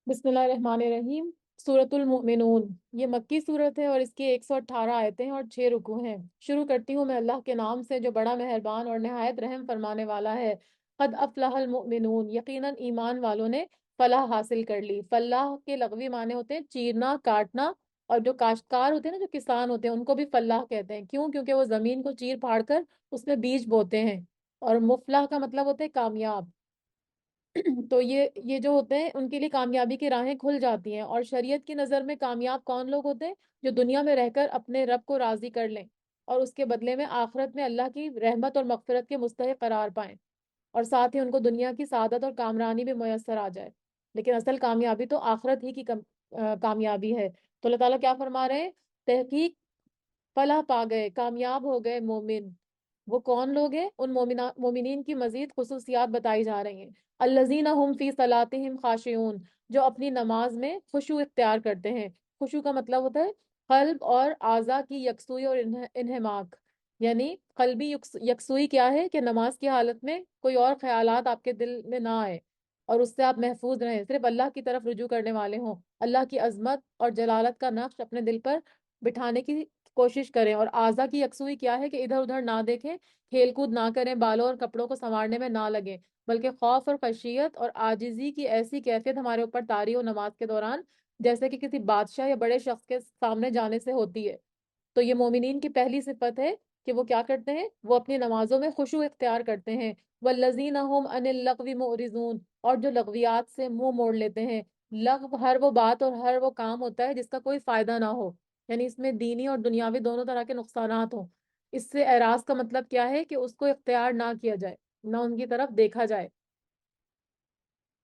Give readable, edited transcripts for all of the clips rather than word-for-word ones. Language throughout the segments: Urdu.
بسم اللہ الرحمن الرحیم۔ سورۃ المؤمنون یہ مکی صورت ہے اور اس کی 118 آیتیں ہیں اور 6 رکوع ہیں۔ شروع کرتی ہوں میں اللہ کے نام سے جو بڑا مہربان اور نہایت رحم فرمانے والا ہے۔ قد افلح المؤمنون، یقیناً ایمان والوں نے فلاح حاصل کر لی۔ فلاح کے لغوی معنی ہوتے ہیں چیرنا، کاٹنا، اور جو کاشتکار ہوتے ہیں نا، جو کسان ہوتے ہیں، ان کو بھی فلاح کہتے ہیں۔ کیوں؟ کیونکہ وہ زمین کو چیر پھاڑ کر اس میں بیج بوتے ہیں۔ اور مفلح کا مطلب ہوتا ہے کامیاب۔ تو یہ جو ہوتے ہیں ان کے لیے کامیابی کی راہیں کھل جاتی ہیں۔ اور شریعت کی نظر میں کامیاب کون لوگ ہوتے ہیں؟ جو دنیا میں رہ کر اپنے رب کو راضی کر لیں اور اس کے بدلے میں آخرت میں اللہ کی رحمت اور مغفرت کے مستحق قرار پائیں، اور ساتھ ہی ان کو دنیا کی سعادت اور کامرانی بھی میسر آ جائے۔ لیکن اصل کامیابی تو آخرت ہی کی کامیابی ہے۔ تو اللہ تعالیٰ کیا فرما رہے ہیں؟ تحقیق فلاح پا گئے، کامیاب ہو گئے مومن۔ وہ کون لوگ ہیں؟ ان مومنین کی مزید خصوصیات بتائی جا رہی ہیں۔ الذین هم فی صلاتہم خاشعون، جو اپنی نماز میں خشوع اختیار کرتے ہیں۔ خشوع کا مطلب ہوتا ہے قلب اور اعضاء کی یکسوئی اور انہماک۔ یعنی قلبی یکسوئی کیا ہے؟ کہ نماز کی حالت میں کوئی اور خیالات آپ کے دل میں نہ آئے اور اس سے آپ محفوظ رہیں، صرف اللہ کی طرف رجوع کرنے والے ہوں، اللہ کی عظمت اور جلالت کا نقش اپنے دل پر بٹھانے کی کوشش کریں۔ اور اعضاء کی یکسوئی کیا ہے؟ کہ ادھر ادھر نہ دیکھیں، کھیل کود نہ کریں، بالوں اور کپڑوں کو سنوارنے میں نہ لگیں، بلکہ خوف اور خشیت اور عاجزی کی ایسی کیفیت ہمارے اوپر طاری ہو نماز کے دوران، جیسے کہ کسی بادشاہ یا بڑے شخص کے سامنے جانے سے ہوتی ہے۔ تو یہ مومنین کی پہلی صفت ہے کہ وہ کیا کرتے ہیں؟ وہ اپنی نمازوں میں خشوع اختیار کرتے ہیں۔ والذین هم عن اللغو معرضون، اور جو لغویات سے منہ موڑ لیتے ہیں۔ لغو ہر وہ بات اور ہر وہ کام ہوتا ہے جس کا کوئی فائدہ نہ ہو، یعنی اس میں دینی اور دنیاوی دونوں طرح کے نقصانات ہوں۔ اس سے اعراض کا مطلب کیا ہے؟ کہ اس کو اختیار نہ کیا جائے، نہ ان کی طرف دیکھا جائے۔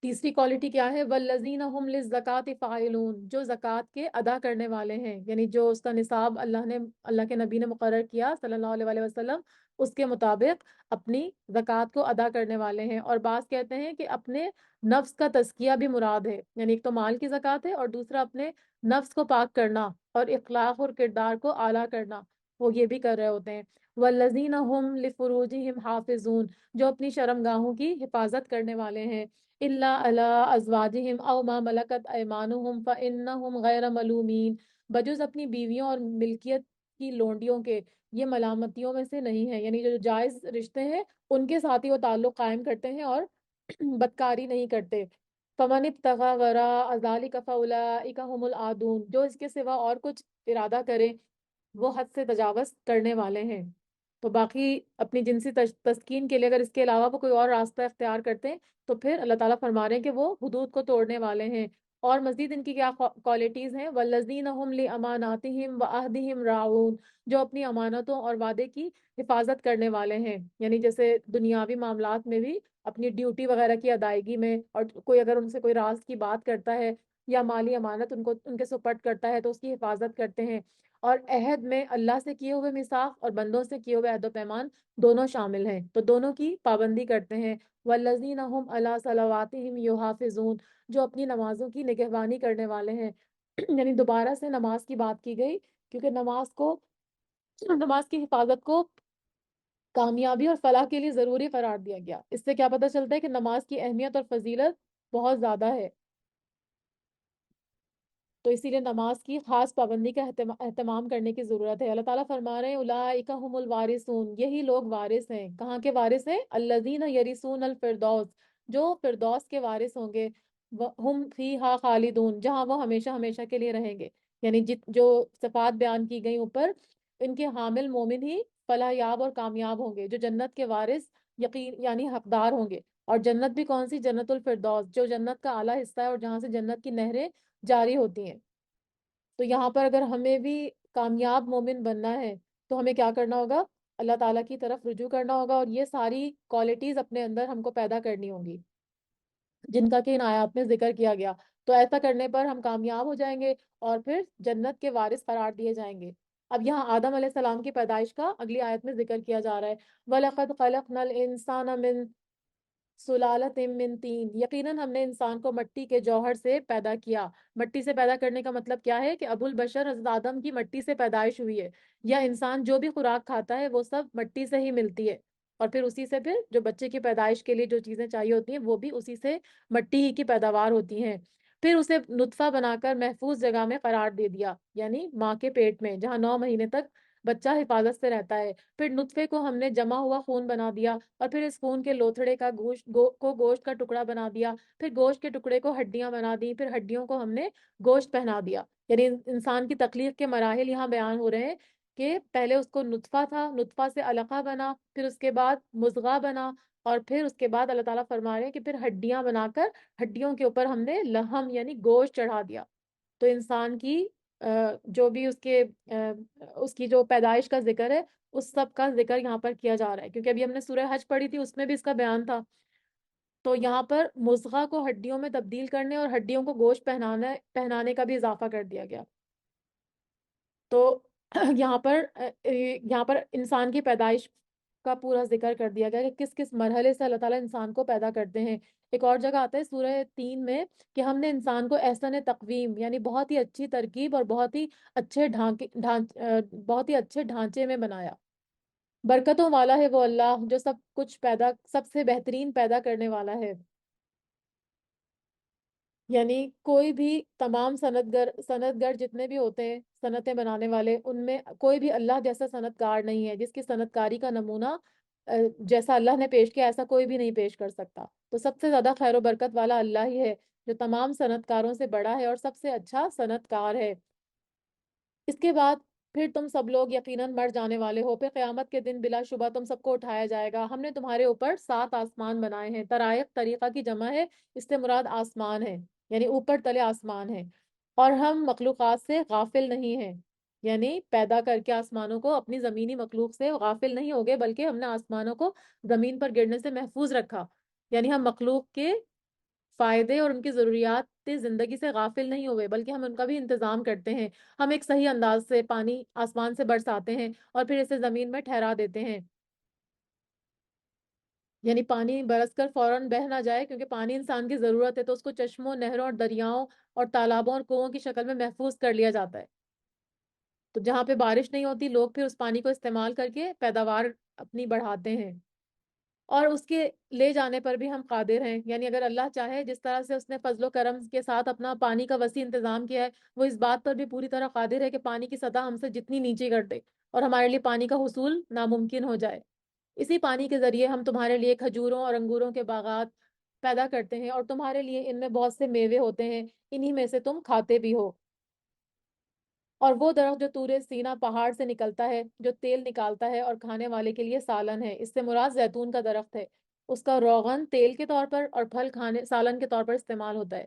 تیسری کوالٹی کیا ہے؟ والذین هم للزکاة فاعلون، جو زکوٰۃ کے ادا کرنے والے ہیں، یعنی جو اس کا نصاب اللہ کے نبی نے مقرر کیا صلی اللہ علیہ وآلہ وسلم، اس کے مطابق اپنی زکوٰۃ کو ادا کرنے والے ہیں۔ اور بعض کہتے ہیں کہ اپنے نفس کا تزکیہ بھی مراد ہے، یعنی ایک تو مال کی زکوٰۃ ہے اور دوسرا اپنے نفس کو پاک کرنا اور اخلاق اور کردار کو اعلیٰ کرنا، وہ یہ بھی کر رہے ہوتے ہیں۔ والذین هم لفروجہم حافظون، جو اپنی شرمگاہوں کی حفاظت کرنے والے ہیں۔ الا علی ازواجہم او ما ملکت ایمانہم فانہم غیر ملومین، بجز اپنی بیویوں اور ملکیت کی لونڈیوں کے، یہ ملامتیوں میں سے نہیں ہے، یعنی جو جائز رشتے ہیں ان کے ساتھ ہی وہ تعلق قائم کرتے ہیں اور بدکاری نہیں کرتے۔ فمن ابتغى وراء ذلك فاولئک هم العادون، جو اس کے سوا اور کچھ ارادہ کرے وہ حد سے تجاوز کرنے والے ہیں۔ تو باقی اپنی جنسی تسکین کے لیے اگر اس کے علاوہ وہ کوئی اور راستہ اختیار کرتے ہیں تو پھر اللہ تعالیٰ فرما رہے ہیں کہ وہ حدود کو توڑنے والے ہیں۔ اور مزید ان کی کیا کوالٹیز ہیں؟ والذین هم لاماناتہم وعہدہم راعون، جو اپنی امانتوں اور وعدے کی حفاظت کرنے والے ہیں، یعنی جیسے دنیاوی معاملات میں بھی اپنی ڈیوٹی وغیرہ کی ادائیگی میں، اور کوئی اگر ان سے کوئی راز کی بات کرتا ہے یا مالی امانت ان کے سپرد کرتا ہے تو اس کی حفاظت کرتے ہیں۔ اور عہد میں اللہ سے کیے ہوئے میثاق اور بندوں سے کیے ہوئے عہد و پیمان دونوں شامل ہیں، تو دونوں کی پابندی کرتے ہیں۔ والذین هم علی صلواتہم یحافظون، جو اپنی نمازوں کی نگہبانی کرنے والے ہیں۔ یعنی دوبارہ سے نماز کی بات کی گئی کیونکہ نماز کی حفاظت کو کامیابی اور فلاح کے لیے ضروری قرار دیا گیا۔ اس سے کیا پتہ چلتا ہے کہ نماز کی اہمیت اور فضیلت بہت زیادہ ہے، تو اسی لیے نماز کی خاص پابندی کا اہتمام کرنے کی ضرورت ہے۔ اللہ تعالیٰ فرما رہے ہیں اولئک هم الوارثون، یہی لوگ وارث ہیں۔ کہاں کے وارث ہیں؟ الذین یرثون الفردوس، جو فردوس کے وارث ہوں گے۔ ہم فیہا خالدون، جہاں وہ ہمیشہ ہمیشہ کے لیے رہیں گے۔ یعنی جو صفات بیان کی گئی اوپر، ان کے حامل مومن ہی فلاح یاب اور کامیاب ہوں گے، جو جنت کے وارث یقین یعنی حقدار ہوں گے۔ اور جنت بھی کون سی؟ جنت الفردوس، جو جنت کا اعلیٰ حصہ ہے اور جہاں سے جنت کی نہریں جاری ہوتی ہیں۔ تو یہاں پر اگر ہمیں بھی کامیاب مومن بننا ہے تو ہمیں کیا کرنا ہوگا؟ اللہ تعالیٰ کی طرف رجوع کرنا ہوگا، اور یہ ساری کوالٹیز اپنے اندر ہم کو پیدا کرنی ہوں گی جن کا کہ ان آیات میں ذکر کیا گیا۔ تو ایسا کرنے پر ہم کامیاب ہو جائیں گے اور پھر جنت کے وارث قرار دیے جائیں گے۔ اب یہاں آدم علیہ السلام کی پیدائش کا اگلی آیت میں ذکر کیا جا رہا ہے۔ وَلَقَدْ خَلَقْنَا الْإِنسَانَ مِنْ سلالت من طین، یقیناً ہم نے انسان کو مٹی کے جوہر سے پیدا کیا۔ مٹی سے پیدا کرنے کا مطلب کیا ہے؟ کہ ابو البشر حضرت آدم کی مٹی سے پیدائش ہوئی ہے، یا انسان جو بھی خوراک کھاتا ہے وہ سب مٹی سے ہی ملتی ہے، اور پھر اسی سے پھر جو بچے کی پیدائش کے لیے جو چیزیں چاہیے ہوتی ہیں وہ بھی اسی سے مٹی ہی کی پیداوار ہوتی ہیں۔ پھر اسے نطفہ بنا کر محفوظ جگہ میں قرار دے دیا، یعنی ماں کے پیٹ میں، جہاں 9 مہینے تک بچہ حفاظت سے رہتا ہے۔ پھر نطفے کو ہم نے جمع ہوا خون بنا دیا، اور پھر اس خون کے لوتھڑے کا گوشت کا ٹکڑا بنا دیا، پھر گوشت کے ٹکڑے کو ہڈیاں بنا دی، پھر ہڈیوں کو ہم نے گوشت پہنا دیا۔ یعنی انسان کی تخلیق کے مراحل یہاں بیان ہو رہے ہیں کہ پہلے اس کو نطفہ تھا، نطفہ سے علقہ بنا، پھر اس کے بعد مضغہ بنا، اور پھر اس کے بعد اللہ تعالیٰ فرما رہے ہیں کہ پھر ہڈیاں بنا کر ہڈیوں کے اوپر ہم نے لحم یعنی گوشت چڑھا دیا۔ تو انسان کی جو بھی اس کی جو پیدائش کا ذکر ہے، اس سب کا ذکر یہاں پر کیا جا رہا ہے، کیونکہ ابھی ہم نے سورہ حج پڑھی تھی، اس میں بھی اس کا بیان تھا۔ تو یہاں پر مضغہ کو ہڈیوں میں تبدیل کرنے اور ہڈیوں کو گوشت پہنانے کا بھی اضافہ کر دیا گیا۔ تو یہاں پر انسان کی پیدائش کا پورا ذکر کر دیا گیا کہ کس کس مرحلے سے اللہ تعالیٰ انسان کو پیدا کرتے ہیں۔ ایک اور جگہ آتا ہے سورہ 3 میں کہ ہم نے انسان کو احسن تقویم یعنی بہت ہی اچھی ترکیب اور بہت ہی اچھے ڈھانچے میں بنایا۔ برکتوں والا ہے وہ اللہ جو سب سے بہترین پیدا کرنے والا ہے۔ یعنی کوئی بھی تمام صنعت گر جتنے بھی ہوتے ہیں صنعتیں بنانے والے، ان میں کوئی بھی اللہ جیسا صنعت کار نہیں ہے، جس کی صنعت کاری کا نمونہ جیسا اللہ نے پیش کیا ایسا کوئی بھی نہیں پیش کر سکتا۔ تو سب سے زیادہ خیر و برکت والا اللہ ہی ہے، جو تمام صنعت کاروں سے بڑا ہے اور سب سے اچھا صنعت کار ہے۔ اس کے بعد پھر تم سب لوگ یقیناً مر جانے والے ہو، پھر قیامت کے دن بلا شبہ تم سب کو اٹھایا جائے گا۔ ہم نے تمہارے اوپر 7 آسمان بنائے ہیں، طرائق طریقہ کی جمع ہے، اس سے مراد آسمان ہے، یعنی اوپر تلے آسمان ہے۔ اور ہم مخلوقات سے غافل نہیں ہیں، یعنی پیدا کر کے آسمانوں کو اپنی زمینی مخلوق سے غافل نہیں ہوگے، بلکہ ہم نے آسمانوں کو زمین پر گرنے سے محفوظ رکھا۔ یعنی ہم مخلوق کے فائدے اور ان کی ضروریات زندگی سے غافل نہیں ہوئے، بلکہ ہم ان کا بھی انتظام کرتے ہیں۔ ہم ایک صحیح انداز سے پانی آسمان سے برساتے ہیں اور پھر اسے زمین میں ٹھہرا دیتے ہیں، یعنی پانی برس کر فوراً بہہ نہ جائے، کیونکہ پانی انسان کی ضرورت ہے، تو اس کو چشموں، نہروں اور دریاؤں اور تالابوں اور کنووں کی شکل میں محفوظ کر لیا جاتا ہے۔ تو جہاں پہ بارش نہیں ہوتی، لوگ پھر اس پانی کو استعمال کر کے پیداوار اپنی بڑھاتے ہیں، اور اس کے لے جانے پر بھی ہم قادر ہیں۔ یعنی اگر اللہ چاہے، جس طرح سے اس نے فضل و کرم کے ساتھ اپنا پانی کا وسیع انتظام کیا ہے، وہ اس بات پر بھی پوری طرح قادر ہے کہ پانی کی سطح ہم سے جتنی نیچے کر دے اور ہمارے لیے پانی کا حصول ناممکن ہو جائے۔ اسی پانی کے ذریعے ہم تمہارے لیے کھجوروں اور انگوروں کے باغات پیدا کرتے ہیں، اور تمہارے لیے ان میں بہت سے میوے ہوتے ہیں، انہی میں سے تم کھاتے بھی ہو۔ اور وہ درخت جو طور سینہ پہاڑ سے نکلتا ہے، جو تیل نکالتا ہے اور کھانے والے کے لیے سالن ہے، اس سے مراد زیتون کا درخت ہے۔ اس کا روغن تیل کے طور پر اور پھل کھانے سالن کے طور پر استعمال ہوتا ہے،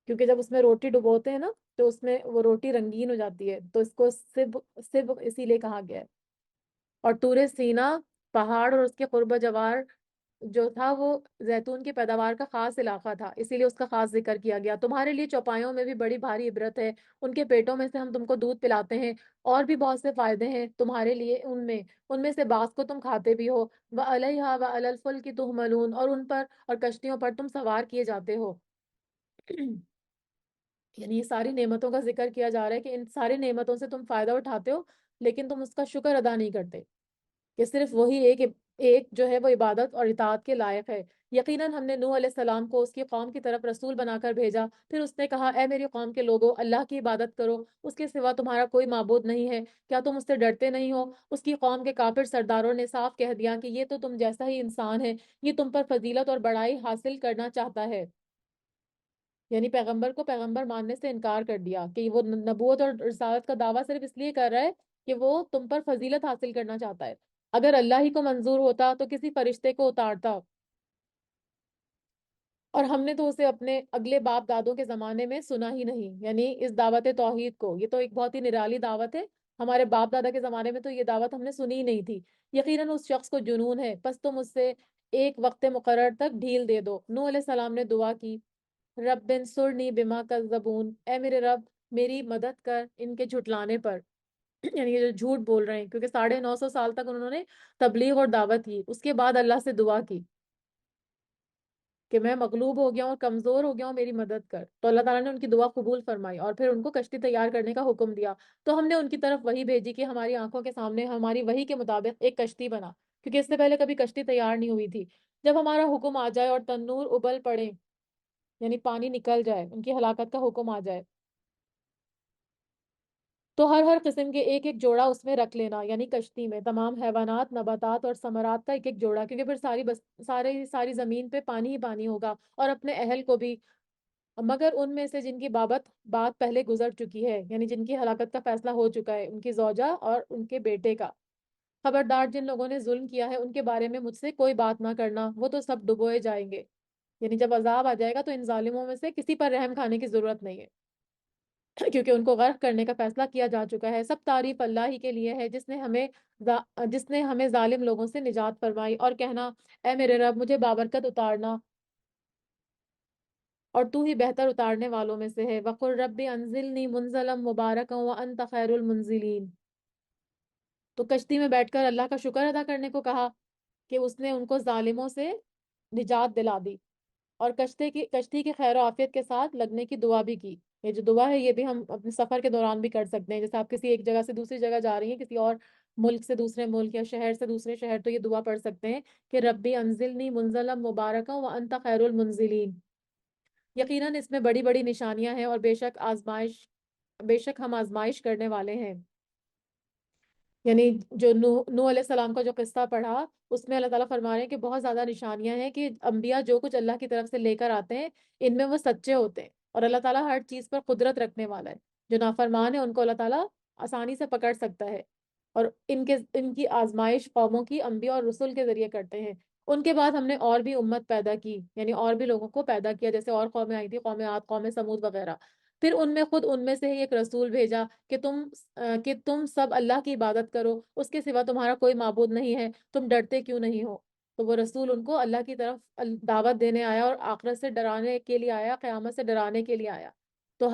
کیونکہ جب اس میں روٹی ڈبوتے ہیں نا، تو اس میں وہ روٹی رنگین ہو جاتی ہے، تو اس کو سب سب اسی لیے کہا گیا ہے۔ اور طور سینا پہاڑ اور اس کے قرب و جوار جو تھا، وہ زیتون کی پیداوار کا خاص علاقہ تھا، اسی لیے اس کا خاص ذکر کیا گیا۔ تمہارے لیے چوپایوں میں بھی بڑی بھاری عبرت ہے، ان کے پیٹوں میں سے ہم تم کو دودھ پلاتے ہیں، اور بھی بہت سے فائدے ہیں تمہارے لیے ان میں سے بعض کو تم کھاتے بھی ہو۔ وَعَلَيْهَا وَعَلَى الْفُلْكِ تُحْمَلُونَ، اور ان پر اور کشتیوں پر تم سوار کیے جاتے ہو۔ یعنی یہ ساری نعمتوں کا ذکر کیا جا رہا ہے کہ ان ساری نعمتوں سے تم فائدہ اٹھاتے ہو، لیکن تم اس کا شکر ادا نہیں کرتے، کہ صرف وہی ایک جو ہے وہ عبادت اور اطاعت کے لائق ہے۔ یقیناً ہم نے نوح علیہ السلام کو اس کی قوم کی طرف رسول بنا کر بھیجا، پھر اس نے کہا، اے میری قوم کے لوگوں، اللہ کی عبادت کرو، اس کے سوا تمہارا کوئی معبود نہیں ہے، کیا تم اس سے ڈرتے نہیں ہو؟ اس کی قوم کے کافر سرداروں نے صاف کہہ دیا کہ یہ تو تم جیسا ہی انسان ہے، یہ تم پر فضیلت اور بڑائی حاصل کرنا چاہتا ہے۔ یعنی پیغمبر کو پیغمبر ماننے سے انکار کر دیا، کہ وہ نبوت اور رسالت کا دعویٰ صرف اس لیے کر رہا ہے کہ وہ تم پر فضیلت حاصل کرنا چاہتا ہے۔ اگر اللہ ہی کو منظور ہوتا تو کسی فرشتے کو اتارتا، اور ہم نے تو اسے اپنے اگلے باپ دادوں کے زمانے میں سنا ہی نہیں، یعنی اس دعوت توحید کو۔ یہ تو ایک بہت ہی نرالی دعوت ہے، ہمارے باپ دادا کے زمانے میں تو یہ دعوت ہم نے سنی ہی نہیں تھی۔ یقیناً اس شخص کو جنون ہے، پس تم اس سے ایک وقت مقرر تک ڈھیل دے دو۔ نوح علیہ السلام نے دعا کی، رب انصرنی بما کذبون، اے میرے رب میری مدد کر ان کے جھٹلانے پر، یعنی یہ جو جھوٹ بول رہے ہیں، کیونکہ 950 سال تک انہوں نے تبلیغ اور دعوت کی۔ اس کے بعد اللہ سے دعا کی کہ میں مغلوب ہو گیا ہوں اور کمزور ہو گیا ہوں، میری مدد کر۔ تو اللہ تعالیٰ نے ان کی دعا قبول فرمائی اور پھر ان کو کشتی تیار کرنے کا حکم دیا۔ تو ہم نے ان کی طرف وہی بھیجی کہ ہماری آنکھوں کے سامنے ہماری وحی کے مطابق ایک کشتی بنا، کیونکہ اس سے پہلے کبھی کشتی تیار نہیں ہوئی تھی۔ جب ہمارا حکم آ جائے اور تنور ابل پڑے یعنی پانی نکل جائے، ان کی ہلاکت کا حکم آ جائے، تو ہر ہر قسم کے ایک ایک جوڑا اس میں رکھ لینا، یعنی کشتی میں تمام حیوانات، نباتات اور ثمرات کا ایک ایک جوڑا، کیونکہ پھر ساری زمین پہ پانی ہی پانی ہوگا، اور اپنے اہل کو بھی، مگر ان میں سے جن کی بات پہلے گزر چکی ہے، یعنی جن کی ہلاکت کا فیصلہ ہو چکا ہے، ان کی زوجہ اور ان کے بیٹے کا۔ خبردار، جن لوگوں نے ظلم کیا ہے ان کے بارے میں مجھ سے کوئی بات نہ کرنا، وہ تو سب ڈبوئے جائیں گے۔ یعنی جب عذاب آ جائے گا تو ان ظالموں میں سے کسی پر رحم کھانے کی ضرورت نہیں ہے، کیونکہ ان کو غرق کرنے کا فیصلہ کیا جا چکا ہے۔ سب تعریف اللہ ہی کے لیے ہے، جس نے ہمیں ظالم لوگوں سے نجات فرمائی۔ اور کہنا، اے میرے رب مجھے بابرکت اتارنا، اور تو ہی بہتر اتارنے والوں میں سے ہے۔ وقل رب انزلنی منزلا مبارکا وانت خیر المنزلین۔ تو کشتی میں بیٹھ کر اللہ کا شکر ادا کرنے کو کہا کہ اس نے ان کو ظالموں سے نجات دلا دی، اور کشتی کی خیر و عافیت کے ساتھ لگنے کی دعا بھی کی۔ یہ جو دعا ہے یہ بھی ہم اپنے سفر کے دوران بھی کر سکتے ہیں، جیسے آپ کسی ایک جگہ سے دوسری جگہ جا رہی ہیں، کسی اور ملک سے دوسرے ملک یا شہر سے دوسرے شہر، تو یہ دعا پڑھ سکتے ہیں کہ ربی انزلنی منزلا مبارکا وانت خیر المنزلین۔ یقیناً اس میں بڑی بڑی نشانیاں ہیں، اور بے شک ہم آزمائش کرنے والے ہیں۔ یعنی جو نوح علیہ السلام کا جو قصہ پڑھا، اس میں اللہ تعالیٰ فرما رہے ہیں کہ بہت زیادہ نشانیاں ہیں کہ انبیاء جو کچھ اللہ کی طرف سے لے کر آتے ہیں ان میں وہ سچے ہوتے ہیں، اور اللہ تعالیٰ ہر چیز پر قدرت رکھنے والا ہے۔ جو نافرمان ہے ان کو اللہ تعالیٰ آسانی سے پکڑ سکتا ہے، اور ان کی آزمائش قوموں کی انبیاء اور رسول کے ذریعے کرتے ہیں۔ ان کے بعد ہم نے اور بھی امت پیدا کی، یعنی اور بھی لوگوں کو پیدا کیا، جیسے اور قومیں آئی تھی، قوم عاد، قوم سمود وغیرہ۔ پھر ان میں سے ہی ایک رسول بھیجا کہ تم سب اللہ کی عبادت کرو، اس کے سوا تمہارا کوئی معبود نہیں ہے، تم ڈرتے کیوں نہیں ہو؟ تو وہ رسول ان کو اللہ کی طرف دعوت دینے آیا، اور آخرت سے ڈرانے کے لیے آیا، قیامت سے ڈرانے کے لیے آیا۔ تو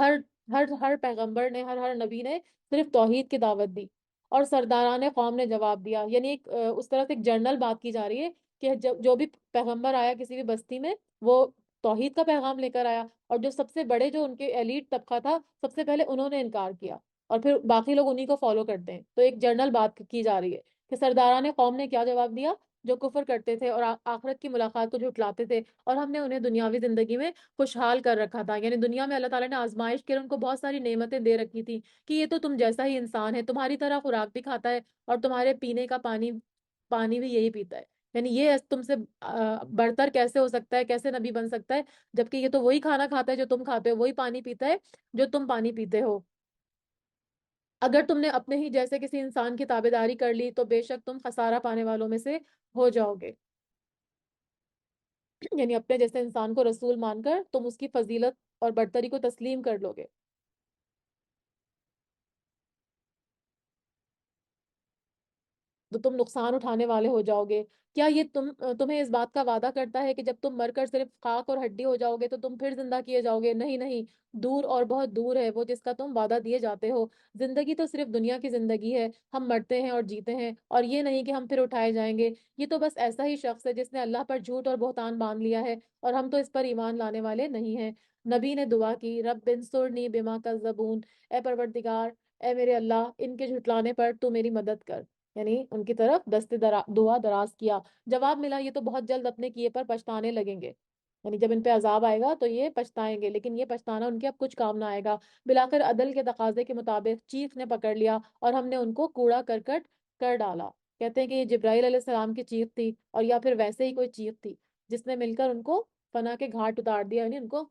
ہر پیغمبر نے، ہر نبی نے صرف توحید کی دعوت دی، اور سرداران قوم نے جواب دیا۔ یعنی اس طرح سے ایک جنرل بات کی جا رہی ہے کہ جو بھی پیغمبر آیا کسی بھی بستی میں، وہ توحید کا پیغام لے کر آیا، اور جو سب سے بڑے، جو ان کے ایلیٹ طبقہ تھا، سب سے پہلے انہوں نے انکار کیا، اور پھر باقی لوگ انہی کو فالو کرتے ہیں۔ تو ایک جنرل بات کی جا رہی ہے کہ سرداران قوم نے کیا جواب دیا، جو کفر کرتے تھے اور آخرت کی ملاقات کو جھٹلاتے تھے، اور ہم نے انہیں دنیاوی زندگی میں خوشحال کر رکھا تھا۔ یعنی دنیا میں اللہ تعالیٰ نے آزمائش کے ان کو بہت ساری نعمتیں دے رکھی تھی کہ یہ تو تم جیسا ہی انسان ہے، تمہاری طرح خوراک بھی کھاتا ہے، اور تمہارے پینے کا پانی بھی یہی پیتا ہے۔ یعنی یہ تم سے برتر کیسے ہو سکتا ہے، کیسے نبی بن سکتا ہے، جبکہ یہ تو وہی کھانا کھاتا ہے جو تم کھاتے ہو، وہی پانی پیتا ہے جو تم پانی پیتے ہو۔ اگر تم نے اپنے ہی جیسے کسی انسان کی تابعداری کر لی تو بے شک تم خسارہ پانے والوں میں سے ہو جاؤ گے۔ یعنی اپنے جیسے انسان کو رسول مان کر تم اس کی فضیلت اور برتری کو تسلیم کر لو گے تو تم نقصان اٹھانے والے ہو جاؤ گے۔ کیا یہ تمہیں اس بات کا وعدہ کرتا ہے کہ جب تم مر کر صرف خاک اور ہڈی ہو جاؤ گے تو تم پھر زندہ کیے جاؤ گے؟ نہیں نہیں، دور اور بہت دور ہے وہ جس کا تم وعدہ دیے جاتے ہو۔ زندگی تو صرف دنیا کی زندگی ہے، ہم مرتے ہیں اور جیتے ہیں، اور یہ نہیں کہ ہم پھر اٹھائے جائیں گے۔ یہ تو بس ایسا ہی شخص ہے جس نے اللہ پر جھوٹ اور بہتان باندھ لیا ہے، اور ہم تو اس پر ایمان لانے والے نہیں ہیں۔ نبی نے دعا کی، رب انصرنی بما کذبون، اے پروردگار، اے میرے اللہ، ان کے جھٹلانے پر تو میری مدد کر۔ یعنی ان کی طرف دعا دراز کیا۔ جواب ملا، یہ تو بہت جلد اپنے کیے پر پچھتانے لگیں گے۔ یعنی جب ان پہ عذاب آئے گا تو یہ پچھتائیں گے، لیکن یہ پچھتانا ان کے اب کچھ کام نہ آئے گا۔ بلاخر عدل کے تقاضے کے مطابق چیخ نے پکڑ لیا، اور ہم نے ان کو کوڑا کرکٹ کر ڈالا۔ کہتے ہیں کہ یہ جبرائیل علیہ السلام کی چیخ تھی، اور یا پھر ویسے ہی کوئی چیخ تھی جس نے مل کر ان کو فنا کے گھاٹ اتار دیا، یعنی ان کو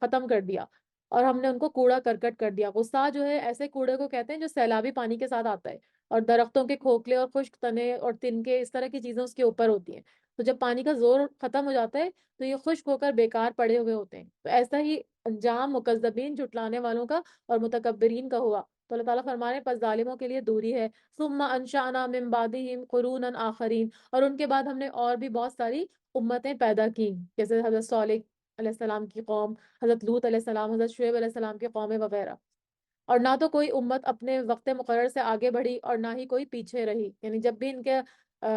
ختم کر دیا، اور ہم نے ان کو کوڑا کرکٹ کر دیا۔ غصہ جو ہے ایسے کوڑے کو کہتے ہیں جو سیلابی پانی کے ساتھ آتا ہے، اور درختوں کے کھوکھلے اور خشک تنے اور تنکے، اس طرح کی چیزیں اس کے اوپر ہوتی ہیں۔ تو جب پانی کا زور ختم ہو جاتا ہے تو یہ خشک ہو کر بیکار پڑے ہوئے ہوتے ہیں۔ تو ایسا ہی انجام مکذبین، جھٹلانے والوں کا اور متکبرین کا ہوا۔ تو اللہ تعالیٰ فرما رہے ہیں پس ظالموں کے لیے دوری ہے۔ ثم انشأنا من بعدہم قرونا آخرین، اور ان کے بعد ہم نے اور بھی بہت ساری امتیں پیدا کی، جیسے حضرت صالح علیہ السلام کی قوم، حضرت لوط علیہ السلام، حضرت شعیب علیہ السلام کی قومیں وغیرہ۔ اور نہ تو کوئی امت اپنے وقت مقرر سے آگے بڑھی، اور نہ ہی کوئی پیچھے رہی۔ یعنی جب بھی ان کے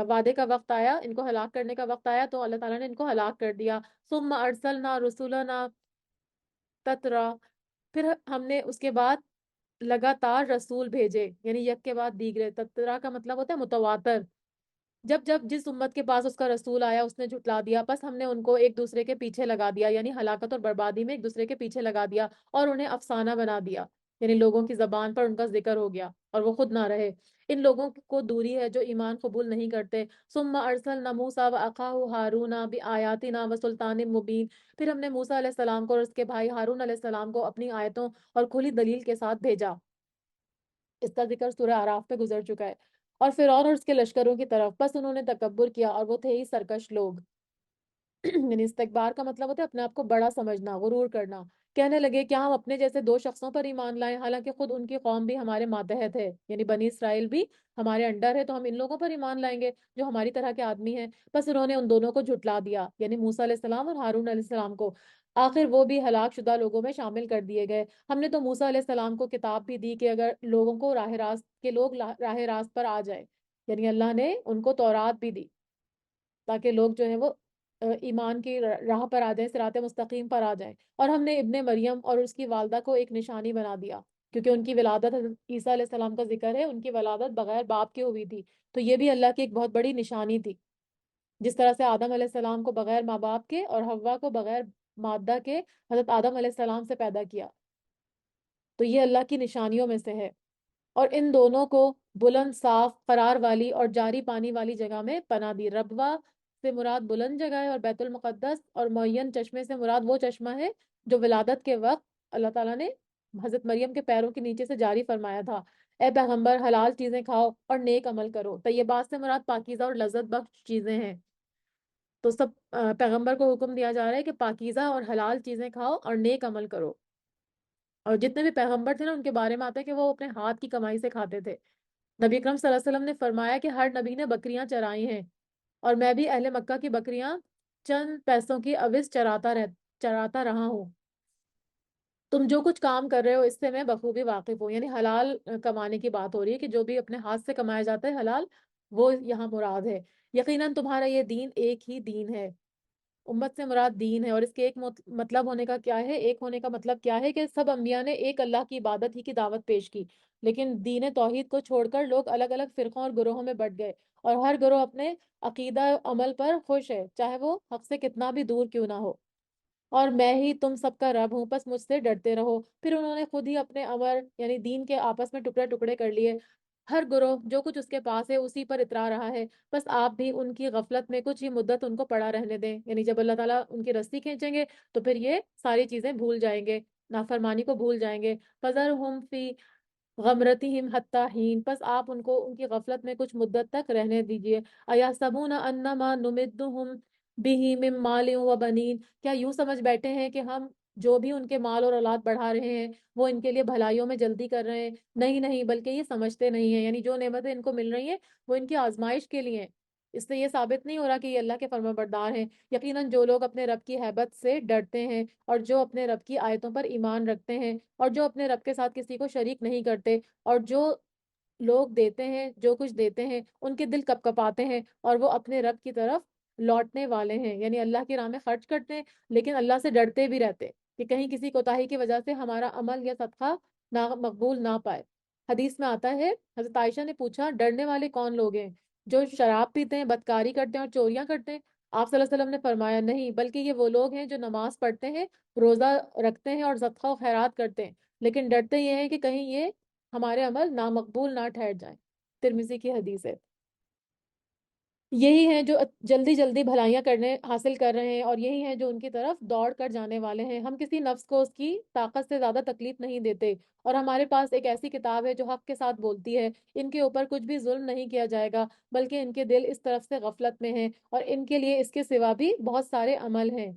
وعدے کا وقت آیا، ان کو ہلاک کرنے کا وقت آیا، تو اللہ تعالیٰ نے ان کو ہلاک کر دیا۔ ثم ارسلنا رسولنا تترا، پھر ہم نے اس کے بعد لگاتار رسول بھیجے، یعنی یک کے بعد دیگرے۔ تترا کا مطلب ہوتا ہے متواتر، جب جب جس امت کے پاس اس کا رسول آیا اس نے جھٹلا دیا، بس ہم نے ان کو ایک دوسرے کے پیچھے لگا دیا، یعنی ہلاکت اور بربادی میں ایک دوسرے کے پیچھے لگا دیا، اور انہیں افسانہ بنا دیا، یعنی لوگوں کی زبان پر ان کا ذکر ہو گیا اور وہ خود نہ رہے۔ ان لوگوں کو دوری ہے جو ایمان قبول نہیں کرتے۔ ثم ارسلنا موسیٰ واخاہ ہارون بآیاتنا وسلطان مبین، پھر ہم نے موسیٰ علیہ السلام کو اور اس کے بھائی ہارون علیہ السلام کو اپنی آیتوں اور کھلی دلیل کے ساتھ بھیجا۔ اس کا ذکر سورہ اعراف پہ گزر چکا ہے۔ اور فرعون اور اس کے لشکروں کی طرف، بس انہوں نے تکبر کیا اور وہ تھے ہی سرکش لوگ۔ یعنی استکبار کا مطلب ہوتا ہے اپنے آپ کو بڑا سمجھنا، غرور کرنا۔ کہنے لگے کیا ہم اپنے جیسے دو شخصوں پر ایمان لائیں، حالانکہ خود ان کی قوم بھی ہمارے ماتحت ہے، یعنی بنی اسرائیل بھی ہمارے انڈر ہے، تو ہم ان لوگوں پر ایمان لائیں گے جو ہماری طرح کے آدمی ہیں؟ بس انہوں نے ان دونوں کو جھٹلا دیا، یعنی موسیٰ علیہ السلام اور ہارون علیہ السلام کو۔ آخر وہ بھی ہلاک شدہ لوگوں میں شامل کر دیے گئے۔ ہم نے تو موسیٰ علیہ السلام کو کتاب بھی دی کہ اگر لوگوں کو راہ راست کے لوگ راہ راست پر آ جائیں، یعنی اللہ نے ان کو تورات بھی دی تاکہ لوگ جو ہے وہ ایمان کی راہ پر آ جائیں، صراط مستقیم پر آ جائیں۔ اور ہم نے ابن مریم اور اس کی والدہ کو ایک نشانی بنا دیا، کیونکہ ان کی ولادت حضرت عیسیٰ علیہ السلام کا ذکر ہے، ان کی ولادت بغیر باپ کے ہوئی تھی، تو یہ بھی اللہ کی ایک بہت بڑی نشانی تھی۔ جس طرح سے آدم علیہ السلام کو بغیر ماں باپ کے اور حوا کو بغیر مادہ کے حضرت آدم علیہ السلام سے پیدا کیا، تو یہ اللہ کی نشانیوں میں سے ہے۔ اور ان دونوں کو بلند، صاف، قرار والی اور جاری پانی والی جگہ میں پناہ دی۔ ربوہ سے مراد بلند جگہ ہے، اور بیت المقدس اور معین چشمے سے مراد وہ چشمہ ہے جو ولادت کے وقت اللہ تعالیٰ نے حضرت مریم کے پیروں کے نیچے سے جاری فرمایا تھا۔ اے پیغمبر، حلال چیزیں کھاؤ اور نیک عمل کرو۔ طیبات سے مراد پاکیزہ اور لذت بخش چیزیں ہیں۔ تو سب پیغمبر کو حکم دیا جا رہا ہے کہ پاکیزہ اور حلال چیزیں کھاؤ اور نیک عمل کرو۔ اور جتنے بھی پیغمبر تھے نا، ان کے بارے میں آتا ہے کہ وہ اپنے ہاتھ کی کمائی سے کھاتے تھے۔ نبی اکرم صلی اللہ علیہ وسلم نے فرمایا کہ ہر نبی نے بکریاں چرائی ہیں، اور میں بھی اہل مکہ کی بکریاں چند پیسوں کی عوض چراتا رہا ہوں۔ تم جو کچھ کام کر رہے ہو اس سے میں بخوبی واقف ہوں، یعنی حلال کمانے کی بات ہو رہی ہے کہ جو بھی اپنے ہاتھ سے کمایا جاتا ہے حلال، وہ یہاں مراد ہے۔ یقیناً تمہارا یہ دین ایک ہی دین ہے۔ امت سے مراد دین ہے، اور اس کے ایک مطلب ہونے کا کیا ہے، ایک ہونے کا مطلب کیا ہے کہ سب انبیاء نے ایک اللہ کی عبادت ہی کی دعوت پیش کی، لیکن دین توحید کو چھوڑ کر لوگ الگ الگ فرقوں اور گروہوں میں بٹ گئے، اور ہر گروہ اپنے عقیدہ عمل پر خوش ہے، چاہے وہ حق سے کتنا بھی دور کیوں نہ ہو۔ اور میں ہی تم سب کا رب ہوں، بس مجھ سے ڈرتے رہو۔ پھر انہوں نے خود ہی اپنے امر یعنی دین کے آپس میں ٹکڑے ٹکڑے کر لیے، ہر گروہ جو کچھ اس کے پاس ہے اسی پر اترا رہا ہے۔ بس آپ بھی ان کی غفلت میں کچھ ہی مدت ان کو پڑا رہنے دیں، یعنی جب اللہ تعالیٰ ان کی رسی کھینچیں گے تو پھر یہ ساری چیزیں بھول جائیں گے، نافرمانی کو بھول جائیں گے۔ فَذَرْهُمْ فِي غمرتہم حتی حین، پس آپ ان کو ان کی غفلت میں کچھ مدت تک رہنے دیجئے۔ ایحسبون انما نمدہم بہ من مال و بنین، کیا یوں سمجھ بیٹھے ہیں کہ ہم جو بھی ان کے مال اور اولاد بڑھا رہے ہیں وہ ان کے لیے بھلائیوں میں جلدی کر رہے ہیں؟ نہیں نہیں، بلکہ یہ سمجھتے نہیں ہیں، یعنی جو نعمتیں ان کو مل رہی ہیں وہ ان کی آزمائش کے لیے ہیں۔ اس سے یہ ثابت نہیں ہو رہا کہ یہ اللہ کے فرما بردار ہیں۔ یقیناً جو لوگ اپنے رب کی ہیبت سے ڈرتے ہیں اور جو اپنے رب کی آیتوں پر ایمان رکھتے ہیں اور جو اپنے رب کے ساتھ کسی کو شریک نہیں کرتے، اور جو لوگ دیتے ہیں جو کچھ دیتے ہیں ان کے دل کپ کپاتے ہیں اور وہ اپنے رب کی طرف لوٹنے والے ہیں، یعنی اللہ کی راہ میں خرچ کرتے ہیں لیکن اللہ سے ڈرتے بھی رہتے کہ کہیں کسی کوتاہی کی وجہ سے ہمارا عمل یا صدقہ مقبول نہ پائے۔ حدیث میں آتا ہے، حضرت عائشہ نے پوچھا ڈرنے والے کون لوگ ہیں؟ جو شراب پیتے ہیں، بدکاری کرتے ہیں اور چوریاں کرتے ہیں؟ آپ صلی اللہ علیہ وسلم نے فرمایا نہیں، بلکہ یہ وہ لوگ ہیں جو نماز پڑھتے ہیں، روزہ رکھتے ہیں اور صدقہ و خیرات کرتے ہیں، لیکن ڈرتے یہ ہیں کہ کہیں یہ ہمارے عمل نامقبول نہ ٹھہر جائیں۔ ترمذی کی حدیث ہے۔ یہی ہیں جو جلدی جلدی بھلائیاں کرنے حاصل کر رہے ہیں، اور یہی ہیں جو ان کی طرف دوڑ کر جانے والے ہیں۔ ہم کسی نفس کو اس کی طاقت سے زیادہ تکلیف نہیں دیتے، اور ہمارے پاس ایک ایسی کتاب ہے جو حق کے ساتھ بولتی ہے۔ ان کے اوپر کچھ بھی ظلم نہیں کیا جائے گا، بلکہ ان کے دل اس طرف سے غفلت میں ہیں، اور ان کے لیے اس کے سوا بھی بہت سارے عمل ہیں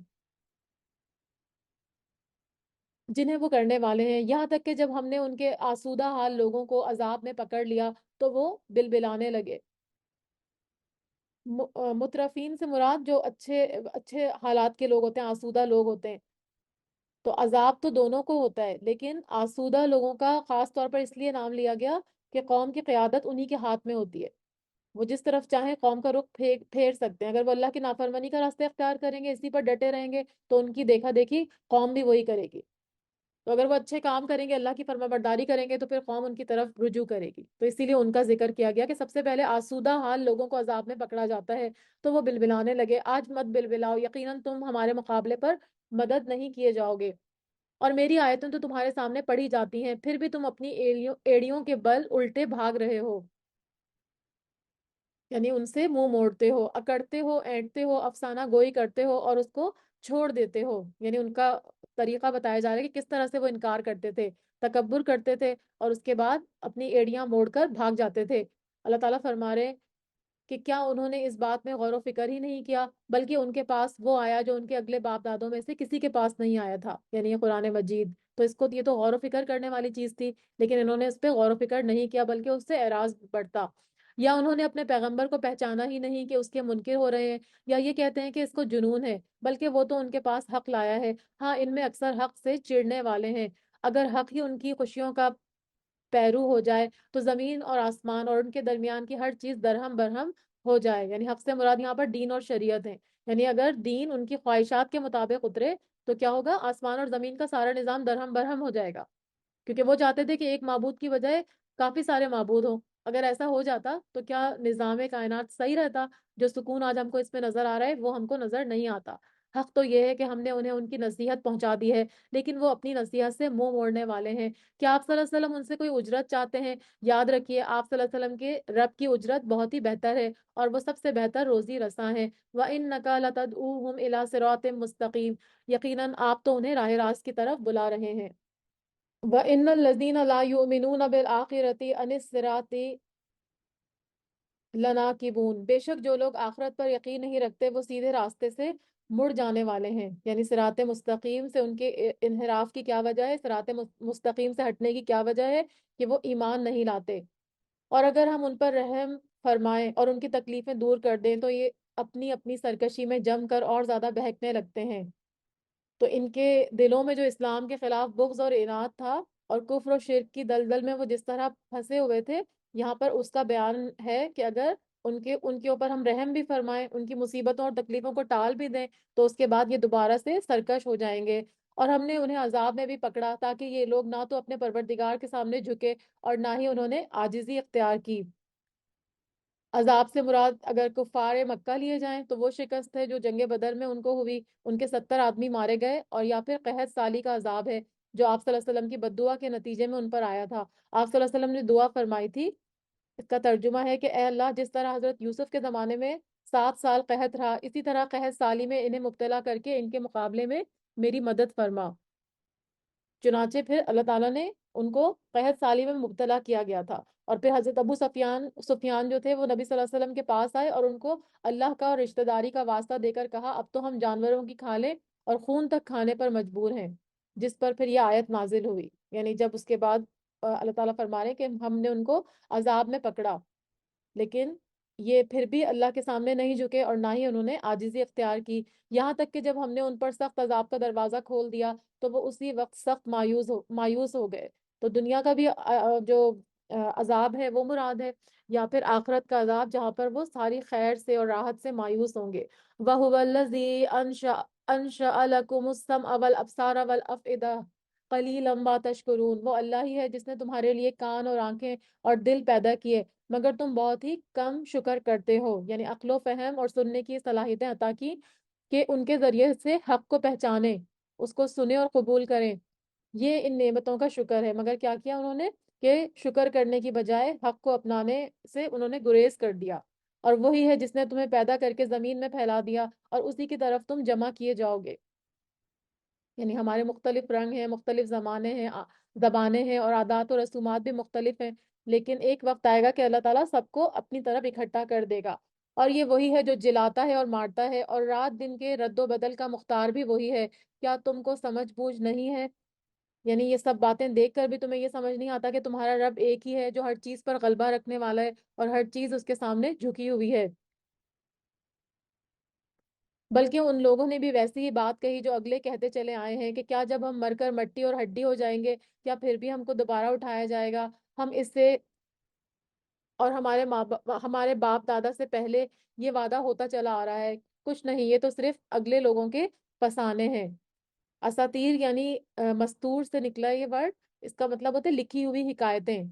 جنہیں وہ کرنے والے ہیں۔ یہاں تک کہ جب ہم نے ان کے آسودہ حال لوگوں کو عذاب میں پکڑ لیا تو وہ بلبلانے لگے۔ مترفین سے مراد جو اچھے اچھے حالات کے لوگ ہوتے ہیں، آسودہ لوگ ہوتے ہیں۔ تو عذاب تو دونوں کو ہوتا ہے، لیکن آسودہ لوگوں کا خاص طور پر اس لیے نام لیا گیا کہ قوم کی قیادت انہی کے ہاتھ میں ہوتی ہے۔ وہ جس طرف چاہیں قوم کا رخ پھیر سکتے ہیں۔ اگر وہ اللہ کی نافرمانی کا راستہ اختیار کریں گے، اسی پر ڈٹے رہیں گے، تو ان کی دیکھا دیکھی قوم بھی وہی کرے گی۔ تو اگر وہ اچھے کام کریں گے، اللہ کی فرما برداری کریں گے، تو پھر قوم ان کی طرف رجوع کرے گی. تو اسی لیے ان کا ذکر کیا گیا کہ سب سے پہلے آسودہ حال لوگوں کو عذاب میں پکڑا جاتا ہے تو وہ بلبلانے لگے. آج مت بلبلاؤ، یقیناً تم ہمارے مقابلے پر مدد نہیں کیے جاؤ گے، اور میری آیتیں تو تمہارے سامنے پڑھی جاتی ہیں، پھر بھی تم اپنی ایڑیوں کے بل الٹے بھاگ رہے ہو. یعنی ان سے منہ موڑتے ہو، اکڑتے ہو، اینٹتے ہو، افسانہ گوئی کرتے ہو اور اس کو چھوڑ دیتے ہو. یعنی ان کا طریقہ بتایا جا رہا ہے کہ کس طرح سے وہ انکار کرتے تھے، تکبر کرتے تھے اور اس کے بعد اپنی ایڑیاں موڑ کر بھاگ جاتے تھے. اللہ تعالیٰ فرما رہے کہ کیا انہوں نے اس بات میں غور و فکر ہی نہیں کیا، بلکہ ان کے پاس وہ آیا جو ان کے اگلے باپ دادوں میں سے کسی کے پاس نہیں آیا تھا، یعنی یہ قرآن مجید. تو اس کو یہ تو غور و فکر کرنے والی چیز تھی، لیکن انہوں نے اس پہ غور و فکر نہیں کیا بلکہ اس سے اعراض بڑھتا. یا انہوں نے اپنے پیغمبر کو پہچانا ہی نہیں کہ اس کے منکر ہو رہے ہیں، یا یہ کہتے ہیں کہ اس کو جنون ہے، بلکہ وہ تو ان کے پاس حق لایا ہے. ہاں، ان میں اکثر حق سے چڑنے والے ہیں. اگر حق ہی ان کی خوشیوں کا پیرو ہو جائے تو زمین اور آسمان اور ان کے درمیان کی ہر چیز درہم برہم ہو جائے. یعنی حق سے مراد یہاں پر دین اور شریعت ہے. یعنی اگر دین ان کی خواہشات کے مطابق اترے تو کیا ہوگا، آسمان اور زمین کا سارا نظام درہم برہم ہو جائے گا، کیونکہ وہ چاہتے تھے کہ ایک معبود کی بجائے کافی سارے معبود ہوں. اگر ایسا ہو جاتا تو کیا نظام کائنات صحیح رہتا؟ جو سکون آج ہم کو اس میں نظر آ رہا ہے وہ ہم کو نظر نہیں آتا. حق تو یہ ہے کہ ہم نے انہیں ان کی نصیحت پہنچا دی ہے، لیکن وہ اپنی نصیحت سے منہ موڑنے والے ہیں. کیا آپ صلی اللہ علیہ وسلم ان سے کوئی اجرت چاہتے ہیں؟ یاد رکھیے، آپ صلی اللہ علیہ وسلم کے رب کی اجرت بہت ہی بہتر ہے اور وہ سب سے بہتر روزی رساں ہے. وَإِنَّكَ لَتَدْعُوهُمْ إِلَىٰ صِرَاطٍ مُسْتَقِيمٍ، یقیناً آپ تو انہیں راہ راست کی طرف بلا رہے ہیں. وَإِنَّ الَّذِينَ لَا يُؤْمِنُونَ بِالْآخِرَةِ عَنِ الصِّرَاطِ لَنَاكِبُونَ، بے شک جو لوگ آخرت پر یقین نہیں رکھتے وہ سیدھے راستے سے مڑ جانے والے ہیں. یعنی صراط مستقیم سے ان کے انحراف کی کیا وجہ ہے، صراط مستقیم سے ہٹنے کی کیا وجہ ہے؟ کہ وہ ایمان نہیں لاتے. اور اگر ہم ان پر رحم فرمائیں اور ان کی تکلیفیں دور کر دیں تو یہ اپنی اپنی سرکشی میں جم کر اور زیادہ بہکنے لگتے ہیں. تو ان کے دلوں میں جو اسلام کے خلاف بغض اور اناد تھا اور کفر و شرک کی دلدل میں وہ جس طرح پھنسے ہوئے تھے، یہاں پر اس کا بیان ہے کہ اگر ان کے اوپر ہم رحم بھی فرمائیں، ان کی مصیبتوں اور تکلیفوں کو ٹال بھی دیں، تو اس کے بعد یہ دوبارہ سے سرکش ہو جائیں گے. اور ہم نے انہیں عذاب میں بھی پکڑا تاکہ یہ لوگ نہ تو اپنے پروردگار کے سامنے جھکے اور نہ ہی انہوں نے عاجزی اختیار کی. عذاب سے مراد اگر کفار مکہ لیے جائیں تو وہ شکست ہے جو جنگ بدر میں ان کو ہوئی، ان کے 70 آدمی مارے گئے، اور یا پھر قحط سالی کا عذاب ہے جو آپ صلی اللہ علیہ وسلم کی بددعا کے نتیجے میں ان پر آیا تھا. آپ صلی اللہ علیہ وسلم نے دعا فرمائی تھی، اس کا ترجمہ ہے کہ اے اللہ، جس طرح حضرت یوسف کے زمانے میں 7 سال قحط رہا، اسی طرح قحط سالی میں انہیں مبتلا کر کے ان کے مقابلے میں میری مدد فرما. چنانچہ پھر اللہ تعالیٰ نے ان کو قحط سالی میں مبتلا کیا گیا تھا. اور پھر حضرت ابو سفیان جو تھے وہ نبی صلی اللہ علیہ وسلم کے پاس آئے اور ان کو اللہ کا اور رشتہ داری کا واسطہ دے کر کہا، اب تو ہم جانوروں کی کھالیں اور خون تک کھانے پر مجبور ہیں. جس پر پھر یہ آیت نازل ہوئی. یعنی جب اس کے بعد اللہ تعالیٰ فرما رہے ہیں کہ ہم نے ان کو عذاب میں پکڑا، لیکن یہ پھر بھی اللہ کے سامنے نہیں جھکے اور نہ ہی انہوں نے عاجزی اختیار کی. یہاں تک کہ جب ہم نے ان پر سخت عذاب کا دروازہ کھول دیا تو وہ اسی وقت سخت مایوس ہو گئے. تو دنیا کا بھی جو عذاب ہے وہ مراد ہے، یا پھر آخرت کا عذاب جہاں پر وہ ساری خیر سے اور راحت سے مایوس ہوں گے. وَهُوَ الَّذِي أَنشَأَ لَكُمُ السَّمْعَ وَالْأَبْصَارَ وَالْأَفْئِدَةَ قَلِيلًا مَا تَشْكُرُونَ، وہ اللہ ہی ہے جس نے تمہارے لیے کان اور آنکھیں اور دل پیدا کیے، مگر تم بہت ہی کم شکر کرتے ہو. یعنی عقل و فہم اور سننے کی صلاحیتیں عطا کی کہ ان کے ذریعے سے حق کو پہچانیں، اس کو سنیں اور قبول کریں. یہ ان نعمتوں کا شکر ہے. مگر کیا کیا انہوں نے کہ شکر کرنے کی بجائے حق کو اپنانے سے انہوں نے گریز کر دیا. اور وہی ہے جس نے تمہیں پیدا کر کے زمین میں پھیلا دیا اور اسی کی طرف تم جمع کیے جاؤ گے. یعنی ہمارے مختلف رنگ ہیں، مختلف زمانے ہیں، زبانیں ہیں اور عادات و رسومات بھی مختلف ہیں، لیکن ایک وقت آئے گا کہ اللہ تعالیٰ سب کو اپنی طرف اکٹھا کر دے گا. اور یہ وہی ہے جو جلاتا ہے اور مارتا ہے، اور رات دن کے رد و بدل کا مختار بھی وہی ہے. کیا تم کو سمجھ بوجھ نہیں ہے؟ یعنی یہ سب باتیں دیکھ کر بھی تمہیں یہ سمجھ نہیں آتا کہ تمہارا رب ایک ہی ہے جو ہر چیز پر غلبہ رکھنے والا ہے اور ہر چیز اس کے سامنے جھکی ہوئی ہے. بلکہ ان لوگوں نے بھی ویسی ہی بات کہی جو اگلے کہتے چلے آئے ہیں کہ کیا جب ہم مر کر مٹی اور ہڈی ہو جائیں گے کیا پھر بھی ہم کو دوبارہ اٹھایا جائے گا؟ ہم اس سے اور ہمارے باپ دادا سے پہلے یہ وعدہ ہوتا چلا آ رہا ہے. کچھ نہیں، یہ تو صرف اگلے لوگوں کے فسانے ہیں. اساطیر یعنی مستور سے نکلا یہ ورڈ، اس کا مطلب ہوتا ہے لکھی ہوئی حکایتیں۔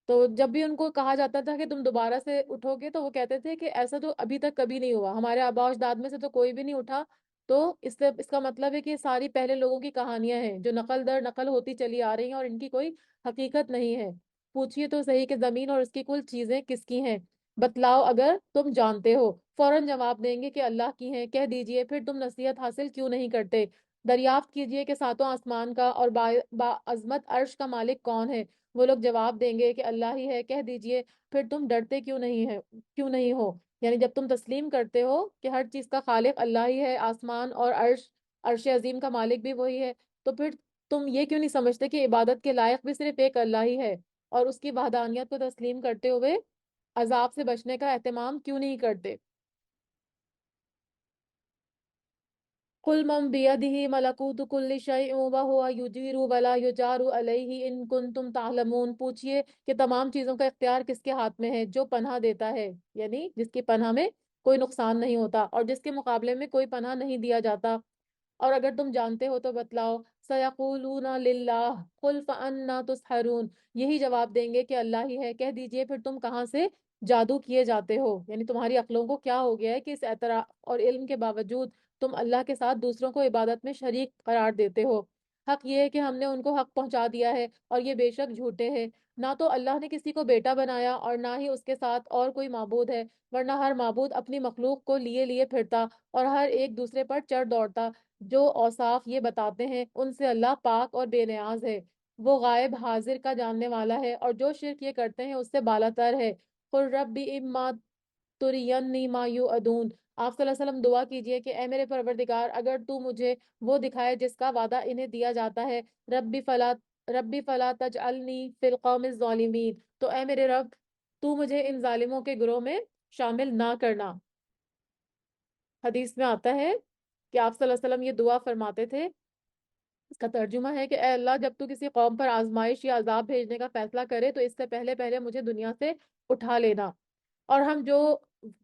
تو جب بھی ان کو کہا جاتا تھا کہ تم دوبارہ سے اٹھو گے، تو وہ کہتے تھے کہ ایسا تو ابھی تک کبھی نہیں ہوا، ہمارے آباء و اجداد میں سے تو کوئی بھی نہیں اٹھا۔ تو اس کا مطلب ہے کہ یہ ساری پہلے لوگوں کی کہانیاں ہیں جو نقل در نقل ہوتی چلی آ رہی ہیں، اور ان کی کوئی حقیقت نہیں ہے۔ پوچھئے تو صحیح کہ زمین اور اس کی کل چیزیں کس کی ہیں، بتلاؤ اگر تم جانتے ہو۔ فوراً جواب دیں گے کہ اللہ کی ہیں۔ کہہ دیجئے پھر تم نصیحت حاصل کیوں نہیں کرتے؟ دریافت کیجئے کہ ساتوں آسمان کا اور باعظمت عرش کا مالک کون ہے؟ وہ لوگ جواب دیں گے کہ اللہ ہی ہے۔ کہہ دیجئے پھر تم ڈرتے کیوں نہیں ہو؟ یعنی جب تم تسلیم کرتے ہو کہ ہر چیز کا خالق اللہ ہی ہے، آسمان اور عرش عظیم کا مالک بھی وہی ہے، تو پھر تم یہ کیوں نہیں سمجھتے کہ عبادت کے لائق بھی صرف ایک اللہ ہی ہے؟ اور اس کی وحدانیت کو تسلیم کرتے ہوئے عذاب سے بچنے کا اہتمام کیوں نہیں کرتے؟ قل من بیدہ ملکوت کل شیء وہو یجیر ولا یجار علیہ ان کنتم تعلمون۔ پوچھئے کہ تمام چیزوں کا اختیار کس کے ہاتھ میں ہے، جو پناہ دیتا ہے، یعنی جس کی پناہ میں کوئی نقصان نہیں ہوتا اور جس کے مقابلے میں کوئی پناہ نہیں دیا جاتا، اور اگر تم جانتے ہو تو بتلاؤ۔ سیقولون للہ قل فأنا تسحرون۔ یہی جواب دیں گے کہ اللہ ہی ہے۔ کہہ دیجئے پھر تم کہاں سے جادو کیے جاتے ہو؟ یعنی تمہاری عقلوں کو کیا ہو گیا ہے کہ اس اعتراف اور علم کے باوجود تم اللہ کے ساتھ دوسروں کو عبادت میں شریک قرار دیتے ہو؟ حق یہ ہے کہ ہم نے ان کو حق پہنچا دیا ہے اور یہ بے شک جھوٹے ہیں۔ نہ تو اللہ نے کسی کو بیٹا بنایا اور نہ ہی اس کے ساتھ اور کوئی معبود ہے، ورنہ ہر معبود اپنی مخلوق کو لیے لیے پھرتا اور ہر ایک دوسرے پر چڑھ دوڑتا۔ جو اوصاف یہ بتاتے ہیں ان سے اللہ پاک اور بے نیاز ہے، وہ غائب حاضر کا جاننے والا ہے، اور جو شرک یہ کرتے ہیں اس سے بالا تر ہے۔ قل ربی اما ترینی ما یوعدون۔ آپ صلی اللہ علیہ وسلم دعا کیجئے کہ اے میرے پروردگار، اگر تو مجھے وہ دکھائے جس کا وعدہ انہیں دیا جاتا ہے، ربی فلا تجعلنی فی القوم الظالمین، تو اے میرے رب تو مجھے ان ظالموں کے گروہ میں شامل نہ کرنا۔ حدیث میں آتا ہے کہ آپ صلی اللہ علیہ وسلم یہ دعا فرماتے تھے، اس کا ترجمہ ہے کہ اے اللہ، جب تو کسی قوم پر آزمائش یا عذاب بھیجنے کا فیصلہ کرے تو اس سے پہلے پہلے مجھے دنیا سے اٹھا لینا۔ اور ہم جو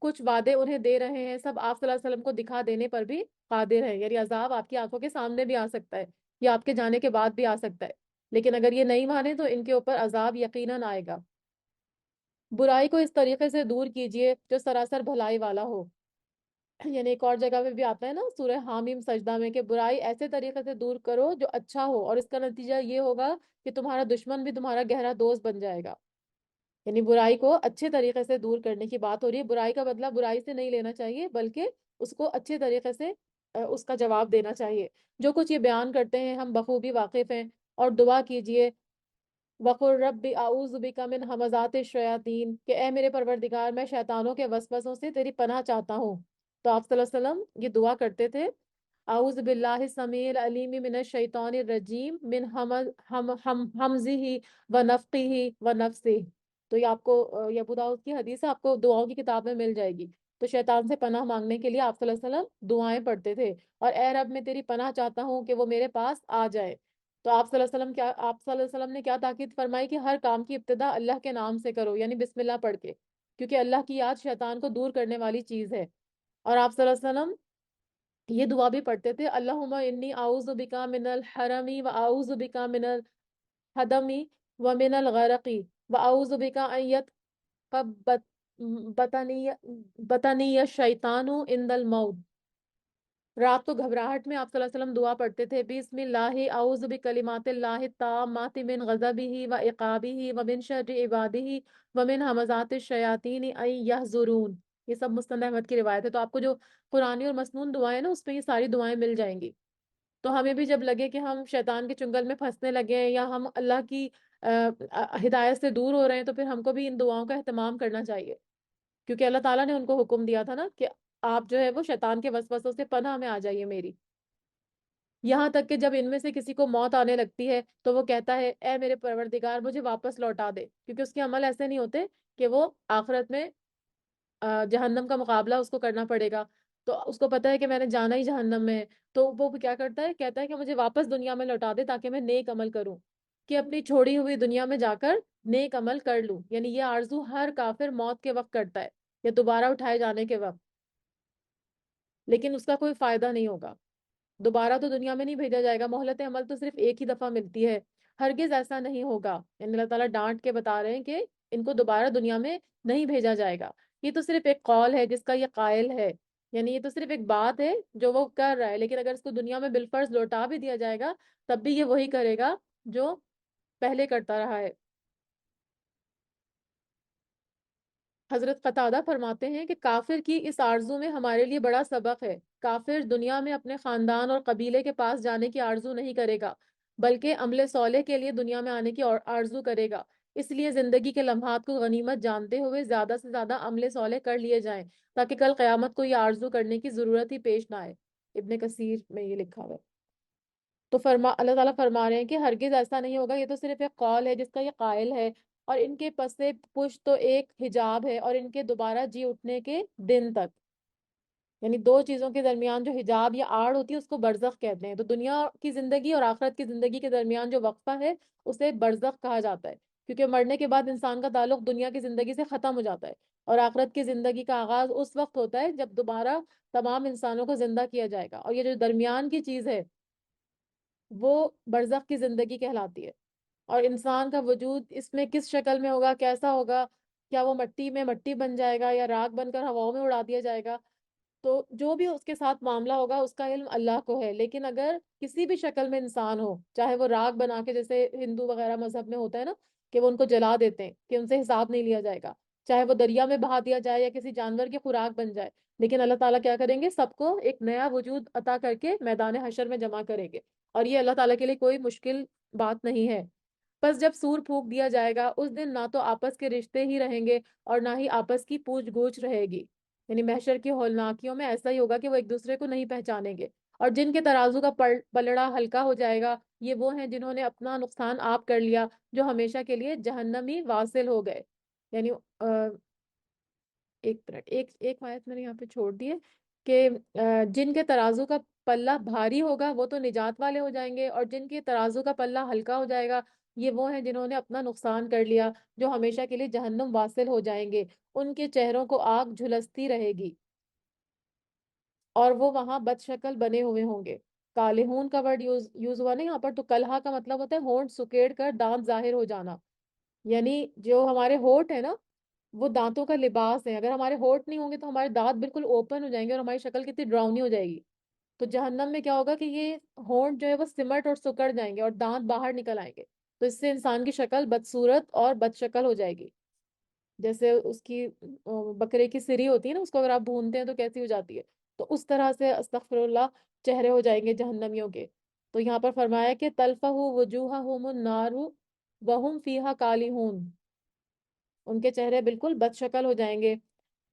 کچھ وعدے انہیں دے رہے ہیں سب آپ صلی اللہ علیہ وسلم کو دکھا دینے پر بھی قادر ہے، یعنی عذاب آپ کی آنکھوں کے سامنے بھی آ سکتا ہے یا آپ کے جانے کے بعد بھی آ سکتا ہے، لیکن اگر یہ نہیں مانے تو ان کے اوپر عذاب یقیناً آئے گا۔ برائی کو اس طریقے سے دور کیجئے جو سراسر بھلائی والا ہو۔ یعنی ایک اور جگہ میں بھی آتا ہے نا سورہ حامیم سجدہ میں کہ برائی ایسے طریقے سے دور کرو جو اچھا ہو، اور اس کا نتیجہ یہ ہوگا کہ تمہارا دشمن بھی تمہارا گہرا دوست بن جائے گا۔ یعنی برائی کو اچھے طریقے سے دور کرنے کی بات ہو رہی ہے۔ برائی کا بدلہ برائی سے نہیں لینا چاہیے، بلکہ اس کو اچھے طریقے سے اس کا جواب دینا چاہیے۔ جو کچھ یہ بیان کرتے ہیں ہم بخوبی واقف ہیں، اور دعا کیجئے وَقُلْ رَبِّ أَعُوذُ بِكَ مِنْ ہَمَزَاتِ الشَّيَاطِينِ کہ اے میرے پروردگار میں شیطانوں کے وسوسوں سے تیری پناہ چاہتا ہوں۔ تو آپ صلی اللہ علیہ وسلم یہ دعا کرتے تھے، اعوذ باللہ السمیع العلیم من الشیطان الرجیم من حمزہ ونفخہ ونفثہ۔ تو یہ آپ کو یہ ابو داؤد کی حدیث ہے، آپ کو دعاؤں کی کتاب میں مل جائے گی۔ تو شیطان سے پناہ مانگنے کے لیے آپ صلی اللہ علیہ وسلم دعائیں پڑھتے تھے، اور اے رب میں تیری پناہ چاہتا ہوں کہ وہ میرے پاس آ جائے۔ تو آپ صلی اللہ علیہ وسلم نے کیا تاکید فرمائی کہ ہر کام کی ابتدا اللہ کے نام سے کرو، یعنی بسم اللہ پڑھ کے، کیونکہ اللہ کی یاد شیطان کو دور کرنے والی چیز ہے۔ اور آپ صلی اللہ علیہ وسلم یہ دعا بھی پڑھتے تھے، اللہم انی اعوذ بکا من الحرم و اعوذ بکا من الحدم و من الغرق و اعوذ بکا ان یتقبط بطنی الشیطان عند الموت۔ رات کو گھبراہٹ میں آپ صلی اللہ علیہ وسلم دعا پڑھتے تھے، بسم اللہ اعوذ بکلمات اللہ التامات من غضبہ و عقابہ و من شر عبادہ و من ہمزات الشیاطین ان یحضرون۔ یہ سب مستند احمد کی روایت ہے۔ تو آپ کو جو قرآنی اور مسنون دعائیں نا اس میں یہ ساری دعائیں مل جائیں گی۔ تو ہمیں بھی جب لگے کہ ہم شیطان کے چنگل میں پھنسنے لگے ہیں یا ہم اللہ کی ہدایت سے دور ہو رہے ہیں، تو پھر ہم کو بھی ان دعاؤں کا اہتمام کرنا چاہیے، کیونکہ اللہ تعالیٰ نے ان کو حکم دیا تھا نا کہ آپ جو ہے وہ شیطان کے وسوسوں سے پناہ میں آ جائیے میری۔ یہاں تک کہ جب ان میں سے کسی کو موت آنے لگتی ہے تو وہ کہتا ہے اے میرے پروردگار مجھے واپس لوٹا دے، کیونکہ اس کے عمل ایسے نہیں ہوتے کہ وہ آخرت میں جہنم کا مقابلہ اس کو کرنا پڑے گا، تو اس کو پتا ہے کہ میں نے جانا ہی جہنم میں ہے، تو وہ کیا کرتا ہے، کہتا ہے کہ مجھے واپس دنیا میں لوٹا دے تاکہ میں نیک عمل کروں، کہ اپنی چھوڑی ہوئی دنیا میں جا کر نیک عمل کر لوں۔ یعنی یہ آرزو ہر کافر موت کے وقت کرتا ہے یا دوبارہ اٹھائے جانے کے وقت، لیکن اس کا کوئی فائدہ نہیں ہوگا۔ دوبارہ تو دنیا میں نہیں بھیجا جائے گا، مہلت عمل تو صرف ایک ہی دفعہ ملتی ہے، ہرگز ایسا نہیں ہوگا، یعنی اللہ تعالیٰ ڈانٹ کے بتا رہے ہیں کہ ان کو دوبارہ دنیا میں نہیں بھیجا جائے گا۔ یہ تو صرف ایک قول ہے جس کا یہ قائل ہے، یعنی یہ تو صرف ایک بات ہے جو وہ کر رہا ہے، لیکن اگر اس کو دنیا میں بالفرض لوٹا بھی دیا جائے گا تب بھی یہ وہی کرے گا جو پہلے کرتا رہا ہے۔ حضرت قتادہ فرماتے ہیں کہ کافر کی اس آرزو میں ہمارے لیے بڑا سبق ہے۔ کافر دنیا میں اپنے خاندان اور قبیلے کے پاس جانے کی آرزو نہیں کرے گا، بلکہ عمل صالح کے لیے دنیا میں آنے کی آرزو کرے گا۔ اس لیے زندگی کے لمحات کو غنیمت جانتے ہوئے زیادہ سے زیادہ عمل صالح کر لیے جائیں، تاکہ کل قیامت کو یہ آرزو کرنے کی ضرورت ہی پیش نہ آئے۔ ابن کثیر میں یہ لکھا ہوا ہے۔ تو اللہ تعالیٰ فرما رہے ہیں کہ ہرگز ایسا نہیں ہوگا، یہ تو صرف ایک قول ہے جس کا یہ قائل ہے، اور ان کے پس پشت تو ایک حجاب ہے، اور ان کے دوبارہ جی اٹھنے کے دن تک، یعنی دو چیزوں کے درمیان جو حجاب یا آڑ ہوتی ہے اس کو برزخ کہتے ہیں۔ تو دنیا کی زندگی اور آخرت کی زندگی کے درمیان جو وقفہ ہے اسے برزخ کہا جاتا ہے، کیونکہ مرنے کے بعد انسان کا تعلق دنیا کی زندگی سے ختم ہو جاتا ہے، اور آخرت کی زندگی کا آغاز اس وقت ہوتا ہے جب دوبارہ تمام انسانوں کو زندہ کیا جائے گا، اور یہ جو درمیان کی چیز ہے وہ برزخ کی زندگی کہلاتی ہے۔ اور انسان کا وجود اس میں کس شکل میں ہوگا، کیسا ہوگا، کیا وہ مٹی میں مٹی بن جائے گا یا راکھ بن کر ہواؤں میں اڑا دیا جائے گا، تو جو بھی اس کے ساتھ معاملہ ہوگا اس کا علم اللہ کو ہے۔ لیکن اگر کسی بھی شکل میں انسان ہو، چاہے وہ راکھ بنا کے، جیسے ہندو وغیرہ مذہب میں ہوتا ہے نا کہ وہ ان کو جلا دیتے ہیں کہ ان سے حساب نہیں لیا جائے گا، چاہے وہ دریا میں بہا دیا جائے یا کسی جانور کی خوراک بن جائے، لیکن اللہ تعالیٰ کیا کریں گے، سب کو ایک نیا وجود عطا کر کے میدان حشر میں جمع کریں گے، اور یہ اللہ تعالیٰ کے لیے کوئی مشکل بات نہیں ہے۔ بس جب سور پھونک دیا جائے گا اس دن نہ تو آپس کے رشتے ہی رہیں گے اور نہ ہی آپس کی پوچھ گچھ رہے گی، یعنی محشر کی ہولناکیوں میں ایسا ہی ہوگا کہ وہ ایک دوسرے کو نہیں پہچانیں گے۔ اور جن کے ترازو کا پلڑا ہلکا ہو جائے گا یہ وہ ہیں جنہوں نے اپنا نقصان آپ کر لیا، جو ہمیشہ کے لیے جہنم ہی واصل ہو گئے۔ یعنی ایک منٹ، ایک آیت میں نے یہاں پہ چھوڑ دی ہے کہ جن کے ترازو کا پلہ بھاری ہوگا وہ تو نجات والے ہو جائیں گے، اور جن کے ترازو کا پلہ ہلکا ہو جائے گا یہ وہ ہیں جنہوں نے اپنا نقصان کر لیا، جو ہمیشہ کے لیے جہنم واصل ہو جائیں گے۔ ان کے چہروں کو آگ جھلستی رہے گی اور وہ وہاں بد شکل بنے ہوئے ہوں گے۔ کالہون کا ورڈ یوز ہوا نا یہاں پر، تو کلہا کا مطلب ہوتا ہے ہونٹ سکیڑ کر دانت ظاہر ہو جانا، یعنی جو ہمارے ہونٹ ہے نا وہ دانتوں کا لباس ہے، اگر ہمارے ہونٹ نہیں ہوں گے تو ہمارے دانت بالکل اوپن ہو جائیں گے اور ہماری شکل کتنی ڈراؤنی ہو جائے گی۔ تو جہنم میں کیا ہوگا کہ یہ ہونٹ جو ہے وہ سمٹ اور سکڑ جائیں گے اور دانت باہر نکل آئیں گے، تو اس سے انسان کی شکل بدصورت اور بد شکل ہو جائے گی، جیسے اس کی بکرے کی سری ہوتی ہے نا، اس کو اگر آپ بھونتے ہیں تو کیسی ہو جاتی ہے، تو اس طرح سے استغفر اللہ چہرے ہو جائیں گے جہنمیوں کے۔ تو یہاں پر فرمایا کہ تلفہ وجوہہم النار وہم فیہا کالہون، ان کے چہرے بالکل بد شکل ہو جائیں گے۔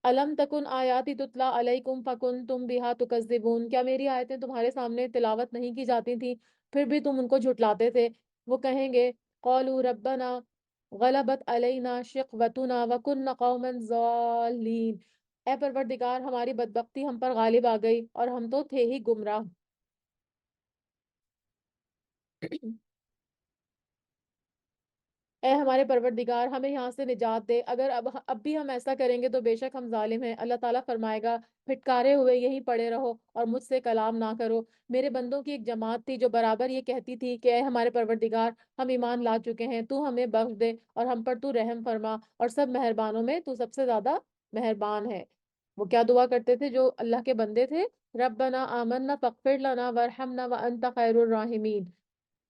الم تکن آیاتی تتلا علیکم فکن تم بہا تکذبون، کیا میری آیتیں تمہارے سامنے تلاوت نہیں کی جاتی تھی پھر بھی تم ان کو جھٹلاتے تھے؟ وہ کہیں گے قولوا ربنا غلبت علینا شقوتنا وکنا قوما ضالین، اے پروردگار ہماری بدبختی ہم پر غالب آ گئی اور ہم تو تھے ہی گمراہ۔ اے ہمارے پروردگار ہمیں یہاں سے نجات دے، اگر اب بھی ہم ایسا کریں گے تو بے شک ہم ظالم ہیں۔ اللہ تعالیٰ فرمائے گا پھٹکارے ہوئے یہیں پڑے رہو اور مجھ سے کلام نہ کرو۔ میرے بندوں کی ایک جماعت تھی جو برابر یہ کہتی تھی کہ اے ہمارے پروردگار ہم ایمان لا چکے ہیں، تو ہمیں بخش دے اور ہم پر تو رحم فرما، اور سب مہربانوں میں تو سب سے زیادہ مہربان ہے۔ وہ کیا دعا کرتے تھے جو اللہ کے بندے تھے؟ ربنا آمنا فاغفر لنا وارحمنا وانت خیر الراحمین۔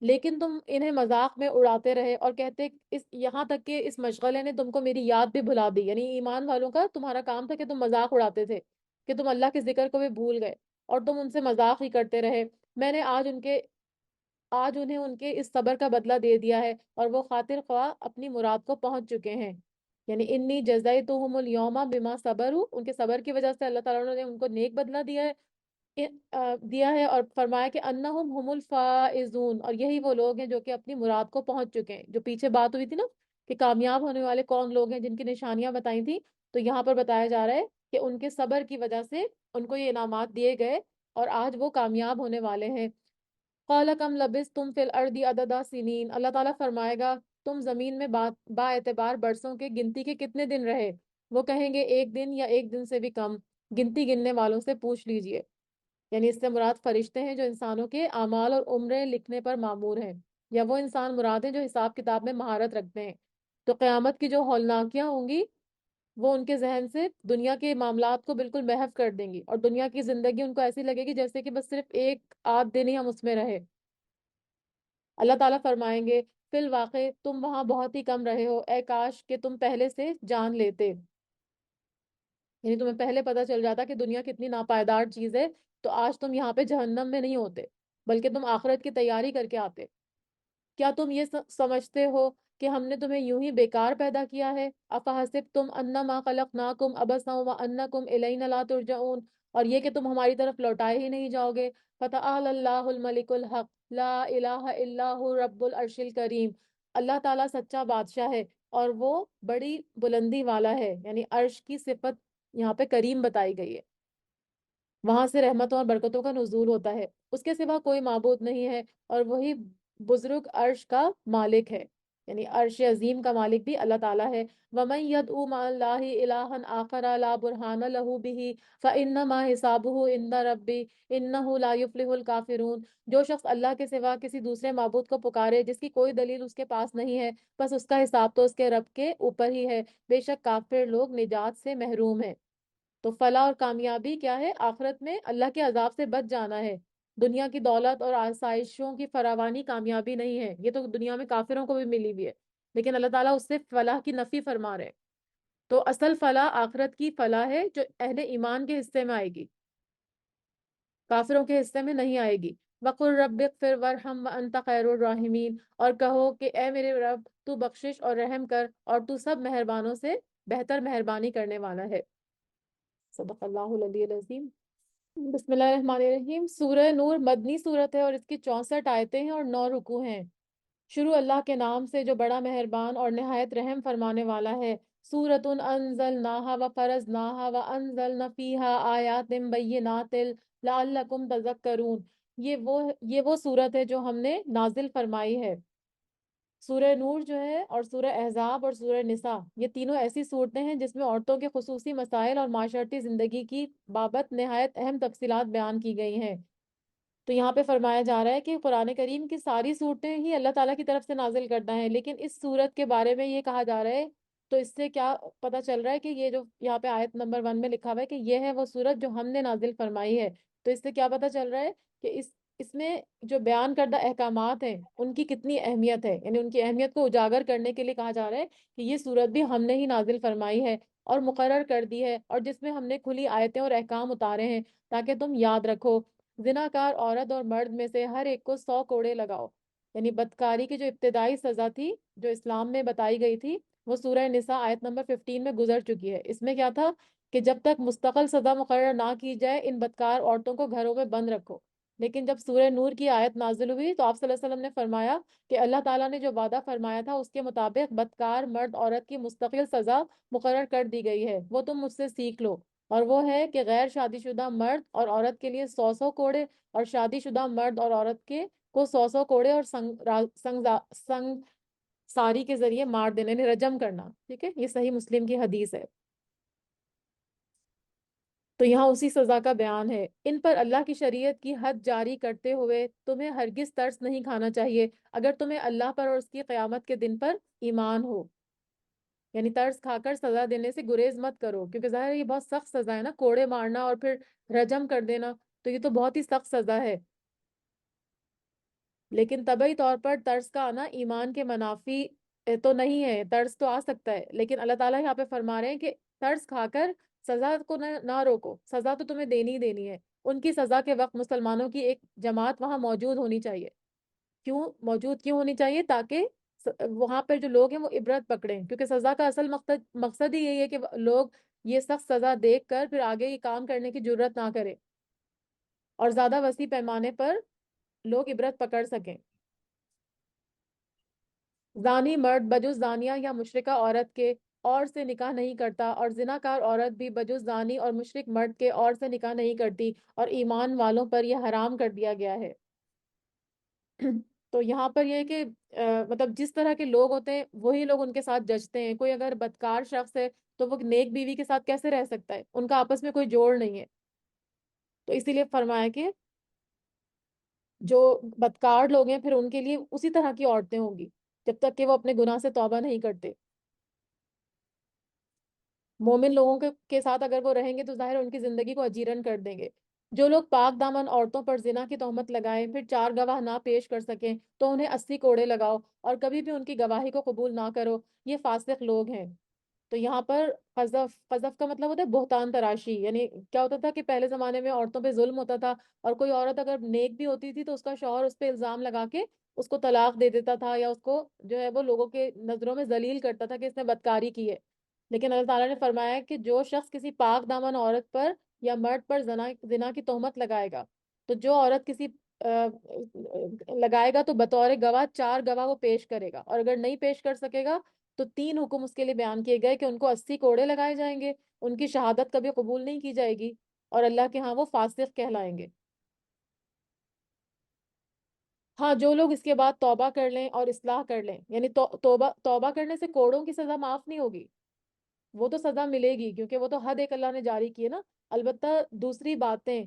لیکن تم انہیں مذاق میں اڑاتے رہے اور کہتے یہاں تک کہ اس مشغلے نے تم کو میری یاد بھی بھلا دی، یعنی ایمان والوں کا تمہارا کام تھا کہ تم مذاق اڑاتے تھے، کہ تم اللہ کے ذکر کو بھی بھول گئے اور تم ان سے مذاق ہی کرتے رہے۔ میں نے آج انہیں ان کے اس صبر کا بدلہ دے دیا ہے اور وہ خاطر خواہ اپنی مراد کو پہنچ چکے ہیں، یعنی انی جزیتہم الیوم بما صبروا، ان کے صبر کی وجہ سے اللہ تعالیٰ نے ان کو نیک بدلہ دیا ہے، اور فرمایا کہ انہم ہم الفائزون، اور یہی وہ لوگ ہیں جو کہ اپنی مراد کو پہنچ چکے ہیں۔ جو پیچھے بات ہوئی تھی نا کہ کامیاب ہونے والے کون لوگ ہیں، جن کی نشانیاں بتائی تھی، تو یہاں پر بتایا جا رہا ہے کہ ان کے صبر کی وجہ سے ان کو یہ انعامات دیے گئے اور آج وہ کامیاب ہونے والے ہیں۔ قال کم لبثتم فی الارض عدد سنین، اللہ تعالیٰ فرمائے گا تم زمین میں با اعتبار برسوں کے گنتی کے کتنے دن رہے؟ وہ کہیں گے ایک دن یا ایک دن سے بھی کم، گنتی گننے والوں سے پوچھ لیجئے۔ یعنی اس سے مراد فرشتے ہیں جو انسانوں کے اعمال اور عمریں لکھنے پر مامور ہیں، یا وہ انسان مراد ہیں جو حساب کتاب میں مہارت رکھتے ہیں۔ تو قیامت کی جو ہولناکیاں ہوں گی وہ ان کے ذہن سے دنیا کے معاملات کو بالکل محو کر دیں گی، اور دنیا کی زندگی ان کو ایسی لگے گی جیسے کہ بس صرف ایک آدھ دن ہی ہم اس میں رہے۔ اللہ تعالیٰ فرمائیں گے فی الواقع تم وہاں بہت ہی کم رہے ہو، اے کاش کہ تم پہلے سے جان لیتے، یعنی تمہیں پہلے پتہ چل جاتا کہ دنیا کتنی ناپائیدار چیز ہے، تو آج تم یہاں پہ جہنم میں نہیں ہوتے، بلکہ تم آخرت کی تیاری کر کے آتے۔ کیا تم یہ سمجھتے ہو کہ ہم نے تمہیں یوں ہی بیکار پیدا کیا ہے؟ افحسبتم انما خلقناکم عبثا وانکم الینا لا ترجعون، اور یہ کہ تم ہماری طرف لوٹائے ہی نہیں جاؤ گے۔ فتعالی اللہ الملک الحق لا الہ الا هو رب العرش الکریم، اللہ تعالیٰ سچا بادشاہ ہے اور وہ بڑی بلندی والا ہے، یعنی عرش کی صفت یہاں پہ کریم بتائی گئی ہے، وہاں سے رحمتوں اور برکتوں کا نزول ہوتا ہے، اس کے سوا کوئی معبود نہیں ہے، اور وہی بزرگ عرش کا مالک ہے، یعنی عرش عظیم کا مالک بھی اللہ تعالیٰ ہے۔ وَمَن يَدْعُ مَعَ اللَّهِ إِلَٰهًا آخَرَ لَا بُرْهَانَ لَهُ بِهِ فَإِنَّمَا حِسَابُهُ عِندَ رَبِّهِ إِنَّهُ لَا يُفْلِحُ الْكَافِرُونَ، جو شخص اللہ کے سوا کسی دوسرے معبود کو پکارے جس کی کوئی دلیل اس کے پاس نہیں ہے، بس اس کا حساب تو اس کے رب کے اوپر ہی ہے، بے شک کافر لوگ نجات سے محروم ہیں۔ تو فلاح اور کامیابی کیا ہے؟ آخرت میں اللہ کے عذاب سے بچ جانا ہے۔ دنیا کی دولت اور آسائشوں کی فراوانی کامیابی نہیں ہے، یہ تو دنیا میں کافروں کو بھی ملی ہوئی ہے، لیکن اللہ تعالیٰ اس سے فلاح کی نفی فرما رہے ہیں۔ تو اصل فلاح آخرت کی فلاح ہے جو اہل ایمان کے حصے میں آئے گی، کافروں کے حصے میں نہیں آئے گی۔ وَقُلْ رَبِّ اغْفِرْ وَارْحَمْ وَأَنْتَ خَيْرُ الرَّاحِمِينَ، اور کہو کہ اے میرے رب تو بخشش اور رحم کر، اور تو سب مہربانوں سے بہتر مہربانی کرنے والا ہے۔ صدق اللہ العلی العظیم۔ بسم اللہ الرحمن الرحیم۔ سورہ نور مدنی صورت ہے اور اس کی 64 آیتیں ہیں اور 9 رکوع ہیں۔ شروع اللہ کے نام سے جو بڑا مہربان اور نہایت رحم فرمانے والا ہے۔ سورۃ انزلناها وفرضناها وانزلنا فیها آیات بینات لعلکم تذکرون، یہ وہ سورت ہے جو ہم نے نازل فرمائی ہے۔ سورہ نور جو ہے اور سورہ احزاب اور سورہ نساء، یہ تینوں ایسی صورتیں ہیں جس میں عورتوں کے خصوصی مسائل اور معاشرتی زندگی کی بابت نہایت اہم تفصیلات بیان کی گئی ہیں۔ تو یہاں پہ فرمایا جا رہا ہے کہ قرآن کریم کی ساری صورتیں ہی اللہ تعالیٰ کی طرف سے نازل کرنا ہے، لیکن اس صورت کے بارے میں یہ کہا جا رہا ہے، تو اس سے کیا پتہ چل رہا ہے کہ یہ جو یہاں پہ آیت نمبر 1 میں لکھا ہوا ہے کہ یہ ہے وہ صورت جو ہم نے نازل فرمائی ہے، تو اس سے کیا پتہ چل رہا ہے کہ اس میں جو بیان کردہ احکامات ہیں ان کی کتنی اہمیت ہے، یعنی ان کی اہمیت کو اجاگر کرنے کے لیے کہا جا رہا ہے کہ یہ صورت بھی ہم نے ہی نازل فرمائی ہے اور مقرر کر دی ہے، اور جس میں ہم نے کھلی آیتیں اور احکام اتارے ہیں تاکہ تم یاد رکھو۔ زناکار عورت اور مرد میں سے ہر ایک کو 100 کوڑے لگاؤ، یعنی بدکاری کی جو ابتدائی سزا تھی جو اسلام میں بتائی گئی تھی وہ سورہ نساء آیت نمبر 15 میں گزر چکی ہے۔ اس میں کیا تھا کہ جب تک مستقل سزا مقرر نہ کی جائے ان بدکار عورتوں کو گھروں میں بند رکھو، لیکن جب سورہ نور کی آیت نازل ہوئی تو آپ صلی اللہ علیہ وسلم نے فرمایا کہ اللہ تعالیٰ نے جو وعدہ فرمایا تھا اس کے مطابق بدکار مرد عورت کی مستقل سزا مقرر کر دی گئی ہے، وہ تم مجھ سے سیکھ لو، اور وہ ہے کہ غیر شادی شدہ مرد اور عورت کے لیے 100 کوڑے، اور شادی شدہ مرد اور عورت کے کو 100 کوڑے اور سنگ ساری کے ذریعے مار دینے، یعنی رجم کرنا، ٹھیک ہے، یہ صحیح مسلم کی حدیث ہے۔ تو یہاں اسی سزا کا بیان ہے۔ ان پر اللہ کی شریعت کی حد جاری کرتے ہوئے تمہیں ہرگز ترس نہیں کھانا چاہیے اگر تمہیں اللہ پر اور اس کی قیامت کے دن پر ایمان ہو، یعنی ترس کھا کر سزا دینے سے گریز مت کرو، کیونکہ ظاہر ہے یہ بہت سخت سزا ہے نا، کوڑے مارنا اور پھر رجم کر دینا، تو یہ تو بہت ہی سخت سزا ہے۔ لیکن طبعی طور پر ترس کا آنا ایمان کے منافی تو نہیں ہے، ترس تو آ سکتا ہے، لیکن اللہ تعالیٰ یہاں پہ فرما رہے ہیں کہ ترس کھا کر سزا کو نہ روکو، سزا تو تمہیں دینی ہی دینی ہے۔ ان کی سزا کے وقت مسلمانوں کی ایک جماعت وہاں موجود ہونی چاہیے۔ کیوں ہونی چاہیے؟ تاکہ وہاں پر جو لوگ ہیں وہ عبرت پکڑیں، کیونکہ سزا کا اصل مقصد ہی یہی ہے کہ لوگ یہ سخت سزا دیکھ کر پھر آگے یہ کام کرنے کی جرت نہ کرے اور زیادہ وسیع پیمانے پر لوگ عبرت پکڑ سکیں۔ زانی مرد بجز زانیہ یا مشرکہ عورت کے اور سے نکاح نہیں کرتا، اور زناکار عورت بھی بجز زانی اور مشرک مرد کے اور سے نکاح نہیں کرتی، اور ایمان والوں پر یہ حرام کر دیا گیا ہے۔ تو یہاں پر یہ ہے کہ مطلب جس طرح کے لوگ ہوتے ہیں وہی لوگ ان کے ساتھ جچتے ہیں۔ کوئی اگر بدکار شخص ہے تو وہ نیک بیوی کے ساتھ کیسے رہ سکتا ہے؟ ان کا آپس میں کوئی جوڑ نہیں ہے۔ تو اسی لیے فرمایا کہ جو بدکار لوگ ہیں پھر ان کے لیے اسی طرح کی عورتیں ہوں گی جب تک کہ وہ اپنے گناہ سے توبہ نہیں کرتے. مومن لوگوں کے ساتھ اگر وہ رہیں گے تو ظاہر ان کی زندگی کو اجیرن کر دیں گے. جو لوگ پاک دامن عورتوں پر زنا کی تہمت لگائیں پھر 4 گواہ نہ پیش کر سکیں تو انہیں 80 کوڑے لگاؤ اور کبھی بھی ان کی گواہی کو قبول نہ کرو. یہ فاسق لوگ ہیں. تو یہاں پر قذف کا مطلب ہوتا ہے بہتان تراشی. یعنی کیا ہوتا تھا کہ پہلے زمانے میں عورتوں پہ ظلم ہوتا تھا اور کوئی عورت اگر نیک بھی ہوتی تھی تو اس کا شوہر اس پہ الزام لگا کے اس کو طلاق دے دیتا تھا یا اس کو جو ہے وہ لوگوں کے نظروں میں ذلیل کرتا تھا کہ اس نے بدکاری کی ہے. لیکن اللہ تعالیٰ نے فرمایا کہ جو شخص کسی پاک دامن عورت پر یا مرد پر زنا کی تہمت لگائے گا تو جو عورت کسی لگائے گا تو بطور گواہ 4 گواہ وہ پیش کرے گا اور اگر نہیں پیش کر سکے گا تو 3 حکم اس کے لیے بیان کیے گئے کہ ان کو 80 کوڑے لگائے جائیں گے. ان کی شہادت کبھی قبول نہیں کی جائے گی اور اللہ کے ہاں وہ فاسق کہلائیں گے. ہاں جو لوگ اس کے بعد توبہ کر لیں اور اصلاح کر لیں یعنی توبہ کرنے سے کوڑوں کی سزا معاف نہیں ہوگی. وہ تو سزا ملے گی کیونکہ وہ تو حد ایک اللہ نے جاری کی ہے نا. البتہ دوسری باتیں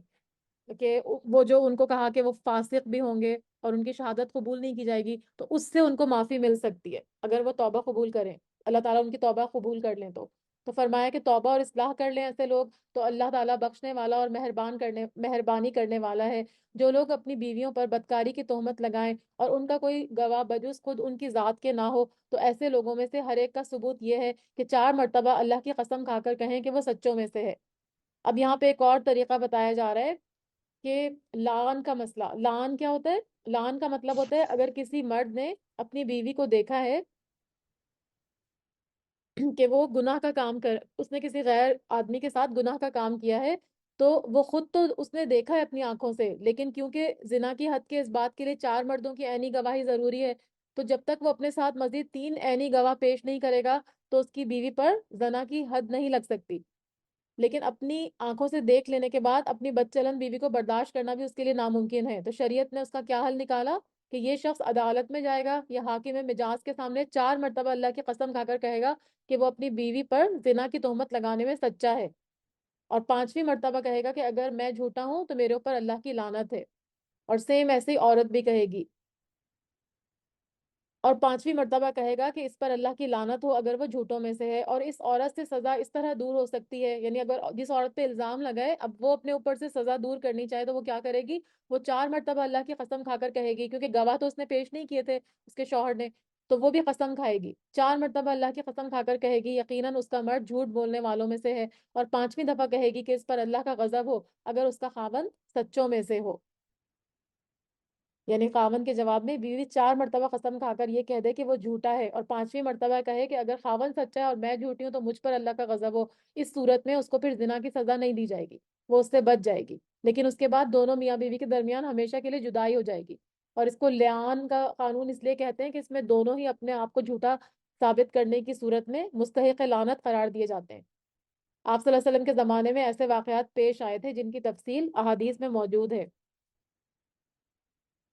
کہ وہ جو ان کو کہا کہ وہ فاسق بھی ہوں گے اور ان کی شہادت قبول نہیں کی جائے گی تو اس سے ان کو معافی مل سکتی ہے اگر وہ توبہ قبول کریں. اللہ تعالیٰ ان کی توبہ قبول کر لیں تو فرمایا کہ توبہ اور اصلاح کر لیں ایسے لوگ تو اللہ تعالیٰ بخشنے والا اور مہربانی کرنے والا ہے. جو لوگ اپنی بیویوں پر بدکاری کی تہمت لگائیں اور ان کا کوئی گواہ بجز خود ان کی ذات کے نہ ہو تو ایسے لوگوں میں سے ہر ایک کا ثبوت یہ ہے کہ 4 مرتبہ اللہ کی قسم کھا کر کہیں کہ وہ سچوں میں سے ہے. اب یہاں پہ ایک اور طریقہ بتایا جا رہا ہے کہ لعان کا مسئلہ. لعان کیا ہوتا ہے؟ لعان کا مطلب ہوتا ہے اگر کسی مرد نے اپنی بیوی کو دیکھا ہے کہ وہ گناہ کا کام اس نے کسی غیر آدمی کے ساتھ گناہ کا کام کیا ہے تو وہ خود تو اس نے دیکھا ہے اپنی آنکھوں سے لیکن کیونکہ زنا کی حد کے اس بات کے لیے 4 مردوں کی عینی گواہی ضروری ہے تو جب تک وہ اپنے ساتھ مزید 3 عینی گواہ پیش نہیں کرے گا تو اس کی بیوی پر زنا کی حد نہیں لگ سکتی. لیکن اپنی آنکھوں سے دیکھ لینے کے بعد اپنی بدچلن بیوی کو برداشت کرنا بھی اس کے لیے ناممکن ہے. تو شریعت نے اس کا کیا حل نکالا کہ یہ شخص عدالت میں جائے گا یا حاکم مجاز کے سامنے 4 مرتبہ اللہ کی قسم کھا کر کہے گا کہ وہ اپنی بیوی پر زنا کی تہمت لگانے میں سچا ہے اور 5ویں مرتبہ کہے گا کہ اگر میں جھوٹا ہوں تو میرے اوپر اللہ کی لعنت ہے. اور سیم ایسے ہی عورت بھی کہے گی اور 5ویں مرتبہ کہے گا کہ اس پر اللہ کی لعنت ہو اگر وہ جھوٹوں میں سے ہے. اور اس عورت سے سزا اس طرح دور ہو سکتی ہے یعنی اگر جس عورت پہ الزام لگائے اب وہ اپنے اوپر سے سزا دور کرنی چاہے تو وہ کیا کرے گی؟ وہ 4 مرتبہ اللہ کی قسم کھا کر کہے گی کیونکہ گواہ تو اس نے پیش نہیں کیے تھے اس کے شوہر نے تو وہ بھی قسم کھائے گی. 4 مرتبہ اللہ کی قسم کھا کر کہے گی یقیناً اس کا مرد جھوٹ بولنے والوں میں سے ہے. اور 5ویں دفعہ کہے گی کہ اس پر اللہ کا غضب ہو اگر اس کا خاوند سچوں میں سے ہو. یعنی خاوند کے جواب میں بیوی 4 مرتبہ قسم کھا کر یہ کہہ دے کہ وہ جھوٹا ہے اور 5ویں مرتبہ کہے کہ اگر خاوند سچا ہے اور میں جھوٹی ہوں تو مجھ پر اللہ کا غضب ہو. اس صورت میں اس کو پھر زنا کی سزا نہیں دی جائے گی وہ اس سے بچ جائے گی لیکن اس کے بعد دونوں میاں بیوی کے درمیان ہمیشہ کے لیے جدائی ہو جائے گی. اور اس کو لیان کا قانون اس لیے کہتے ہیں کہ اس میں دونوں ہی اپنے آپ کو جھوٹا ثابت کرنے کی صورت میں مستحق لعنت قرار دیے جاتے ہیں. آپ صلی اللہ علیہ وسلم کے زمانے میں ایسے واقعات پیش آئے تھے جن کی تفصیل احادیث میں موجود ہے.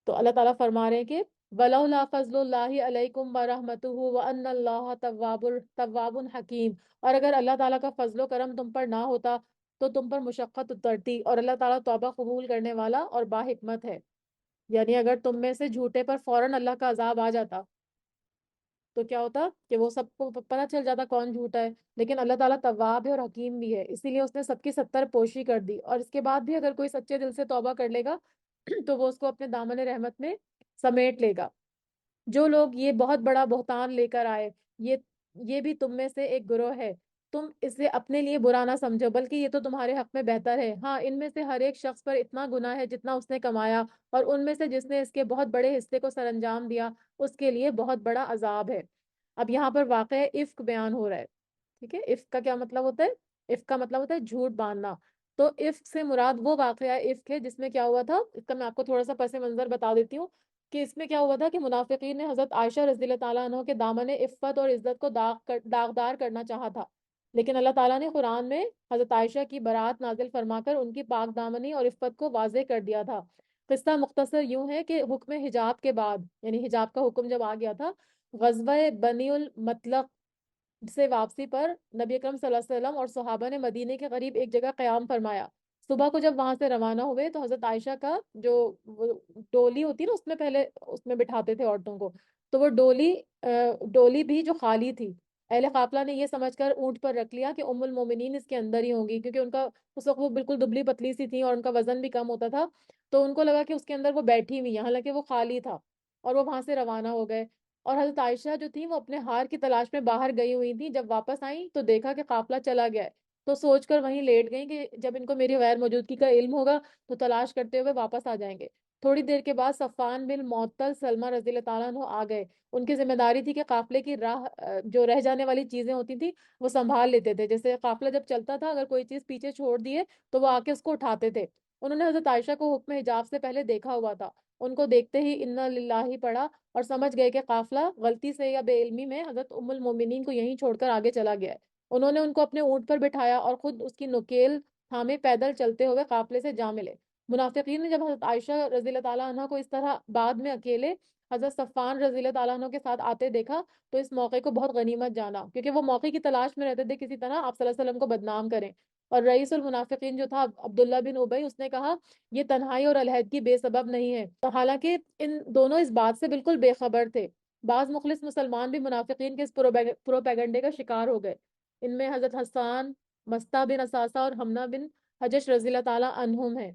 تو اللہ تعالیٰ فرما رہے ہیں کہ وَلَوْلَا فَضْلُ اللَّهِ عَلَيْكُمْ وَرَحْمَتُهُ وَأَنَّ اللَّهَ تواب حکیم. اور اگر اللہ تعالیٰ کا فضل و کرم تم پر نہ ہوتا تو تم پر مشقت اترتی اور اللہ تعالیٰ توبہ قبول کرنے والا اور با حکمت ہے. یعنی اگر تم میں سے جھوٹے پر فوراً اللہ کا عذاب آ جاتا تو کیا ہوتا کہ وہ سب کو پتہ چل جاتا کون جھوٹا ہے. لیکن اللہ تعالیٰ تواب ہے اور حکیم بھی ہے اسی لیے اس نے سب کی 70 پوشی کر دی اور اس کے بعد بھی اگر کوئی سچے دل سے توبہ کر لے گا تو وہ اس کو اپنے دامن رحمت میں سمیٹ لے گا. جو لوگ یہ بہت بڑا بہتان لے کر آئے یہ یہ بھی تم میں سے ایک گروہ ہے. تم اسے اپنے لیے برا نہ سمجھو بلکہ یہ تو تمہارے حق میں بہتر ہے. ہاں ان میں سے ہر ایک شخص پر اتنا گناہ ہے جتنا اس نے کمایا اور ان میں سے جس نے اس کے بہت بڑے حصے کو سر انجام دیا اس کے لیے بہت بڑا عذاب ہے. اب یہاں پر واقع افک بیان ہو رہا ہے. ٹھیک ہے. افک کا کیا مطلب ہوتا ہے؟ افک کا مطلب ہوتا ہے جھوٹ باندھنا. تو افک سے مراد وہ واقعہ افک ہے جس میں کیا ہوا تھا اس کا میں آپ کو تھوڑا سا پس منظر بتا دیتی ہوں کہ اس میں کیا ہوا تھا کہ منافقین نے حضرت عائشہ رضی اللہ تعالیٰ عنہ کے دامن عفت اور عزت کو داغدار کرنا چاہا تھا لیکن اللہ تعالیٰ نے قرآن میں حضرت عائشہ کی برات نازل فرما کر ان کی پاک دامنی اور عفت کو واضح کر دیا تھا. قصہ مختصر یوں ہے کہ حکم حجاب کے بعد یعنی حجاب کا حکم جب آ گیا تھا غزوہ بنی المطلق سے واپسی پر نبی اکرم صلی اللہ علیہ وسلم اور صحابہ نے مدینے کے قریب ایک جگہ قیام فرمایا. صبح کو جب وہاں سے روانہ ہوئے تو حضرت عائشہ کا جو وہ ڈولی ہوتی ہے نا، اس میں پہلے اس میں بٹھاتے تھے عورتوں کو، تو وہ ڈولی بھی جو خالی تھی، اہل قافلہ نے یہ سمجھ کر اونٹ پر رکھ لیا کہ ام المومنین اس کے اندر ہی ہوں گی، کیونکہ ان کا اس وقت وہ بالکل دبلی پتلی سی تھی اور ان کا وزن بھی کم ہوتا تھا، تو ان کو لگا کہ اس کے اندر وہ بیٹھی ہوئی ہیں، حالانکہ وہ خالی تھا، اور وہ وہاں سے روانہ ہو گئے۔ اور حضرت عائشہ جو تھی وہ اپنے ہار کی تلاش میں باہر گئی ہوئی تھی، جب واپس آئیں تو دیکھا کہ قافلہ چلا گیا ہے، تو سوچ کر وہیں لیٹ گئیں کہ جب ان کو میری غیر موجودگی کا علم ہوگا تو تلاش کرتے ہوئے واپس آ جائیں گے۔ تھوڑی دیر کے بعد صفان بن معطل سلمہ رضی اللہ تعالیٰ عنہ آ گئے۔ ان کی ذمہ داری تھی کہ قافلے کی راہ جو رہ جانے والی چیزیں ہوتی تھی وہ سنبھال لیتے تھے، جیسے قافلہ جب چلتا تھا اگر کوئی چیز پیچھے چھوڑ دیے تو وہ آ کے اس کو اٹھاتے تھے۔ انہوں نے حضرت عائشہ کو حکم حجاب سے پہلے دیکھا ہوا تھا، ان کو دیکھتے ہی انا للہ پڑھا اور سمجھ گئے کہ قافلہ غلطی سے یا بے علمی میں حضرت ام المومنین کو یہیں چھوڑ کر آگے چلا گیا ہے۔ انہوں نے ان کو اپنے اونٹ پر بٹھایا اور خود اس کی نکیل تھامے پیدل چلتے ہوئے قافلے سے جا ملے۔ منافقین نے جب حضرت عائشہ رضی اللہ تعالیٰ عنہ کو اس طرح بعد میں اکیلے حضرت صفان رضی اللہ تعالیٰ عنہ کے ساتھ آتے دیکھا تو اس موقع کو بہت غنیمت جانا، کیونکہ وہ موقع کی تلاش میں رہتے تھے کسی طرح آپ صلی اللہ علیہ وسلم کو بدنام کریں۔ اور رئیس المنافقین جو تھا عبداللہ بن ابی، اس نے کہا یہ تنہائی اور علیحدگی بے سبب نہیں ہے، حالانکہ ان دونوں اس بات سے بالکل بے خبر تھے۔ بعض مخلص مسلمان بھی منافقین کے اس پروپیگنڈے کا شکار ہو گئے۔ ان میں حضرت حسان، مستہ بن اساسہ اور حمنہ بن حجش رضی اللہ تعالیٰ عنہم ہیں۔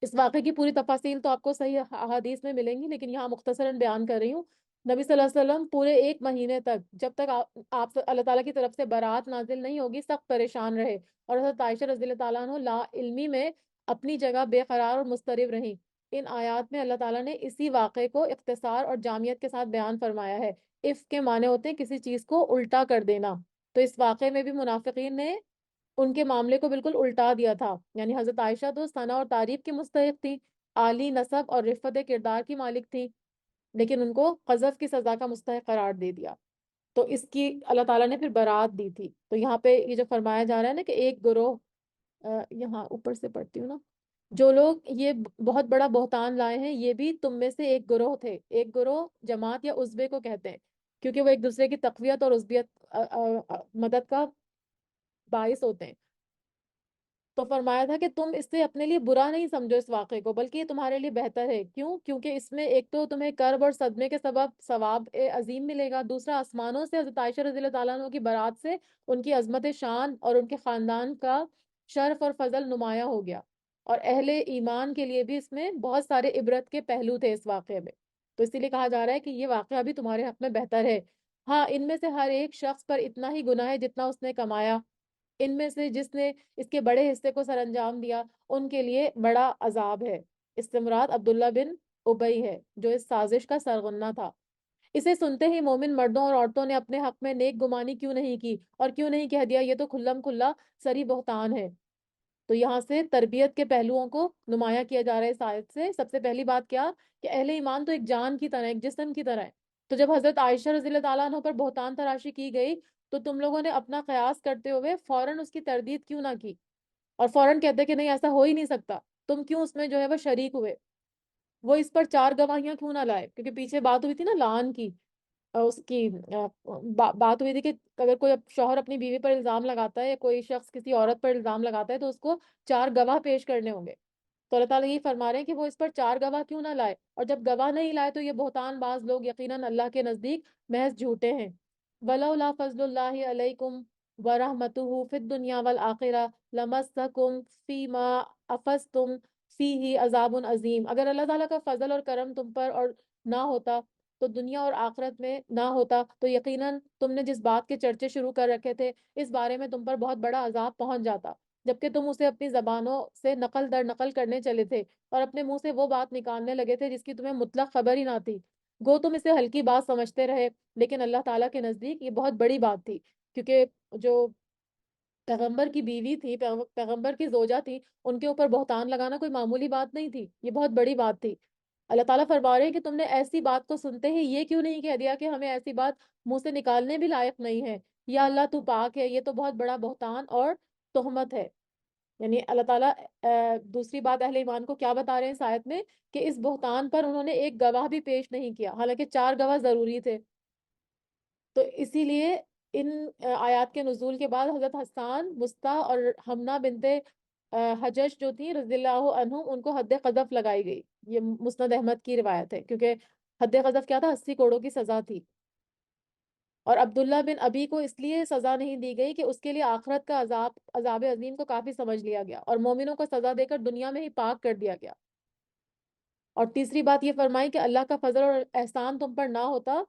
اس واقعے کی پوری تفاصیل تو آپ کو صحیح احادیث میں ملیں گی، لیکن یہاں مختصراً بیان کر رہی ہوں۔ نبی صلی اللہ علیہ وسلم پورے ایک مہینے تک، جب تک آپ اللہ تعالیٰ کی طرف سے برات نازل نہیں ہوگی، سخت پریشان رہے، اور حضرت عائشہ رضی اللہ تعالیٰ عنہ لا علمی میں اپنی جگہ بے قرار اور مضطرب رہیں۔ ان آیات میں اللہ تعالیٰ نے اسی واقعے کو اختصار اور جامعیت کے ساتھ بیان فرمایا ہے۔ عفق کے معنی ہوتے ہیں کسی چیز کو الٹا کر دینا، تو اس واقعے میں بھی منافقین نے ان کے معاملے کو بالکل الٹا دیا تھا، یعنی حضرت عائشہ تو ثنا اور تعریف کی مستحق تھی، عالی نسب اور رفت کردار کی مالک تھی، لیکن ان کو قذف کی سزا کا مستحق قرار دے دیا، تو اس کی اللہ تعالیٰ نے پھر برات دی تھی۔ تو یہاں پہ یہ جو فرمایا جا رہا ہے نا کہ ایک گروہ، یہاں اوپر سے پڑھتی ہوں نا، جو لوگ یہ بہت بڑا بہتان لائے ہیں یہ بھی تم میں سے ایک گروہ تھے۔ ایک گروہ جماعت یا عصبے کو کہتے ہیں، کیونکہ وہ ایک دوسرے کی تقویت اور عصبیت مدد کا باعث ہوتے ہیں۔ تو فرمایا تھا کہ تم اس سے اپنے لیے برا نہیں سمجھو اس واقعے کو، بلکہ یہ تمہارے لیے بہتر ہے۔ کیوں؟ کیونکہ اس میں ایک تو تمہیں کرب اور صدمے کے سبب ثواب عظیم ملے گا، دوسرا آسمانوں سے حضرت عائشہ رضی اللہ تعالیٰ عنہ کی برات سے ان کی عظمت شان اور ان کے خاندان کا شرف اور فضل نمایاں ہو گیا، اور اہل ایمان کے لیے بھی اس میں بہت سارے عبرت کے پہلو تھے اس واقعے میں، تو اسی لیے کہا جا رہا ہے کہ یہ واقعہ بھی تمہارے حق میں بہتر ہے۔ ہاں، ان میں سے ہر ایک شخص پر اتنا ہی گناہ ہے جتنا اس نے کمایا، ان میں سے جس نے اس کے بڑے حصے کو سر انجام دیا ان کے لیے بڑا عذاب ہے۔ اس سے مراد عبداللہ بن ابی ہے جو اس سازش کا سرغنہ تھا۔ اسے سنتے ہی مومن مردوں اور عورتوں نے اپنے حق میں نیک گمانی کیوں نہیں کی اور کیوں نہیں کہہ دیا یہ تو کھلم کھلا سری بہتان ہے۔ تو یہاں سے تربیت کے پہلوؤں کو نمایاں کیا جا رہا ہے اس آیت سے۔ سب سے پہلی بات کیا کہ اہل ایمان تو ایک جان کی طرح، ایک جسم کی طرح ہے، تو جب حضرت عائشہ رضی اللہ تعالیٰ عنہ پر بہتان تراشی کی گئی تو تم لوگوں نے اپنا قیاس کرتے ہوئے فوراً اس کی تردید کیوں نہ کی، اور فوراً کہتے کہ نہیں ایسا ہو ہی نہیں سکتا، تم کیوں اس میں جو ہے وہ شریک ہوئے؟ وہ اس پر چار گواہیاں کیوں نہ لائے؟ کیونکہ پیچھے بات ہوئی تھی نا لعان کی، اس کی بات ہوئی تھی کہ اگر کوئی شوہر اپنی بیوی پر الزام لگاتا ہے یا کوئی شخص کسی عورت پر الزام لگاتا ہے تو اس کو چار گواہ پیش کرنے ہوں گے، تو اللہ تعالیٰ یہ فرما رہے ہیں کہ وہ اس پر چار گواہ کیوں نہ لائے، اور جب گواہ نہیں لائے تو یہ بہتان باز لوگ یقیناً اللہ کے نزدیک محض جھوٹے ہیں۔ وَلَوْلَا فَضْلُ اللَّهِ عَلَيْكُمْ وَرَحْمَتُهُ فِي الدُّنْيَا وَالْآخِرَةِ لَمَسَّكُمْ فِي مَا أَفَضْتُمْ فِيهِ عَذَابٌ عَظِيمٌ، اگر اللہ تعالیٰ کا فضل اور کرم تم پر اور نہ ہوتا تو دنیا اور آخرت میں نہ ہوتا تو یقیناً تم نے جس بات کے چرچے شروع کر رکھے تھے اس بارے میں تم پر بہت بڑا عذاب پہنچ جاتا، جبکہ تم اسے اپنی زبانوں سے نقل در نقل کرنے چلے تھے اور اپنے منہ سے وہ بات نکالنے لگے تھے جس کی تمہیں مطلق خبر ہی نہ تھی۔ گو تم اسے ہلکی بات سمجھتے رہے، لیکن اللہ تعالیٰ کے نزدیک یہ بہت بڑی بات تھی، کیونکہ جو پیغمبر کی بیوی تھی، پیغمبر کی زوجہ تھی، ان کے اوپر بہتان لگانا کوئی معمولی بات نہیں تھی، یہ بہت بڑی بات تھی۔ اللہ تعالیٰ فرما رہے ہیں کہ تم نے ایسی بات کو سنتے ہی یہ کیوں نہیں کہہ دیا کہ ہمیں ایسی بات منہ سے نکالنے بھی لائق نہیں ہے، یا اللہ تو پاک ہے، یہ تو بہت بڑا بہتان اور تہمت ہے۔ یعنی اللہ تعالیٰ دوسری بات اہل ایمان کو کیا بتا رہے ہیں اس آیت میں کہ اس بہتان پر انہوں نے ایک گواہ بھی پیش نہیں کیا، حالانکہ چار گواہ ضروری تھے۔ تو اسی لیے ان آیات کے نزول کے بعد حضرت حسان، مستہ اور حمنہ بنت حجج جو تھی رضی اللہ عنہ ان کو حد قذف لگائی گئی. یہ مسند احمد کی روایت ہے، کیونکہ حد قذف کیا تھا؟ 80 کوڑوں کی سزا تھی. اور عبداللہ بن ابی کو اس لیے سزا نہیں دی گئی کہ اس کے لیے آخرت کا عذاب عظیم کو کافی سمجھ لیا گیا اور مومنوں کو سزا دے کر دنیا میں ہی پاک کر دیا گیا. اور تیسری بات یہ فرمائی کہ اللہ کا فضل اور احسان تم پر نہ ہوتا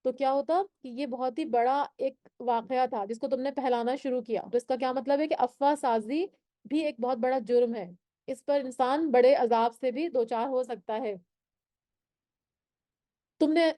تو کیا ہوتا کہ یہ بہت ہی بڑا ایک واقعہ تھا جس کو تم نے پھیلانا شروع کیا. تو اس کا کیا مطلب ہے کہ افواہ سازی بھی ایک بہت بڑا جرم ہے. اس پر انسان بڑے عذاب سے بھی دوچار ہو سکتا ہے. تم نے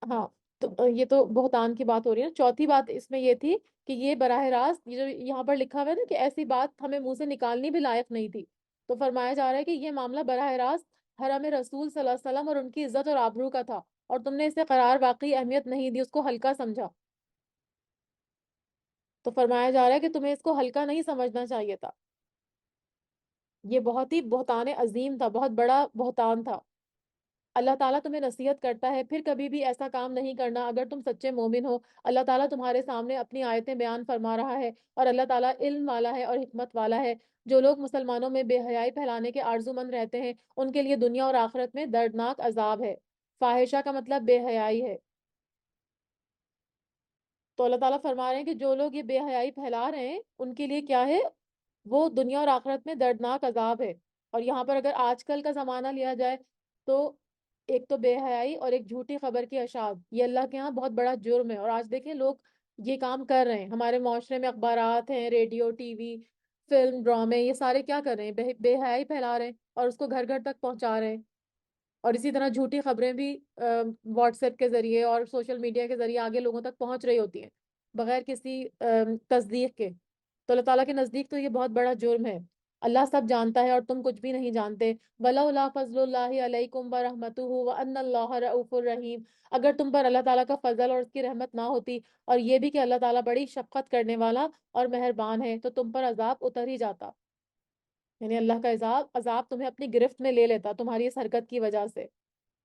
ہاں، تو یہ تو بہتان کی بات ہو رہی ہے. چوتھی بات اس میں یہ تھی کہ یہ براہ راست، یہ جو یہاں پر لکھا ہوا ہے نا کہ ایسی بات ہمیں منہ سے نکالنی بھی لائق نہیں تھی، تو فرمایا جا رہا ہے کہ یہ معاملہ براہ راست حرم رسول صلی اللہ علیہ وسلم اور ان کی عزت اور آبرو کا تھا، اور تم نے اسے قرار واقعی اہمیت نہیں دی، اس کو ہلکا سمجھا. تو فرمایا جا رہا ہے کہ تمہیں اس کو ہلکا نہیں سمجھنا چاہیے تھا. یہ بہت ہی بہتان عظیم تھا، بہت بڑا بہتان تھا. اللہ تعالیٰ تمہیں نصیحت کرتا ہے پھر کبھی بھی ایسا کام نہیں کرنا اگر تم سچے مومن ہو. اللہ تعالیٰ تمہارے سامنے اپنی آیتیں بیان فرما رہا ہے، اور اللہ تعالیٰ علم والا ہے اور حکمت والا ہے. جو لوگ مسلمانوں میں بے حیائی پھیلانے کے آرزو مند رہتے ہیں ان کے لیے دنیا اور آخرت میں دردناک عذاب ہے. فاحشہ کا مطلب بے حیائی ہے. تو اللہ تعالیٰ فرما رہے ہیں کہ جو لوگ یہ بے حیائی پھیلا رہے ہیں ان کے لیے کیا ہے؟ وہ دنیا اور آخرت میں دردناک عذاب ہے. اور یہاں پر اگر آج کل کا زمانہ لیا جائے تو ایک تو بے حیائی اور ایک جھوٹی خبر کی اشاعت، یہ اللہ کے ہاں بہت بڑا جرم ہے. اور آج دیکھیں لوگ یہ کام کر رہے ہیں. ہمارے معاشرے میں اخبارات ہیں، ریڈیو، ٹی وی، فلم، ڈرامے، یہ سارے کیا کر رہے ہیں؟ بے حیائی پھیلا رہے ہیں اور اس کو گھر گھر تک پہنچا رہے ہیں. اور اسی طرح جھوٹی خبریں بھی واٹس ایپ کے ذریعے اور سوشل میڈیا کے ذریعے آگے لوگوں تک پہنچ رہی ہوتی ہیں بغیر کسی تصدیق کے. تو اللہ تعالیٰ کے نزدیک تو یہ بہت بڑا جرم ہے. اللہ سب جانتا ہے اور تم کچھ بھی نہیں جانتے. وَلَوْلَا فَضْلُ اللَّهِ عَلَيْكُمْ وَرَحْمَتُهُ وَأَنَّ اللَّهَ رَءُوفٌ رَحِيمٌ. اگر تم پر اللہ تعالیٰ کا فضل اور اس کی رحمت نہ ہوتی اور یہ بھی کہ اللہ تعالیٰ بڑی شفقت کرنے والا اور مہربان ہے، تو تم پر عذاب اتر ہی جاتا. یعنی اللہ کا عذاب تمہیں اپنی گرفت میں لے لیتا تمہاری اس حرکت کی وجہ سے.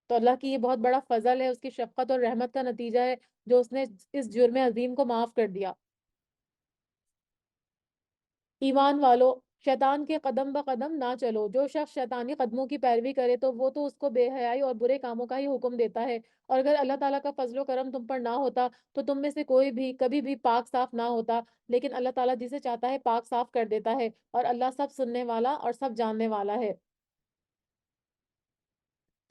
تو اللہ کی یہ بہت بڑا فضل ہے، اس کی شفقت اور رحمت کا نتیجہ ہے جو اس نے اس جرم عظیم کو معاف کر دیا. ایمان والو، شیطان کے قدم بقدم نہ چلو. جو شخص شیطانی قدموں کی پیروی کرے تو وہ تو اس کو بے حیائی اور برے کاموں کا ہی حکم دیتا ہے. اور اگر اللہ تعالیٰ کا فضل و کرم تم پر نہ ہوتا تو تم میں سے کوئی بھی کبھی بھی پاک صاف نہ ہوتا. لیکن اللہ تعالیٰ جسے چاہتا ہے پاک صاف کر دیتا ہے، اور اللہ سب سننے والا اور سب جاننے والا ہے.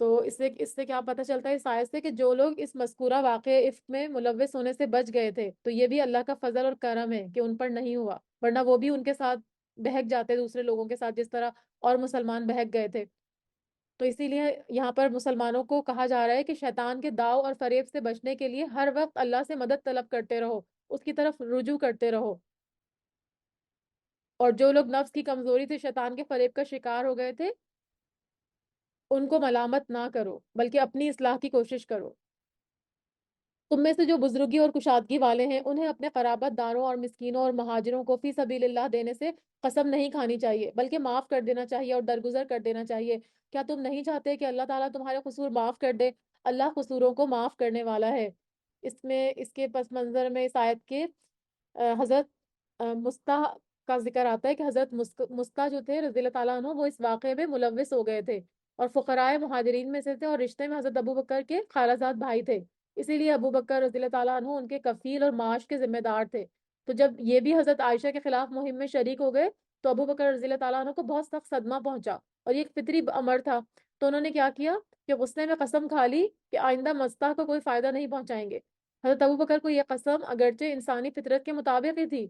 تو اس سے کیا پتہ چلتا ہے اس آیت سے کہ جو لوگ اس مذکورہ واقعہ افک میں ملوث ہونے سے بچ گئے تھے تو یہ بھی اللہ کا فضل اور کرم ہے کہ ان پر نہیں ہوا، ورنہ وہ بھی ان کے ساتھ بہک جاتے دوسرے لوگوں کے ساتھ جس طرح اور مسلمان بہک گئے تھے. تو اسی لیے یہاں پر مسلمانوں کو کہا جا رہا ہے کہ شیطان کے داؤ اور فریب سے بچنے کے لیے ہر وقت اللہ سے مدد طلب کرتے رہو، اس کی طرف رجوع کرتے رہو. اور جو لوگ نفس کی کمزوری سے شیطان کے فریب کا شکار ہو گئے تھے ان کو ملامت نہ کرو بلکہ اپنی اصلاح کی کوشش کرو. تم میں سے جو بزرگی اور کشادگی والے ہیں انہیں اپنے قرابت داروں اور مسکینوں اور مہاجروں کو فی سبیل اللہ دینے سے قسم نہیں کھانی چاہیے بلکہ معاف کر دینا چاہیے اور درگزر کر دینا چاہیے. کیا تم نہیں چاہتے کہ اللہ تعالیٰ تمہارے قصور معاف کر دے؟ اللہ قصوروں کو معاف کرنے والا ہے. اس میں اس کے پس منظر میں اس آیت کے حضرت مستح کا ذکر آتا ہے کہ حضرت مستح جو تھے رضی اللہ تعالیٰ عنہ وہ اس واقعے میں ملوث ہو گئے تھے اور فقراء مہاجرین میں سے تھے اور رشتے میں حضرت ابو بکر کے خالہ زاد بھائی تھے. اسی لیے ابو بکر رضی اللہ تعالیٰ عنہ ان کے کفیل اور معاش کے ذمہ دار تھے. تو جب یہ بھی حضرت عائشہ کے خلاف مہم میں شریک ہو گئے تو ابو بکر رضی اللہ تعالیٰ عنہ کو بہت سخت صدمہ پہنچا اور یہ ایک فطری امر تھا. تو انہوں نے کیا کیا کہ غصے میں قسم کھا لی کہ آئندہ مستح کو کوئی فائدہ نہیں پہنچائیں گے. حضرت ابو بکر کو یہ قسم اگرچہ انسانی فطرت کے مطابق ہی تھی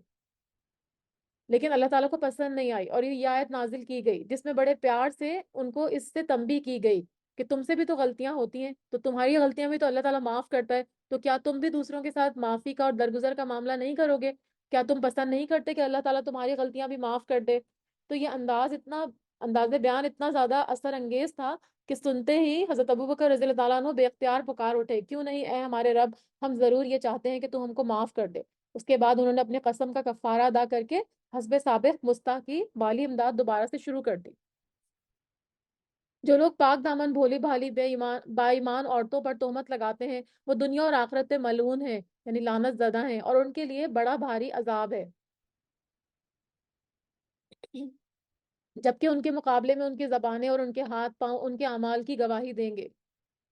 لیکن اللہ تعالیٰ کو پسند نہیں آئی اور یہ آیت نازل کی گئی جس میں بڑے پیار سے ان کو اس سے تنبیہ کی گئی کہ تم سے بھی تو غلطیاں ہوتی ہیں، تو تمہاری غلطیاں بھی تو اللہ تعالیٰ معاف کرتا ہے. تو کیا تم بھی دوسروں کے ساتھ معافی کا اور درگزر کا معاملہ نہیں کرو گے؟ کیا تم پسند نہیں کرتے کہ اللہ تعالیٰ تمہاری غلطیاں بھی معاف کر دے؟ تو یہ انداز بیان اتنا زیادہ اثر انگیز تھا کہ سنتے ہی حضرت ابوبکر رضی اللہ تعالیٰ عنہ بے اختیار پکار اٹھے، کیوں نہیں اے ہمارے رب، ہم ضرور یہ چاہتے ہیں کہ تو ہم کو معاف کر دے. اس کے بعد انہوں نے اپنے قسم کا کفارہ ادا کر کے حسب سابق مستح کی مالی امداد دوبارہ سے شروع کر دی. جو لوگ پاک دامن بھولی بھالی با ایمان عورتوں پر تہمت لگاتے ہیں وہ دنیا اور آخرت میں ملعون ہیں، یعنی لعنت زدہ ہیں، اور ان کے لیے بڑا بھاری عذاب ہے. جبکہ ان کے مقابلے میں ان کی زبانیں اور ان کے ہاتھ پاؤں ان کے اعمال کی گواہی دیں گے.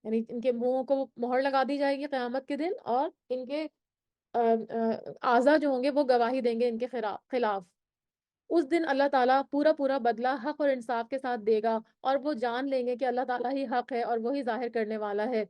یعنی ان کے منہوں کو مہر لگا دی جائے گی قیامت کے دن، اور ان کے اعضا جو ہوں گے وہ گواہی دیں گے ان کے خلاف. اس دن اللہ تعالیٰ پورا پورا بدلہ حق اور انصاف کے ساتھ دے گا، اور وہ جان لیں گے کہ اللہ تعالیٰ ہی حق ہے اور وہی ظاہر کرنے والا ہے.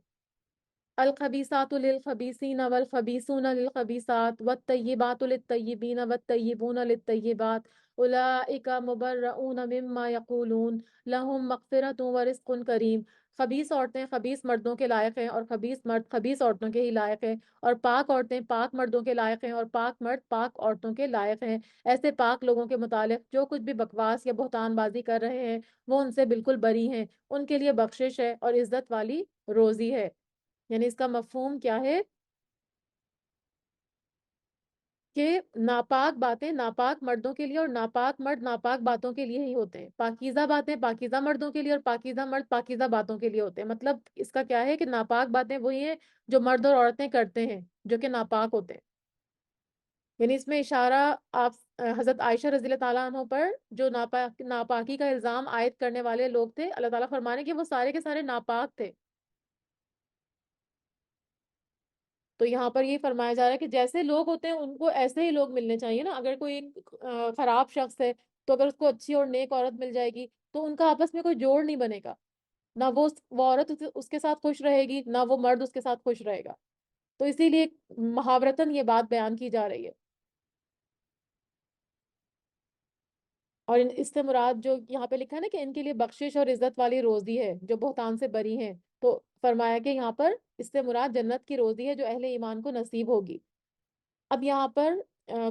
الخبیثات للخبیثین والخبیثون للخبیثات والطیبات للطیبین والطیبون للطیبات اولئک مبرؤون مما یقولون لہم مغفرۃ ورزق کریم. خبیث عورتیں خبیث مردوں کے لائق ہیں، اور خبیث مرد خبیث عورتوں کے ہی لائق ہیں، اور پاک عورتیں پاک مردوں کے لائق ہیں، اور پاک مرد پاک عورتوں کے لائق ہیں. ایسے پاک لوگوں کے متعلق جو کچھ بھی بکواس یا بہتان بازی کر رہے ہیں وہ ان سے بالکل بری ہیں. ان کے لیے بخشش ہے اور عزت والی روزی ہے. یعنی اس کا مفہوم کیا ہے کہ ناپاک باتیں ناپاک مردوں کے لیے اور ناپاک مرد ناپاک باتوں کے لیے ہی ہوتے ہیں. پاکیزہ باتیں پاکیزہ مردوں کے لیے اور پاکیزہ مرد پاکیزہ باتوں کے لیے ہوتے ہیں. مطلب اس کا کیا ہے کہ ناپاک باتیں وہی ہیں جو مرد اور عورتیں کرتے ہیں جو کہ ناپاک ہوتے ہیں. یعنی اس میں اشارہ آپ حضرت عائشہ رضی اللہ تعالیٰ عنہ پر جو ناپاکی کا الزام عائد کرنے والے لوگ تھے، اللہ تعالیٰ فرمانے کہ وہ سارے کے سارے ناپاک تھے. تو یہاں پر یہ فرمایا جا رہا ہے کہ جیسے لوگ ہوتے ہیں ان کو ایسے ہی لوگ ملنے چاہیے نا. اگر کوئی خراب شخص ہے تو اگر اس کو اچھی اور نیک عورت مل جائے گی تو ان کا آپس میں کوئی جوڑ نہیں بنے گا. نہ وہ عورت اس کے ساتھ خوش رہے گی، نہ وہ مرد اس کے ساتھ خوش رہے گا. تو اسی لیے محاورتاً یہ بات بیان کی جا رہی ہے. اور اس سے مراد جو یہاں پہ لکھا ہے نا کہ ان کے لیے بخشش اور عزت والی روزی ہے جو بہتان سے بری ہیں، تو فرمایا کہ یہاں پر اس سے مراد جنت کی روزی ہے جو اہل ایمان کو نصیب ہوگی. اب یہاں پر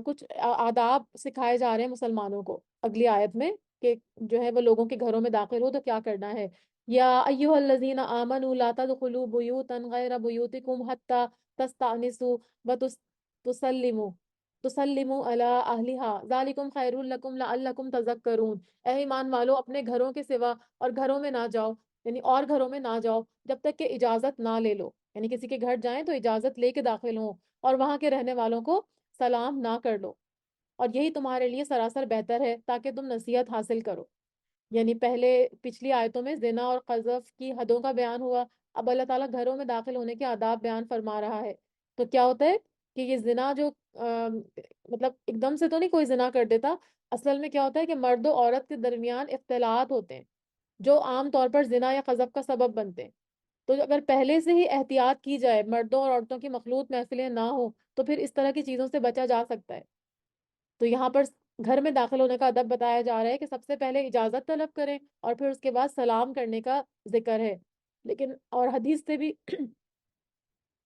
کچھ آداب سکھائے جا رہے ہیں مسلمانوں کو اگلی آیت میں، کہ جو ہے وہ لوگوں کے گھروں میں داخل ہو تو کیا کرنا ہے. یا ایھا الذین آمنوا لا تدخلوا بیوتا غیر بیوتکم حتی تستأنسوا وتسلموا علی اہلها ذالکم خیر لکم لعلکم تذکرون. اے ایمان والو، اپنے گھروں کے سوا اور گھروں میں نہ جاؤ، یعنی اور گھروں میں نہ جاؤ جب تک کہ اجازت نہ لے لو. یعنی کسی کے گھر جائیں تو اجازت لے کے داخل ہوں اور وہاں کے رہنے والوں کو سلام نہ کر لو، اور یہی تمہارے لیے سراسر بہتر ہے تاکہ تم نصیحت حاصل کرو. یعنی پہلے پچھلی آیتوں میں زنا اور قذف کی حدوں کا بیان ہوا، اب اللہ تعالیٰ گھروں میں داخل ہونے کے آداب بیان فرما رہا ہے. تو کیا ہوتا ہے کہ یہ زنا جو مطلب ایک دم سے تو نہیں کوئی زنا کر دیتا. اصل میں کیا ہوتا ہے کہ مرد و عورت کے درمیان اختلاط ہوتے ہیں جو عام طور پر زنا یا قذف کا سبب بنتے ہیں. تو اگر پہلے سے ہی احتیاط کی جائے، مردوں اور عورتوں کی مخلوط محفلیں نہ ہوں، تو پھر اس طرح کی چیزوں سے بچا جا سکتا ہے. تو یہاں پر گھر میں داخل ہونے کا ادب بتایا جا رہا ہے کہ سب سے پہلے اجازت طلب کریں اور پھر اس کے بعد سلام کرنے کا ذکر ہے. لیکن اور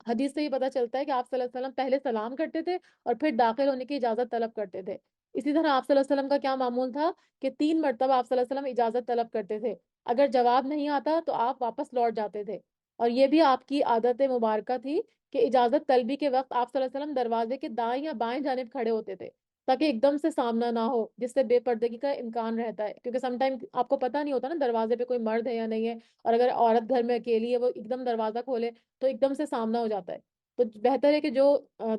حدیث سے یہ پتہ چلتا ہے کہ آپ صلی اللہ علیہ وسلم پہلے سلام کرتے تھے اور پھر داخل ہونے کی اجازت طلب کرتے تھے. اسی طرح آپ صلی اللہ علیہ وسلم کا کیا معمول تھا کہ 3 مرتبہ آپ صلی اللہ علیہ وسلم اجازت طلب کرتے تھے. اگر جواب نہیں آتا تو آپ واپس لوٹ جاتے تھے. اور یہ بھی آپ کی عادت مبارکہ تھی کہ اجازت طلبی کے وقت آپ صلی اللہ علیہ وسلم دروازے کے دائیں یا بائیں جانب کھڑے ہوتے تھے تاکہ ایک دم سے سامنا نہ ہو، جس سے بے پردگی کا امکان رہتا ہے. کیونکہ سم ٹائم آپ کو پتہ نہیں ہوتا نا دروازے پہ کوئی مرد ہے یا نہیں ہے، اور اگر عورت گھر میں اکیلی ہے وہ ایک دم دروازہ کھولے تو ایک دم سے سامنا ہو جاتا ہے. تو بہتر ہے کہ جو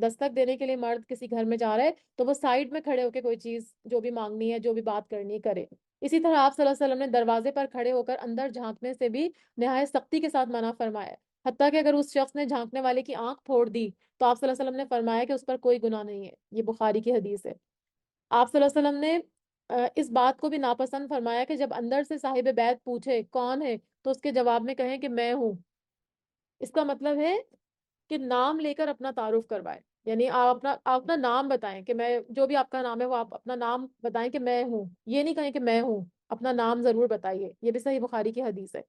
دستک دینے کے لیے مرد کسی گھر میں جا رہا ہے تو وہ سائڈ میں کھڑے ہو کے کوئی چیز جو بھی مانگنی ہے جو بھی بات کرنی کرے. اسی طرح آپ صلی اللہ علیہ وسلم نے دروازے پر کھڑے ہو کر اندر جھانکنے سے بھی نہایت سختی کے ساتھ منع فرمایا. حتیٰ کہ اگر اس شخص نے جھانکنے والے کی آنکھ پھوڑ دی تو آپ صلی اللہ علیہ وسلم نے فرمایا کہ اس پر کوئی گناہ نہیں ہے. یہ بخاری کی حدیث ہے. آپ صلی اللہ علیہ وسلم نے اس بات کو بھی ناپسند فرمایا کہ جب اندر سے صاحب بیت پوچھے کون ہے تو اس کے جواب میں کہیں کہ میں ہوں. اس کا مطلب ہے کہ نام لے کر اپنا تعارف کروائے. یعنی آپ اپنا نام بتائیں کہ میں جو بھی آپ کا نام ہے وہ آپ اپنا نام بتائیں کہ میں ہوں. یہ نہیں کہیں کہ میں ہوں، اپنا نام ضرور بتائیے. یہ بھی صحیح بخاری کی حدیث ہے.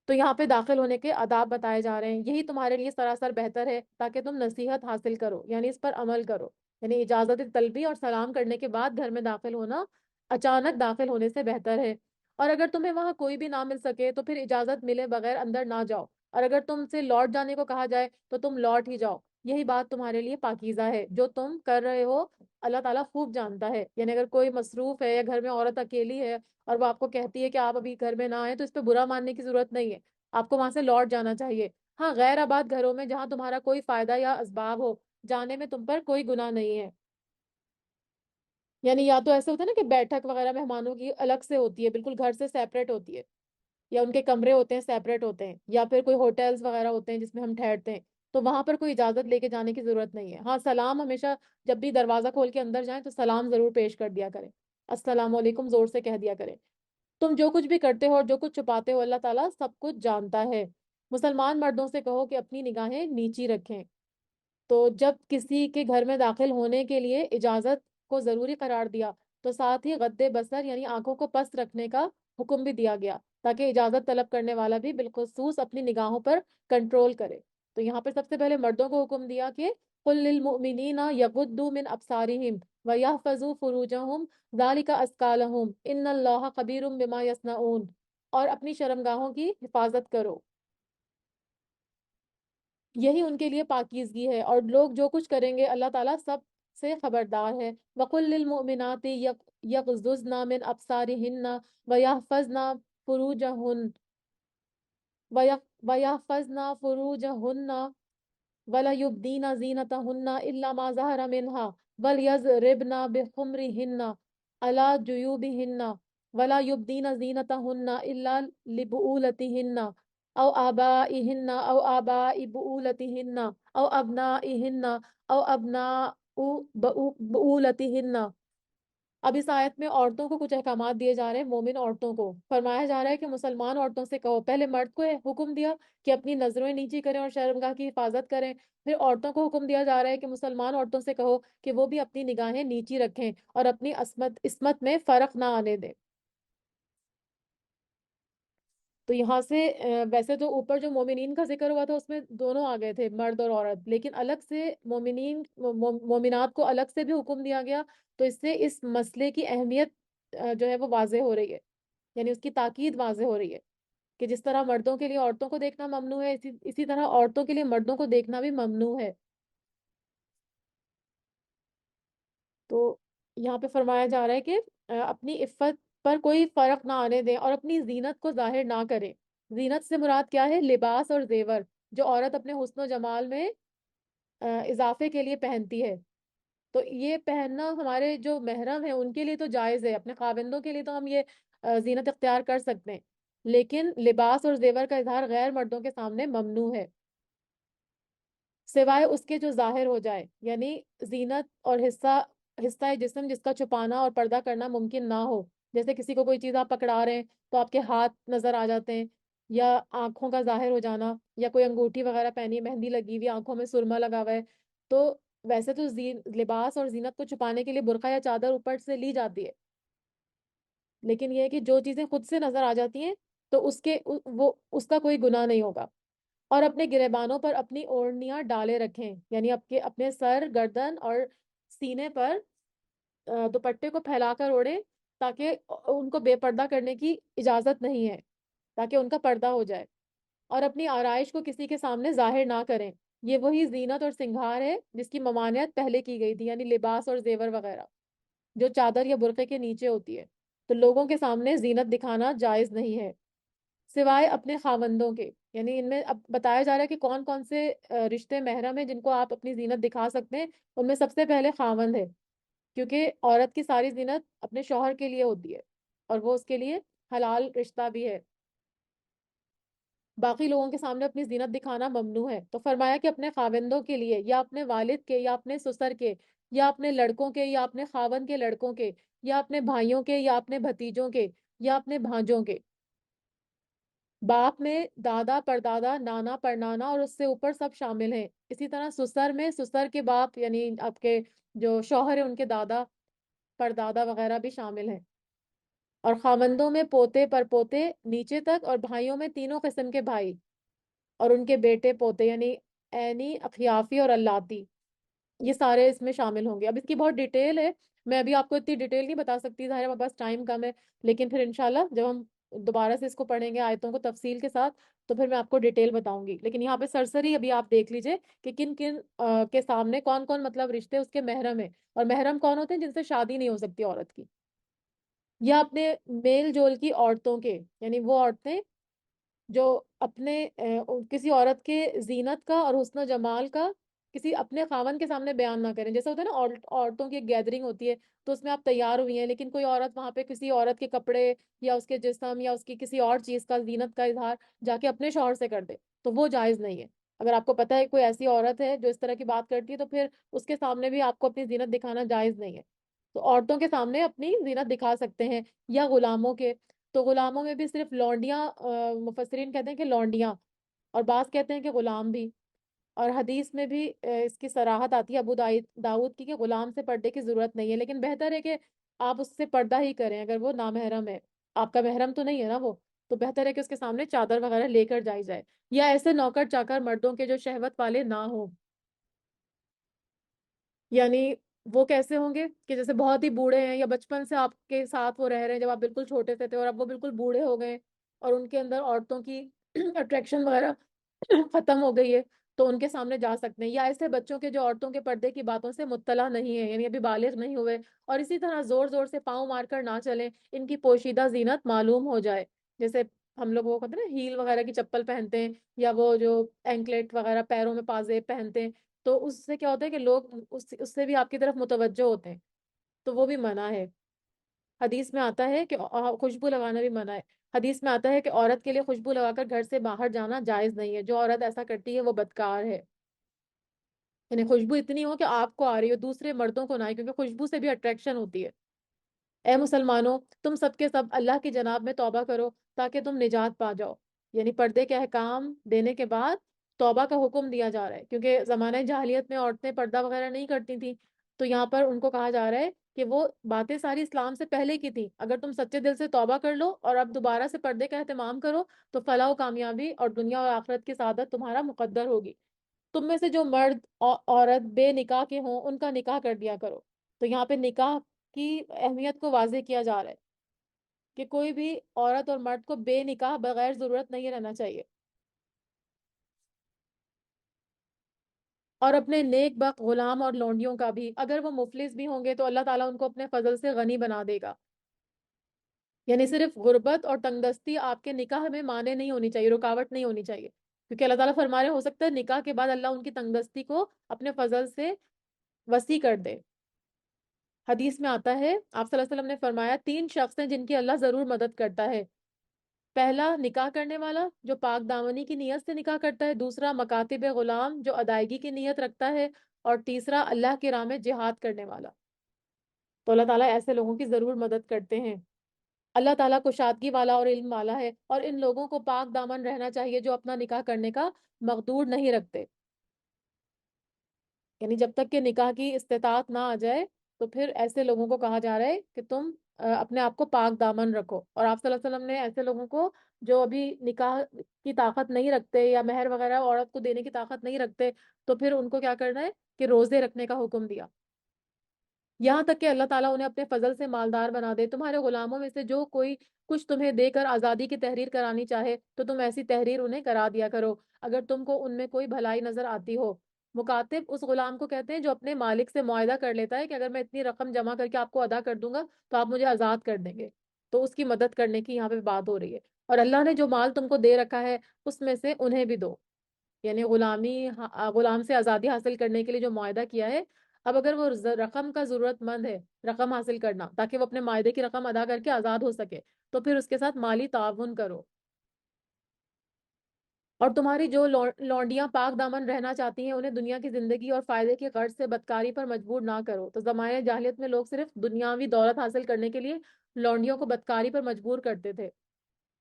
تو یہاں پہ داخل ہونے کے آداب بتائے جا رہے ہیں. یہی تمہارے لیے سراسر بہتر ہے تاکہ تم نصیحت حاصل کرو، یعنی اس پر عمل کرو. یعنی اجازت طلبی اور سلام کرنے کے بعد گھر میں داخل ہونا اچانک داخل ہونے سے بہتر ہے. اور اگر تمہیں وہاں کوئی بھی نہ مل سکے تو پھر اجازت ملے بغیر اندر نہ جاؤ، اور اگر تم سے لوٹ جانے کو کہا جائے تو تم لوٹ ہی جاؤ. یہی بات تمہارے لیے پاکیزہ ہے. جو تم کر رہے ہو اللہ تعالیٰ خوب جانتا ہے. یعنی اگر کوئی مصروف ہے یا گھر میں عورت اکیلی ہے اور وہ آپ کو کہتی ہے کہ آپ ابھی گھر میں نہ آئیں تو اس پہ برا ماننے کی ضرورت نہیں ہے. آپ کو وہاں سے لوٹ جانا چاہیے. ہاں، غیر آباد گھروں میں جہاں تمہارا کوئی فائدہ یا اسباب ہو، جانے میں تم پر کوئی گناہ نہیں ہے. یعنی یا تو ایسا ہوتا ہے نا کہ بیٹھک وغیرہ مہمانوں کی الگ سے ہوتی ہے، بالکل گھر سے سیپریٹ ہوتی ہے، یا ان کے کمرے ہوتے ہیں سیپریٹ ہوتے ہیں، یا پھر کوئی ہوٹلز وغیرہ ہوتے ہیں جس میں ہم ٹھہرتے ہیں، تو وہاں پر کوئی اجازت لے کے جانے کی ضرورت نہیں ہے۔ ہاں سلام ہمیشہ، جب بھی دروازہ کھول کے اندر جائیں تو سلام ضرور پیش کر دیا کریں، السلام علیکم زور سے کہہ دیا کریں۔ تم جو کچھ بھی کرتے ہو اور جو کچھ چھپاتے ہو اللہ تعالیٰ سب کچھ جانتا ہے۔ مسلمان مردوں سے کہو کہ اپنی نگاہیں نیچی رکھیں۔ تو جب کسی کے گھر میں داخل ہونے کے لیے اجازت کو ضروری قرار دیا تو ساتھ ہی غض بصر یعنی آنکھوں کو پست رکھنے کا حکم بھی دیا گیا، تاکہ اجازت طلب کرنے والا بھی بالخصوص اپنی نگاہوں پر کنٹرول کرے۔ تو یہاں پہ سب سے پہلے مردوں کو حکم دیا کہ قل للمؤمنین یغضوا من ابصارہم ویحفظوا فروجہم ذالک ازکی لہم ان اللہ خبیر بما یصنعون، اور اپنی شرمگاہوں کی حفاظت کرو، یہی ان کے لیے پاکیزگی ہے، اور لوگ جو کچھ کریں گے اللہ تعالیٰ سب سے خبردار ہے۔ وَقُلْ لِلْمُؤْمِنَاتِ يَغْضُضْنَ مِنْ أَبْصَارِهِنَّ وَيَحْفَظْنَ فُرُوجَهُنَّ وَيَحْفَظْنَ فُرُوجَهُنَّ ولا يبدين زينتهن إلا ما ظهر منها وليضربن بخمرهن على جيوبهن ولا يبدين زينتهن إلا لبؤولتهن أو آبائهن أو آباء بؤولتهن أو أبنائهن أو أبناء بؤولتهن۔ اب اس آیت میں عورتوں کو کچھ احکامات دیے جا رہے ہیں، مومن عورتوں کو فرمایا جا رہا ہے کہ مسلمان عورتوں سے کہو، پہلے مرد کو حکم دیا کہ اپنی نظریں نیچی کریں اور شرمگاہ کی حفاظت کریں، پھر عورتوں کو حکم دیا جا رہا ہے کہ مسلمان عورتوں سے کہو کہ وہ بھی اپنی نگاہیں نیچی رکھیں اور اپنی عصمت میں فرق نہ آنے دیں۔ تو یہاں سے ویسے تو اوپر جو مومنین کا ذکر ہوا تھا اس میں دونوں آ گئے تھے، مرد اور عورت، لیکن الگ سے مومنات کو الگ سے بھی حکم دیا گیا، تو اس سے اس مسئلے کی اہمیت جو ہے وہ واضح ہو رہی ہے، یعنی اس کی تاکید واضح ہو رہی ہے کہ جس طرح مردوں کے لیے عورتوں کو دیکھنا ممنوع ہے، اسی طرح عورتوں کے لیے مردوں کو دیکھنا بھی ممنوع ہے۔ تو یہاں پہ فرمایا جا رہا ہے کہ اپنی عفت پر کوئی فرق نہ آنے دیں اور اپنی زینت کو ظاہر نہ کریں۔ زینت سے مراد کیا ہے؟ لباس اور زیور جو عورت اپنے حسن و جمال میں اضافے کے لیے پہنتی ہے۔ تو یہ پہننا ہمارے جو محرم ہیں ان کے لیے تو جائز ہے، اپنے خاوندوں کے لیے تو ہم یہ زینت اختیار کر سکتے ہیں، لیکن لباس اور زیور کا اظہار غیر مردوں کے سامنے ممنوع ہے، سوائے اس کے جو ظاہر ہو جائے، یعنی زینت اور حصہ جسم جس کا چھپانا اور پردہ کرنا ممکن نہ ہو، جیسے کسی کو کوئی چیز آپ پکڑا رہے ہیں تو آپ کے ہاتھ نظر آ جاتے ہیں، یا آنکھوں کا ظاہر ہو جانا، یا کوئی انگوٹھی وغیرہ پہنی، مہندی لگی ہوئی، آنکھوں میں سرما لگا ہوا ہے، تو ویسے تو لباس اور زینت کو چھپانے کے لیے برقع یا چادر اوپر سے لی جاتی ہے، لیکن یہ ہے کہ جو چیزیں خود سے نظر آ جاتی ہیں تو اس کا کوئی گناہ نہیں ہوگا۔ اور اپنے گریبانوں پر اپنی اوڑھنیاں ڈالے رکھیں، یعنی اپنے سر، گردن اور سینے پر دوپٹے کو پھیلا کر اوڑھیں، تاکہ ان کو بے پردہ کرنے کی اجازت نہیں ہے، تاکہ ان کا پردہ ہو جائے۔ اور اپنی آرائش کو کسی کے سامنے ظاہر نہ کریں، یہ وہی زینت اور سنگھار ہے جس کی ممانعت پہلے کی گئی تھی، یعنی لباس اور زیور وغیرہ جو چادر یا برقعے کے نیچے ہوتی ہے، تو لوگوں کے سامنے زینت دکھانا جائز نہیں ہے، سوائے اپنے خاوندوں کے۔ یعنی ان میں اب بتایا جا رہا ہے کہ کون کون سے رشتے محرم ہیں جن کو آپ اپنی زینت دکھا سکتے ہیں، ان میں سب سے پہلے خاوند ہے، کیونکہ عورت کی ساری زینت اپنے شوہر کے لیے ہوتی ہے اور وہ اس کے لیے حلال رشتہ بھی ہے، باقی لوگوں کے سامنے اپنی زینت دکھانا ممنوع ہے۔ تو فرمایا کہ اپنے خاوندوں کے لیے، یا اپنے والد کے، یا اپنے سسر کے، یا اپنے لڑکوں کے، یا اپنے خاوند کے لڑکوں کے، یا اپنے بھائیوں کے، یا اپنے بھتیجوں کے، یا اپنے بھانجوں کے، باپ میں دادا، پردادا، نانا، پرنانا اور اس سے اوپر سب شامل ہیں، اسی طرح سسر میں سسر کے باپ یعنی آپ کے جو شوہر ہیں ان کے دادا، پردادا وغیرہ بھی شامل ہیں، اور خاوندوں میں پوتے، پر پوتے نیچے تک، اور بھائیوں میں تینوں قسم کے بھائی اور ان کے بیٹے پوتے، یعنی عینی، اخیافی اور اللاتی، یہ سارے اس میں شامل ہوں گے۔ اب اس کی بہت ڈیٹیل ہے، میں ابھی آپ کو اتنی ڈیٹیل نہیں بتا سکتی، ظاہر ہے ہمارے پاس ٹائم کم ہے، لیکن پھر انشاءاللہ جب ہم دوبارہ سے اس کو پڑھیں گے آیتوں کو تفصیل کے ساتھ تو پھر میں آپ کو ڈیٹیل بتاؤں گی، لیکن یہاں پہ سرسری ابھی آپ دیکھ لیجئے کہ کن کن کے سامنے کون کون مطلب رشتے اس کے محرم ہیں، اور محرم کون ہوتے ہیں؟ جن سے شادی نہیں ہو سکتی عورت کی، یا اپنے میل جول کی عورتوں کے، یعنی وہ عورتیں جو اپنے کسی عورت کے زینت کا اور حسن و جمال کا کسی اپنے خاوند کے سامنے بیان نہ کریں. جیسا ہوتا ہے نا عورتوں کی ایک گیدرنگ ہوتی ہے تو اس میں آپ تیار ہوئی ہیں لیکن کوئی عورت وہاں پہ کسی عورت کے کپڑے یا اس کے جسم یا اس کی کسی اور چیز کا زینت کا اظہار جا کے اپنے شوہر سے کر دے تو وہ جائز نہیں ہے. اگر آپ کو پتا ہے کوئی ایسی عورت ہے جو اس طرح کی بات کرتی ہے تو پھر اس کے سامنے بھی آپ کو اپنی زینت دکھانا جائز نہیں ہے. تو عورتوں کے سامنے اپنی زینت دکھا سکتے ہیں یا غلاموں کے. تو غلاموں میں بھی صرف لونڈیاں، مفسرین کہتے ہیں کہ لونڈیاں، اور بعض کہتے ہیں کہ غلام بھی. اور حدیث میں بھی اس کی صراحت آتی ہے ابو داؤد کی کہ غلام سے پردے کی ضرورت نہیں ہے، لیکن بہتر ہے کہ آپ اس سے پردہ ہی کریں اگر وہ نامحرم ہے. آپ کا محرم تو نہیں ہے نا وہ، تو بہتر ہے کہ اس کے سامنے چادر وغیرہ لے کر جائی جائے. یا ایسے نوکر چاکر مردوں کے جو شہوت والے نہ ہوں. یعنی وہ کیسے ہوں گے کہ جیسے بہت ہی بوڑھے ہیں یا بچپن سے آپ کے ساتھ وہ رہ رہے ہیں جب آپ بالکل چھوٹے سے تھے اور اب وہ بالکل بوڑھے ہو گئے اور ان کے اندر عورتوں کی اٹریکشن وغیرہ ختم ہو گئی ہے تو ان کے سامنے جا سکتے ہیں. یا ایسے بچوں کے جو عورتوں کے پردے کی باتوں سے مطلع نہیں ہے، یعنی ابھی بالغ نہیں ہوئے اور اسی طرح زور زور سے پاؤں مار کر نہ چلیں، ان کی پوشیدہ زینت معلوم ہو جائے. جیسے ہم لوگ وہ کہتے ہیں نا ہیل وغیرہ کی چپل پہنتے ہیں یا وہ جو اینکلیٹ وغیرہ پیروں میں پازیب پہنتے ہیں، تو اس سے کیا ہوتا ہے کہ لوگ اس سے بھی آپ کی طرف متوجہ ہوتے ہیں، تو وہ بھی منع ہے. حدیث میں آتا ہے کہ خوشبو لگانا بھی منع ہے. حدیث میں آتا ہے کہ عورت کے لیے خوشبو لگا کر گھر سے باہر جانا جائز نہیں ہے. جو عورت ایسا کرتی ہے وہ بدکار ہے. یعنی خوشبو اتنی ہو کہ آپ کو آ رہی ہو، دوسرے مردوں کو نہ آئے، کیونکہ خوشبو سے بھی اٹریکشن ہوتی ہے. اے مسلمانوں، تم سب کے سب اللہ کی جناب میں توبہ کرو تاکہ تم نجات پا جاؤ. یعنی پردے کے احکام دینے کے بعد توبہ کا حکم دیا جا رہا ہے، کیونکہ زمانہ جاہلیت میں عورتیں پردہ وغیرہ نہیں کرتی تھیں. تو یہاں پر ان کو کہا جا رہا ہے کہ وہ باتیں ساری اسلام سے پہلے کی تھیں. اگر تم سچے دل سے توبہ کر لو اور اب دوبارہ سے پردے کا اہتمام کرو تو فلاح و کامیابی اور دنیا اور آخرت کی سعادت تمہارا مقدر ہوگی. تم میں سے جو مرد عورت بے نکاح کے ہوں ان کا نکاح کر دیا کرو. تو یہاں پہ نکاح کی اہمیت کو واضح کیا جا رہا ہے کہ کوئی بھی عورت اور مرد کو بے نکاح بغیر ضرورت نہیں رہنا چاہیے. اور اپنے نیک بخت غلام اور لونڈیوں کا بھی، اگر وہ مفلس بھی ہوں گے تو اللہ تعالیٰ ان کو اپنے فضل سے غنی بنا دے گا. یعنی صرف غربت اور تنگدستی آپ کے نکاح میں مانے نہیں ہونی چاہیے، رکاوٹ نہیں ہونی چاہیے، کیونکہ اللہ تعالیٰ فرما رہے ہو سکتا ہے نکاح کے بعد اللہ ان کی تنگدستی کو اپنے فضل سے وسیع کر دے. حدیث میں آتا ہے آپ صلی اللہ علیہ وسلم نے فرمایا 3 شخص ہیں جن کی اللہ ضرور مدد کرتا ہے. پہلا نکاح کرنے والا جو پاک دامنی کی نیت سے نکاح کرتا ہے، دوسرا مکاتب غلام جو ادائیگی کی نیت رکھتا ہے، اور تیسرا اللہ کی راہ میں جہاد کرنے والا. تو اللہ تعالیٰ ایسے لوگوں کی ضرور مدد کرتے ہیں. اللہ تعالیٰ کشادگی والا اور علم والا ہے، اور ان لوگوں کو پاک دامن رہنا چاہیے جو اپنا نکاح کرنے کا مقدور نہیں رکھتے. یعنی جب تک کہ نکاح کی استطاعت نہ آ جائے تو پھر ایسے لوگوں کو کہا جا رہا ہے کہ تم اپنے آپ کو پاک دامن رکھو. اور آپ صلی اللہ علیہ وسلم نے ایسے لوگوں کو جو ابھی نکاح کی طاقت نہیں رکھتے یا مہر وغیرہ عورت کو دینے کی طاقت نہیں رکھتے تو پھر ان کو کیا کرنا ہے کہ روزے رکھنے کا حکم دیا، یہاں تک کہ اللہ تعالیٰ انہیں اپنے فضل سے مالدار بنا دے. تمہارے غلاموں میں سے جو کوئی کچھ تمہیں دے کر آزادی کی تحریر کرانی چاہے تو تم ایسی تحریر انہیں کرا دیا کرو اگر تم کو ان میں کوئی بھلائی نظر آتی ہو. مکاتب اس غلام کو کہتے ہیں جو اپنے مالک سے معاہدہ کر لیتا ہے کہ اگر میں اتنی رقم جمع کر کے آپ کو ادا کر دوں گا تو آپ مجھے آزاد کر دیں گے. تو اس کی مدد کرنے کی یہاں پہ بات ہو رہی ہے. اور اللہ نے جو مال تم کو دے رکھا ہے اس میں سے انہیں بھی دو. یعنی غلام سے آزادی حاصل کرنے کے لیے جو معاہدہ کیا ہے، اب اگر وہ رقم کا ضرورت مند ہے رقم حاصل کرنا تاکہ وہ اپنے معاہدے کی رقم ادا کر کے آزاد ہو سکے تو پھر اس کے ساتھ مالی تعاون کرو. اور تمہاری جو لونڈیاں پاک دامن رہنا چاہتی ہیں انہیں دنیا کی زندگی اور فائدے کی غرض سے بدکاری پر مجبور نہ کرو. تو زمانے جاہلیت میں لوگ صرف دنیاوی دولت حاصل کرنے کے لیے لونڈیوں کو بدکاری پر مجبور کرتے تھے،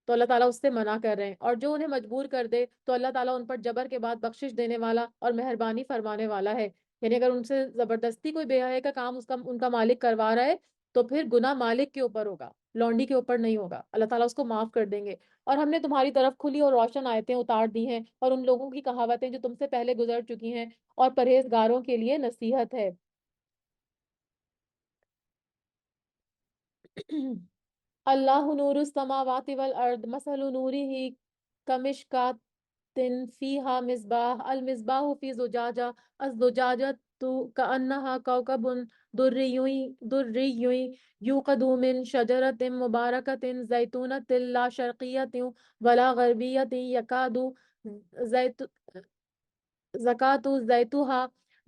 تو اللہ تعالیٰ اس سے منع کر رہے ہیں. اور جو انہیں مجبور کر دے تو اللہ تعالیٰ ان پر جبر کے بعد بخشش دینے والا اور مہربانی فرمانے والا ہے. یعنی اگر ان سے زبردستی کوئی بے حیائی کا کام ان کا مالک کروا رہا ہے تو پھر گناہ مالک کے اوپر ہوگا، لونڈی کے اوپر نہیں ہوگا. اللہ تعالیٰ اس کو معاف کر دیں گے. اور ہم نے تمہاری طرف کھلی اور روشن آیتیں اتار دی ہیں اور ان لوگوں کی کہاوتیں جو تم سے پہلے گزر چکی ہیں اور پرہیزگاروں کے لیے نصیحت ہے. اللہ نور السماوات والارض مثل نوره کمشکات فیہا مصباح المصباح فی زجاجہ الزجاجۃ کأنہا کوکب دری دری یوقد من شجرۃ مبارکۃ زیتونۃ لا شرقیۃ ولا غربیۃ یکاد زیت زکات زیتها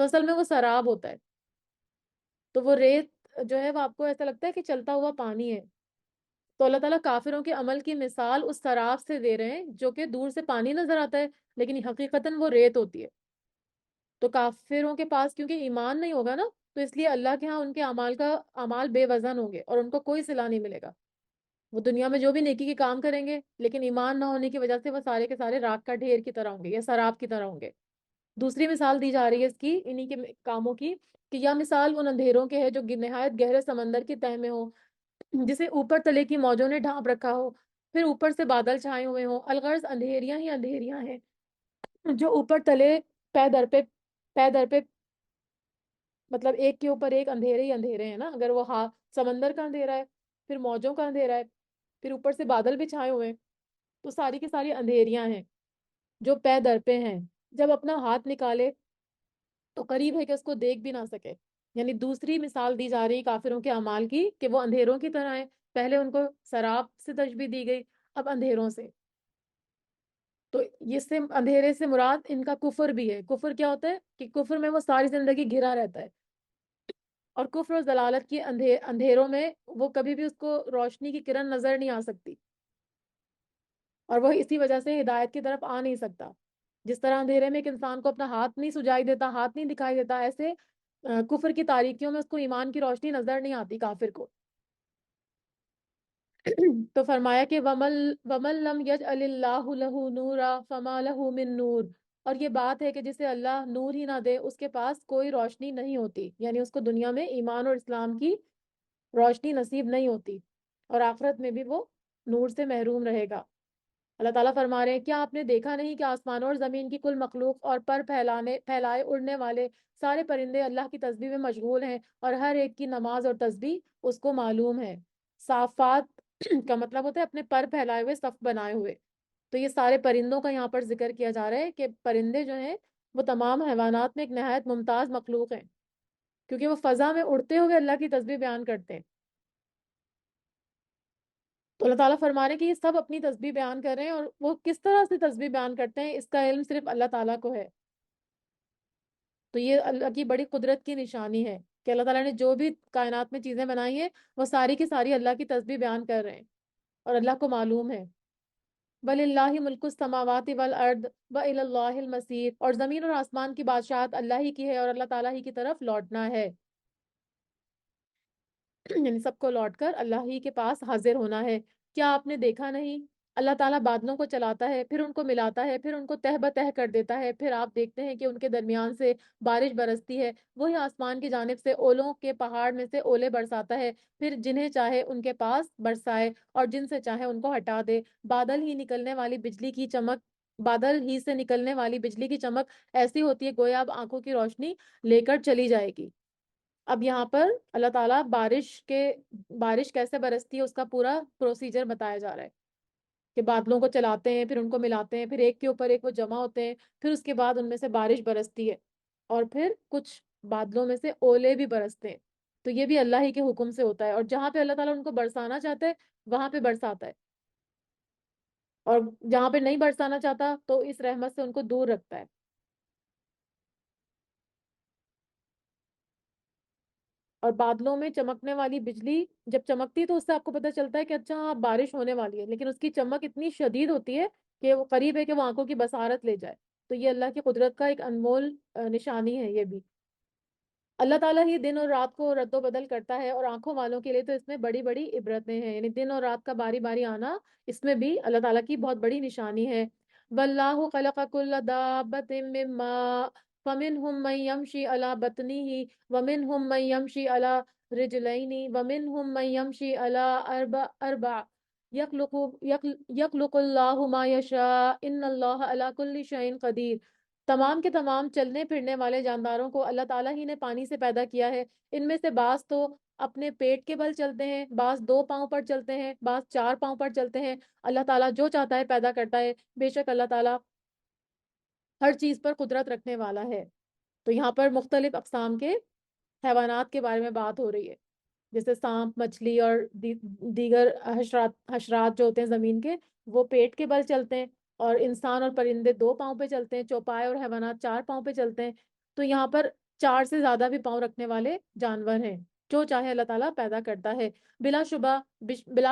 تو اصل میں وہ سراب ہوتا ہے. تو وہ ریت جو ہے وہ آپ کو ایسا لگتا ہے کہ چلتا ہوا پانی ہے. تو اللہ تعالیٰ کافروں کے عمل کی مثال اس سراب سے دے رہے ہیں جو کہ دور سے پانی نظر آتا ہے لیکن حقیقتاً وہ ریت ہوتی ہے. تو کافروں کے پاس کیونکہ ایمان نہیں ہوگا نا، تو اس لیے اللہ کے ہاں ان کے اعمال بے وزن ہوں گے اور ان کو کوئی صلہ نہیں ملے گا. وہ دنیا میں جو بھی نیکی کے کام کریں گے لیکن ایمان نہ ہونے کی وجہ سے وہ سارے کے سارے راکھ کا ڈھیر کی طرح ہوں گے یا سراب کی طرح ہوں گے. دوسری مثال دی جا رہی ہے اس کی انہی کے کاموں کی کہ یا مثال ان اندھیروں کے ہے جو نہایت گہرے سمندر کی تہ میں ہو، جسے اوپر تلے کی موجوں نے ڈھانپ رکھا ہو، پھر اوپر سے بادل چھائے ہوئے ہوں. الغرض اندھیریاں ہی اندھیریاں ہیں جو اوپر تلے پے در پہ مطلب ایک کے اوپر ایک اندھیرے ہی اندھیرے ہیں نا. اگر وہ سمندر کا اندھیرا ہے، پھر موجوں کا اندھیرا ہے، پھر اوپر سے بادل بھی چھائے ہوئے ہیں، تو ساری کی ساری اندھیریاں ہیں جو پے در پہ ہیں. جب اپنا ہاتھ نکالے تو قریب ہے کہ اس کو دیکھ بھی نہ سکے. یعنی دوسری مثال دی جا رہی کافروں کے اعمال کی کہ وہ اندھیروں کی طرح ہیں. پہلے ان کو سراب سے تشبیہ دی گئی، اب اندھیروں سے. تو یہ سے اندھیرے سے مراد ان کا کفر بھی ہے. کفر کیا ہوتا ہے کہ کفر میں وہ ساری زندگی گھرا رہتا ہے، اور کفر و ضلالت کی اندھیروں میں وہ کبھی بھی اس کو روشنی کی کرن نظر نہیں آ سکتی، اور وہ اسی وجہ سے ہدایت کی طرف آ نہیں سکتا. جس طرح اندھیرے میں ایک انسان کو اپنا ہاتھ نہیں سجائی دیتا، ہاتھ نہیں دکھائی دیتا، ایسے کفر کی تاریکیوں میں اس کو ایمان کی روشنی نظر نہیں آتی کافر کو. تو فرمایا کہ وَمَن لَّمْ يَجْعَلِ اللَّهُ لَهُ نُورًا فَمَا لَهُ مِن نور. اور یہ بات ہے کہ جسے اللہ نور ہی نہ دے اس کے پاس کوئی روشنی نہیں ہوتی. یعنی اس کو دنیا میں ایمان اور اسلام کی روشنی نصیب نہیں ہوتی اور آخرت میں بھی وہ نور سے محروم رہے گا. اللہ تعالیٰ فرما رہے ہیں کیا آپ نے دیکھا نہیں کہ آسمانوں اور زمین کی کل مخلوق اور پر پھیلائے اڑنے والے سارے پرندے اللہ کی تسبیح میں مشغول ہیں اور ہر ایک کی نماز اور تسبیح اس کو معلوم ہے. صافات کا مطلب ہوتا ہے اپنے پر پھیلائے ہوئے صف بنائے ہوئے. تو یہ سارے پرندوں کا یہاں پر ذکر کیا جا رہا ہے کہ پرندے جو ہیں وہ تمام حیوانات میں ایک نہایت ممتاز مخلوق ہیں کیونکہ وہ فضا میں اڑتے ہوئے اللہ کی تسبیح بیان کرتے ہیں. تو اللہ تعالیٰ فرما رہے ہیں کہ یہ سب اپنی تسبیح بیان کر رہے ہیں، اور وہ کس طرح سے تسبیح بیان کرتے ہیں اس کا علم صرف اللہ تعالیٰ کو ہے. تو یہ اللہ کی بڑی قدرت کی نشانی ہے کہ اللہ تعالیٰ نے جو بھی کائنات میں چیزیں بنائی ہیں وہ ساری کی ساری اللہ کی تسبیح بیان کر رہے ہیں اور اللہ کو معلوم ہے. وَلِلَّهِ مُلْكُ السَّمَاوَاتِ وَالْأَرْضِ وَإِلَى اللَّهِ الْمَصِيرُ. اور زمین اور آسمان کی بادشاہت اللہ ہی کی ہے اور اللہ تعالیٰ ہی کی طرف لوٹنا ہے. یعنی سب کو لوٹ کر اللہ ہی کے پاس حاضر ہونا ہے. کیا آپ نے دیکھا نہیں اللہ تعالیٰ بادلوں کو چلاتا ہے، پھر ان کو ملاتا ہے، پھر ان کو تہ بتہ کر دیتا ہے، پھر آپ دیکھتے ہیں کہ ان کے درمیان سے بارش برستی ہے. وہی آسمان کی جانب سے اولوں کے پہاڑ میں سے اولے برساتا ہے، پھر جنہیں چاہے ان کے پاس برسائے اور جن سے چاہے ان کو ہٹا دے. بادل ہی سے نکلنے والی بجلی کی چمک ایسی ہوتی ہے گویا اب آنکھوں کی روشنی لے کر چلی جائے گی. اب یہاں پر اللہ تعالیٰ بارش کیسے برستی ہے اس کا پورا پروسیجر بتایا جا رہا ہے کہ بادلوں کو چلاتے ہیں، پھر ان کو ملاتے ہیں، پھر ایک کے اوپر ایک وہ جمع ہوتے ہیں، پھر اس کے بعد ان میں سے بارش برستی ہے اور پھر کچھ بادلوں میں سے اولے بھی برستے ہیں. تو یہ بھی اللہ ہی کے حکم سے ہوتا ہے، اور جہاں پہ اللہ تعالیٰ ان کو برسانا چاہتا ہے وہاں پہ برساتا ہے، اور جہاں پہ نہیں برسانا چاہتا تو اس رحمت سے ان کو دور رکھتا ہے. اور بادلوں میں چمکنے والی بجلی جب چمکتی ہے تو اس سے آپ کو پتہ چلتا ہے کہ اچھا ہاں بارش ہونے والی ہے، لیکن اس کی چمک اتنی شدید ہوتی ہے کہ وہ قریب ہے کہ وہ آنکھوں کی بصارت لے جائے. تو یہ اللہ کی قدرت کا ایک انمول نشانی ہے. یہ بھی اللہ تعالیٰ ہی دن اور رات کو رد و بدل کرتا ہے، اور آنکھوں والوں کے لیے تو اس میں بڑی بڑی عبرتیں ہیں. یعنی دن اور رات کا باری باری آنا اس میں بھی اللہ تعالیٰ کی بہت بڑی نشانی ہے. واللہ خلق کل دابۃ من ماء فمنهم من يمشي على بطنه ومنهم من يمشي على رجلين ومنهم من يمشي على اربع يخلق اللہ ما یشاء ان اللہ علی کل شیء قدیر. تمام کے تمام چلنے پھرنے والے جانداروں کو اللہ تعالیٰ ہی نے پانی سے پیدا کیا ہے. ان میں سے بعض تو اپنے پیٹ کے بل چلتے ہیں، بعض دو پاؤں پر چلتے ہیں، بعض چار پاؤں پر چلتے ہیں. اللہ تعالیٰ جو چاہتا ہے پیدا کرتا ہے. بے شک اللہ تعالیٰ ہر چیز پر قدرت رکھنے والا ہے. تو یہاں پر مختلف اقسام کے حیوانات کے بارے میں بات ہو رہی ہے، جیسے سانپ، مچھلی اور دیگر حشرات جو ہوتے ہیں زمین کے، وہ پیٹ کے بل چلتے ہیں، اور انسان اور پرندے دو پاؤں پہ چلتے ہیں. چوپائے اور حیوانات چار پاؤں پہ چلتے ہیں. تو یہاں پر 4 سے زیادہ بھی پاؤں رکھنے والے جانور ہیں، جو چاہے اللہ تعالیٰ پیدا کرتا ہے۔ بلا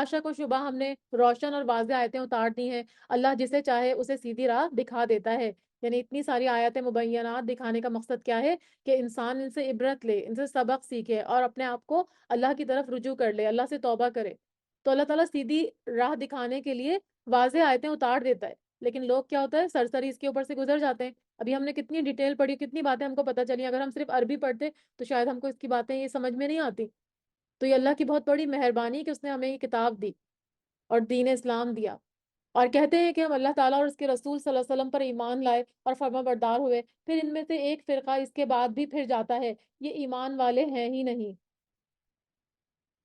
شک و شبہ ہم نے روشن اور واضح آیتیں اتار دی ہیں، اللہ جسے چاہے اسے سیدھی راہ دکھا دیتا ہے۔ یعنی اتنی ساری آیتیں مبینات دکھانے کا مقصد کیا ہے کہ انسان ان سے عبرت لے، ان سے سبق سیکھے اور اپنے آپ کو اللہ کی طرف رجوع کر لے، اللہ سے توبہ کرے۔ تو اللہ تعالیٰ سیدھی راہ دکھانے کے لیے واضح آیتیں اتار دیتا ہے، لیکن لوگ کیا ہوتا ہے سرسری اس کے اوپر سے گزر جاتے ہیں۔ ابھی ہم نے کتنی ڈیٹیل پڑھی، کتنی باتیں ہم کو پتہ چلی، اگر ہم صرف عربی پڑھتے تو شاید ہم کو اس کی باتیں یہ سمجھ میں نہیں آتی۔ تو یہ اللہ کی بہت بڑی مہربانی کہ اس نے ہمیں یہ کتاب دی اور دین اسلام دیا، اور کہتے ہیں کہ ہم اللہ تعالیٰ اور اس کے رسول صلی اللہ علیہ وسلم پر ایمان لائے اور فرما بردار ہوئے، پھر ان میں سے ایک فرقہ اس کے بعد بھی پھر جاتا ہے، یہ ایمان والے ہیں ہی نہیں۔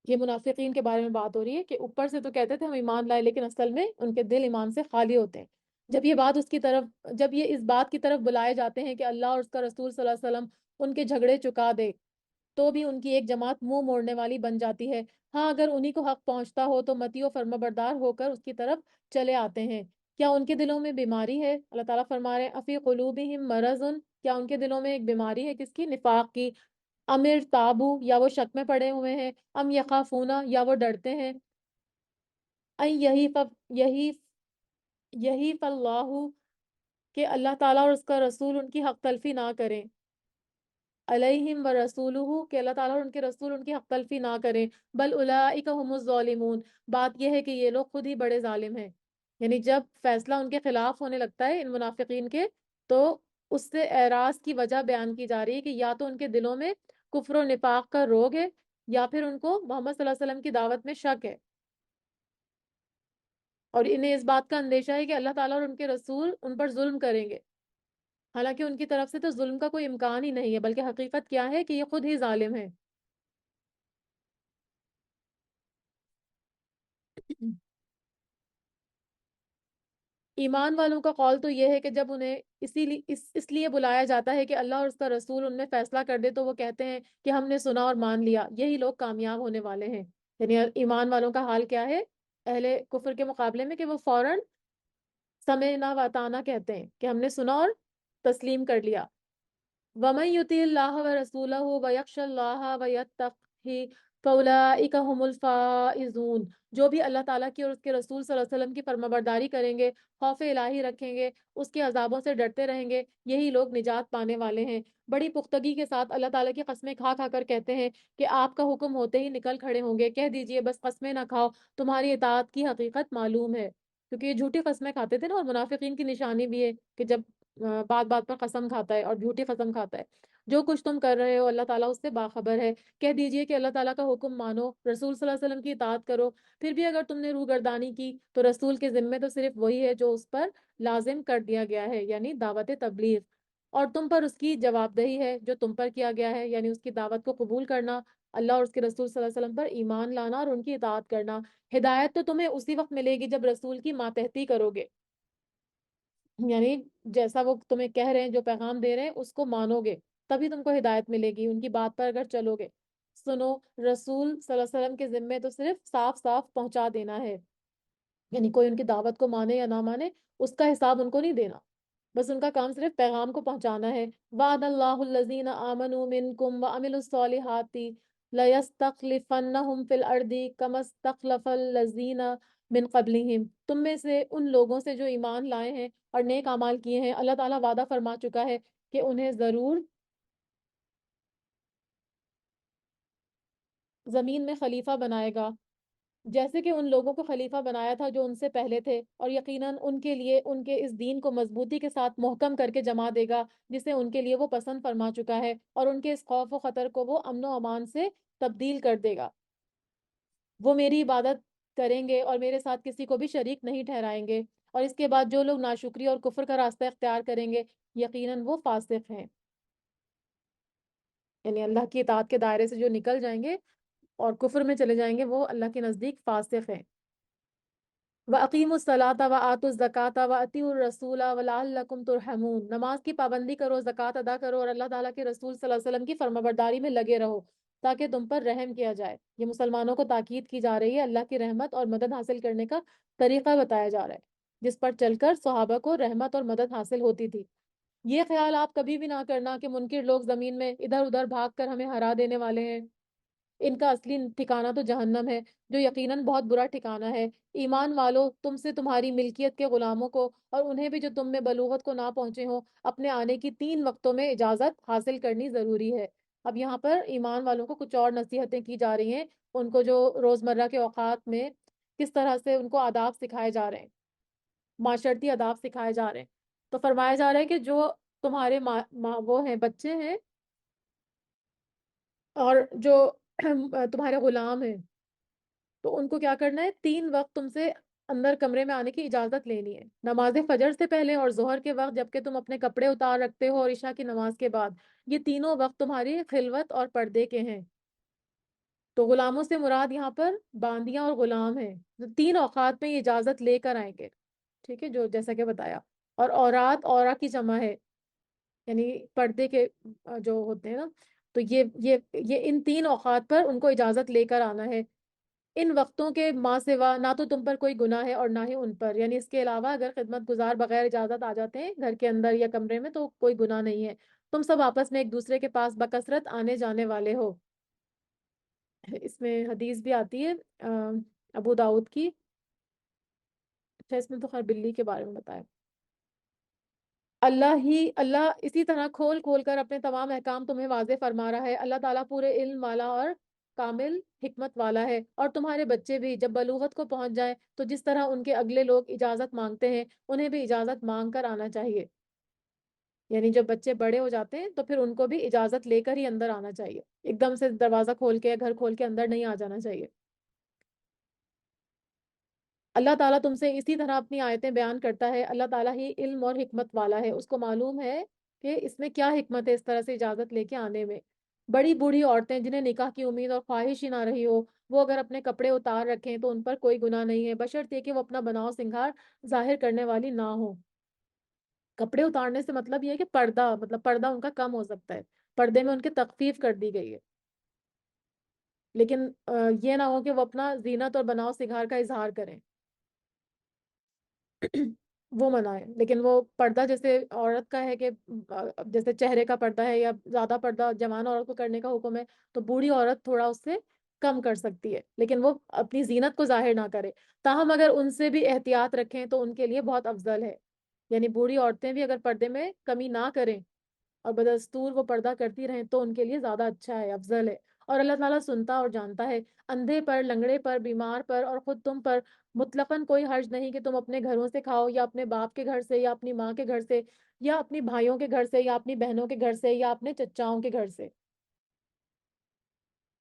یہ منافقین کے بارے میں بات ہو رہی ہے کہ اوپر سے تو کہتے تھے ہم ایمان لائے، لیکن اصل میں ان کے دل ایمان سے خالی ہوتے ہیں۔ جب یہ اس بات کی طرف بلائے جاتے ہیں کہ اللہ اور اس کا رسول صلی اللہ علیہ وسلم ان کے جھگڑے چکا دے، تو بھی ان کی ایک جماعت منہ موڑنے والی بن جاتی ہے۔ ہاں، اگر انہی کو حق پہنچتا ہو تو متی و فرما بردار ہو کر اس کی طرف چلے آتے ہیں۔ کیا ان کے دلوں میں بیماری ہے؟ اللہ تعالیٰ فرما رہے ہیں افی قلوبہم مرض، کیا ان کے دلوں میں ایک بیماری ہے؟ کس کی؟ نفاق کی۔ امر تابو، یا وہ شک میں پڑے ہوئے ہیں، ام یخافونا، یا وہ ڈرتے ہیں، این یہی فاللہ، کہ اللہ تعالیٰ اور اس کا رسول ان کی حق تلفی نہ کریں، علیہم ورسولہ، کہ اللہ تعالیٰ اور ان کے رسول ان کی حق تلفی نہ کریں، بل اولئک هم الظالمون، بات یہ ہے کہ یہ لوگ خود ہی بڑے ظالم ہیں۔ یعنی جب فیصلہ ان کے خلاف ہونے لگتا ہے ان منافقین کے، تو اس سے اعراض کی وجہ بیان کی جا رہی ہے کہ یا تو ان کے دلوں میں کفر و نفاق کا روگ ہے، یا پھر ان کو محمد صلی اللہ علیہ وسلم کی دعوت میں شک ہے، اور انہیں اس بات کا اندیشہ ہے کہ اللہ تعالیٰ اور ان کے رسول ان پر ظلم کریں گے، حالانکہ ان کی طرف سے تو ظلم کا کوئی امکان ہی نہیں ہے، بلکہ حقیقت کیا ہے کہ یہ خود ہی ظالم ہے۔ ایمان والوں کا قول تو یہ ہے کہ جب انہیں اس لیے بلایا جاتا ہے کہ اللہ اور اس کا رسول ان میں فیصلہ کر دے، تو وہ کہتے ہیں کہ ہم نے سنا اور مان لیا، یہی لوگ کامیاب ہونے والے ہیں۔ یعنی ایمان والوں کا حال کیا ہے اہل کفر کے مقابلے میں، کہ وہ فوراً سمعنا و اطعنا کہتے ہیں کہ ہم نے سنا اور تسلیم کر لیا۔ وَمَن يُطِعِ اللَّهَ وَرَسُولَهُ وَيَخْشَ اللَّهَ وَيَتَّقْهِ فَأُولَٰئِكَ هُمُ الْفَائِزُونَ، جو بھی اللہ تعالیٰ کی اور اس کے رسول صلی اللہ علیہ وسلم کی فرمانبرداری کریں گے، خوف الہی رکھیں گے، اس کے عذابوں سے ڈرتے رہیں گے، یہی لوگ نجات پانے والے ہیں۔ بڑی پختگی کے ساتھ اللہ تعالیٰ کی قسمیں کھا کھا کر کہتے ہیں کہ آپ کا حکم ہوتے ہی نکل کھڑے ہوں گے، کہہ دیجئے بس قسمیں نہ کھاؤ، تمہاری اطاعت کی حقیقت معلوم ہے۔ کیونکہ یہ جھوٹی قسمیں کھاتے تھے نا، اور منافقین کی نشانی بھی ہے کہ جب بات بات پر قسم کھاتا ہے اور جھوٹی قسم کھاتا ہے۔ جو کچھ تم کر رہے ہو اللہ تعالیٰ اس سے باخبر ہے، کہہ دیجئے کہ اللہ تعالیٰ کا حکم مانو، رسول صلی اللہ علیہ وسلم کی اطاعت کرو۔ پھر بھی اگر تم نے روگردانی کی تو رسول کے ذمے تو صرف وہی ہے جو اس پر لازم کر دیا گیا ہے، یعنی دعوت تبلیغ، اور تم پر اس کی جواب دہی ہے جو تم پر کیا گیا ہے، یعنی اس کی دعوت کو قبول کرنا، اللہ اور اس کے رسول صلی اللہ علیہ وسلم پر ایمان لانا اور ان کی اطاعت کرنا۔ ہدایت تو تمہیں اسی وقت ملے گی جب رسول کی ماتحتی کرو گے، یعنی جیسا وہ تمہیں کہہ رہے ہیں، جو پیغام دے رہے ہیں اس کو مانو گے، تبھی تم کو ہدایت ملے گی، ان کی بات پر اگر چلو گے۔ سنو، رسول صلی اللہ علیہ وسلم کے ذمے تو صرف صاف صاف پہنچا دینا ہے، یعنی کوئی ان کی دعوت کو مانے یا نہ مانے اس کا حساب ان کو نہیں دینا، بس ان کا کام صرف پیغام کو پہنچانا ہے۔ وعد اللہ الذین آمنوا منکم وعملوا الصالحات لیستخلفنہم فی الارض کما استخلف الذین من قبلہم، تم میں سے ان لوگوں سے جو ایمان لائے ہیں اور نیک اعمال کیے ہیں، اللہ تعالیٰ وعدہ فرما چکا ہے کہ انہیں ضرور زمین میں خلیفہ بنائے گا، جیسے کہ ان لوگوں کو خلیفہ بنایا تھا جو ان سے پہلے تھے، اور یقیناً ان کے لیے ان کے اس دین کو مضبوطی کے ساتھ محکم کر کے جما دے گا جسے ان کے لیے وہ پسند فرما چکا ہے، اور ان کے اس خوف و خطر کو وہ امن و امان سے تبدیل کر دے گا۔ وہ میری عبادت کریں گے اور میرے ساتھ کسی کو بھی شریک نہیں ٹھہرائیں گے، اور اس کے بعد جو لوگ ناشکری اور کفر کا راستہ اختیار کریں گے یقیناً وہ فاسق ہیں، یعنی اللہ کی اطاعت کے دائرے سے جو نکل جائیں گے اور کفر میں چلے جائیں گے وہ اللہ کے نزدیک فاسق ہیں۔ وَأَقِيمُوا الصَّلَاةَ وَآتُوا الزَّكَاةَ وَأَطِيعُوا الرَّسُولَ وَلَعَلَّكُمْ تُرْحَمُونَ، نماز کی پابندی کرو، زکوٰۃ ادا کرو، اور اللہ تعالیٰ کے رسول صلی اللہ علیہ وسلم کی فرمانبرداری میں لگے رہو تاکہ تم پر رحم کیا جائے۔ یہ مسلمانوں کو تاکید کی جا رہی ہے، اللہ کی رحمت اور مدد حاصل کرنے کا طریقہ بتایا جا رہا ہے جس پر چل کر صحابہ کو رحمت اور مدد حاصل ہوتی تھی۔ یہ خیال آپ کبھی بھی نہ کرنا کہ منکر لوگ زمین میں ادھر ادھر بھاگ کر ہمیں ہرا دینے والے ہیں۔ ان کا اصلی ٹھکانہ تو جہنم ہے، جو یقیناً بہت برا ٹھکانہ ہے۔ ایمان والو، تم سے تمہاری ملکیت کے غلاموں کو اور انہیں بھی جو تم میں بلوغت کو نہ پہنچے ہوں، اپنے آنے کی 3 وقتوں میں اجازت حاصل کرنی ضروری ہے۔ اب یہاں پر ایمان والوں کو کچھ اور نصیحتیں کی جا رہی ہیں، ان کو جو روزمرہ کے اوقات میں کس طرح سے ان کو آداب سکھائے جا رہے ہیں، معاشرتی آداب سکھائے جا رہے ہیں۔ تو فرمایا جا رہا ہے کہ جو تمہارے وہ ہیں، بچے ہیں، اور جو تمہارے غلام ہیں، تو ان کو کیا کرنا ہے، 3 وقت تم سے اندر کمرے میں آنے کی اجازت لینی ہے۔ نماز فجر سے پہلے اور ظہر کے وقت جبکہ تم اپنے کپڑے اتار رکھتے ہو، اور عشاء کی نماز کے بعد، یہ تینوں وقت تمہاری خلوت اور پردے کے ہیں۔ تو غلاموں سے مراد یہاں پر باندیاں اور غلام ہیں، جو 3 اوقات میں یہ اجازت لے کر آئیں گے، ٹھیک ہے، جو جیسا کہ بتایا۔ اور عورات، عورا کی جمع ہے، یعنی پردے کے جو ہوتے ہیں نا، تو یہ ان 3 اوقات پر ان کو اجازت لے کر آنا ہے۔ ان وقتوں کے ماں سوا نہ تو تم پر کوئی گناہ ہے اور نہ ہی ان پر، یعنی اس کے علاوہ اگر خدمت گزار بغیر اجازت آ جاتے ہیں گھر کے اندر یا کمرے میں تو کوئی گناہ نہیں ہے۔ تم سب آپس میں ایک دوسرے کے پاس بکثرت آنے جانے والے ہو۔ اس میں حدیث بھی آتی ہے ابو داؤد کی، اچھا اس میں تو خیر بلی کے بارے میں بتایا۔ اللہ اسی طرح کھول کھول کر اپنے تمام احکام تمہیں واضح فرما رہا ہے۔ اللہ تعالیٰ پورے علم والا اور کامل حکمت والا ہے۔ اور تمہارے بچے بھی جب بلوغت کو پہنچ جائیں تو جس طرح ان کے اگلے لوگ اجازت مانگتے ہیں، انہیں بھی اجازت مانگ کر آنا چاہیے۔ یعنی جب بچے بڑے ہو جاتے ہیں تو پھر ان کو بھی اجازت لے کر ہی اندر آنا چاہیے، ایک دم سے دروازہ کھول کے گھر کھول کے اندر نہیں آ جانا چاہیے۔ اللہ تعالیٰ تم سے اسی طرح اپنی آیتیں بیان کرتا ہے۔ اللہ تعالیٰ ہی علم اور حکمت والا ہے، اس کو معلوم ہے کہ اس میں کیا حکمت ہے اس طرح سے اجازت لے کے آنے میں۔ بڑی بوڑھی عورتیں جنہیں نکاح کی امید اور خواہش ہی نہ رہی ہو، وہ اگر اپنے کپڑے اتار رکھیں تو ان پر کوئی گناہ نہیں ہے، بشرطیکہ کہ وہ اپنا بناؤ سنگھار ظاہر کرنے والی نہ ہو۔ کپڑے اتارنے سے مطلب یہ ہے کہ پردہ، مطلب پردہ ان کا کم ہو سکتا ہے، پردے میں ان کی تخفیف کر دی گئی ہے، لیکن یہ نہ ہو کہ وہ اپنا زینت اور بناؤ سنگھار کا اظہار کریں، وہ منع ہے۔ لیکن وہ پردہ جیسے عورت کا ہے کہ جیسے چہرے کا پردہ ہے یا زیادہ پردہ جوان عورت کو کرنے کا حکم ہے، تو بوڑھی عورت تھوڑا اس سے کم کر سکتی ہے، لیکن وہ اپنی زینت کو ظاہر نہ کرے۔ تاہم اگر ان سے بھی احتیاط رکھیں تو ان کے لیے بہت افضل ہے، یعنی بوڑھی عورتیں بھی اگر پردے میں کمی نہ کریں اور بدستور وہ پردہ کرتی رہیں تو ان کے لیے زیادہ اچھا ہے، افضل ہے۔ اور اللہ تعالیٰ سنتا اور جانتا ہے۔ اندھے پر، لنگڑے پر، بیمار پر اور خود تم پر مطلقاً کوئی حرج نہیں کہ تم اپنے گھروں سے کھاؤ، یا اپنے باپ کے گھر سے، یا اپنی ماں کے گھر سے، یا اپنی بھائیوں کے گھر سے، یا اپنی بہنوں کے گھر سے، یا اپنے چچاؤں کے گھر سے۔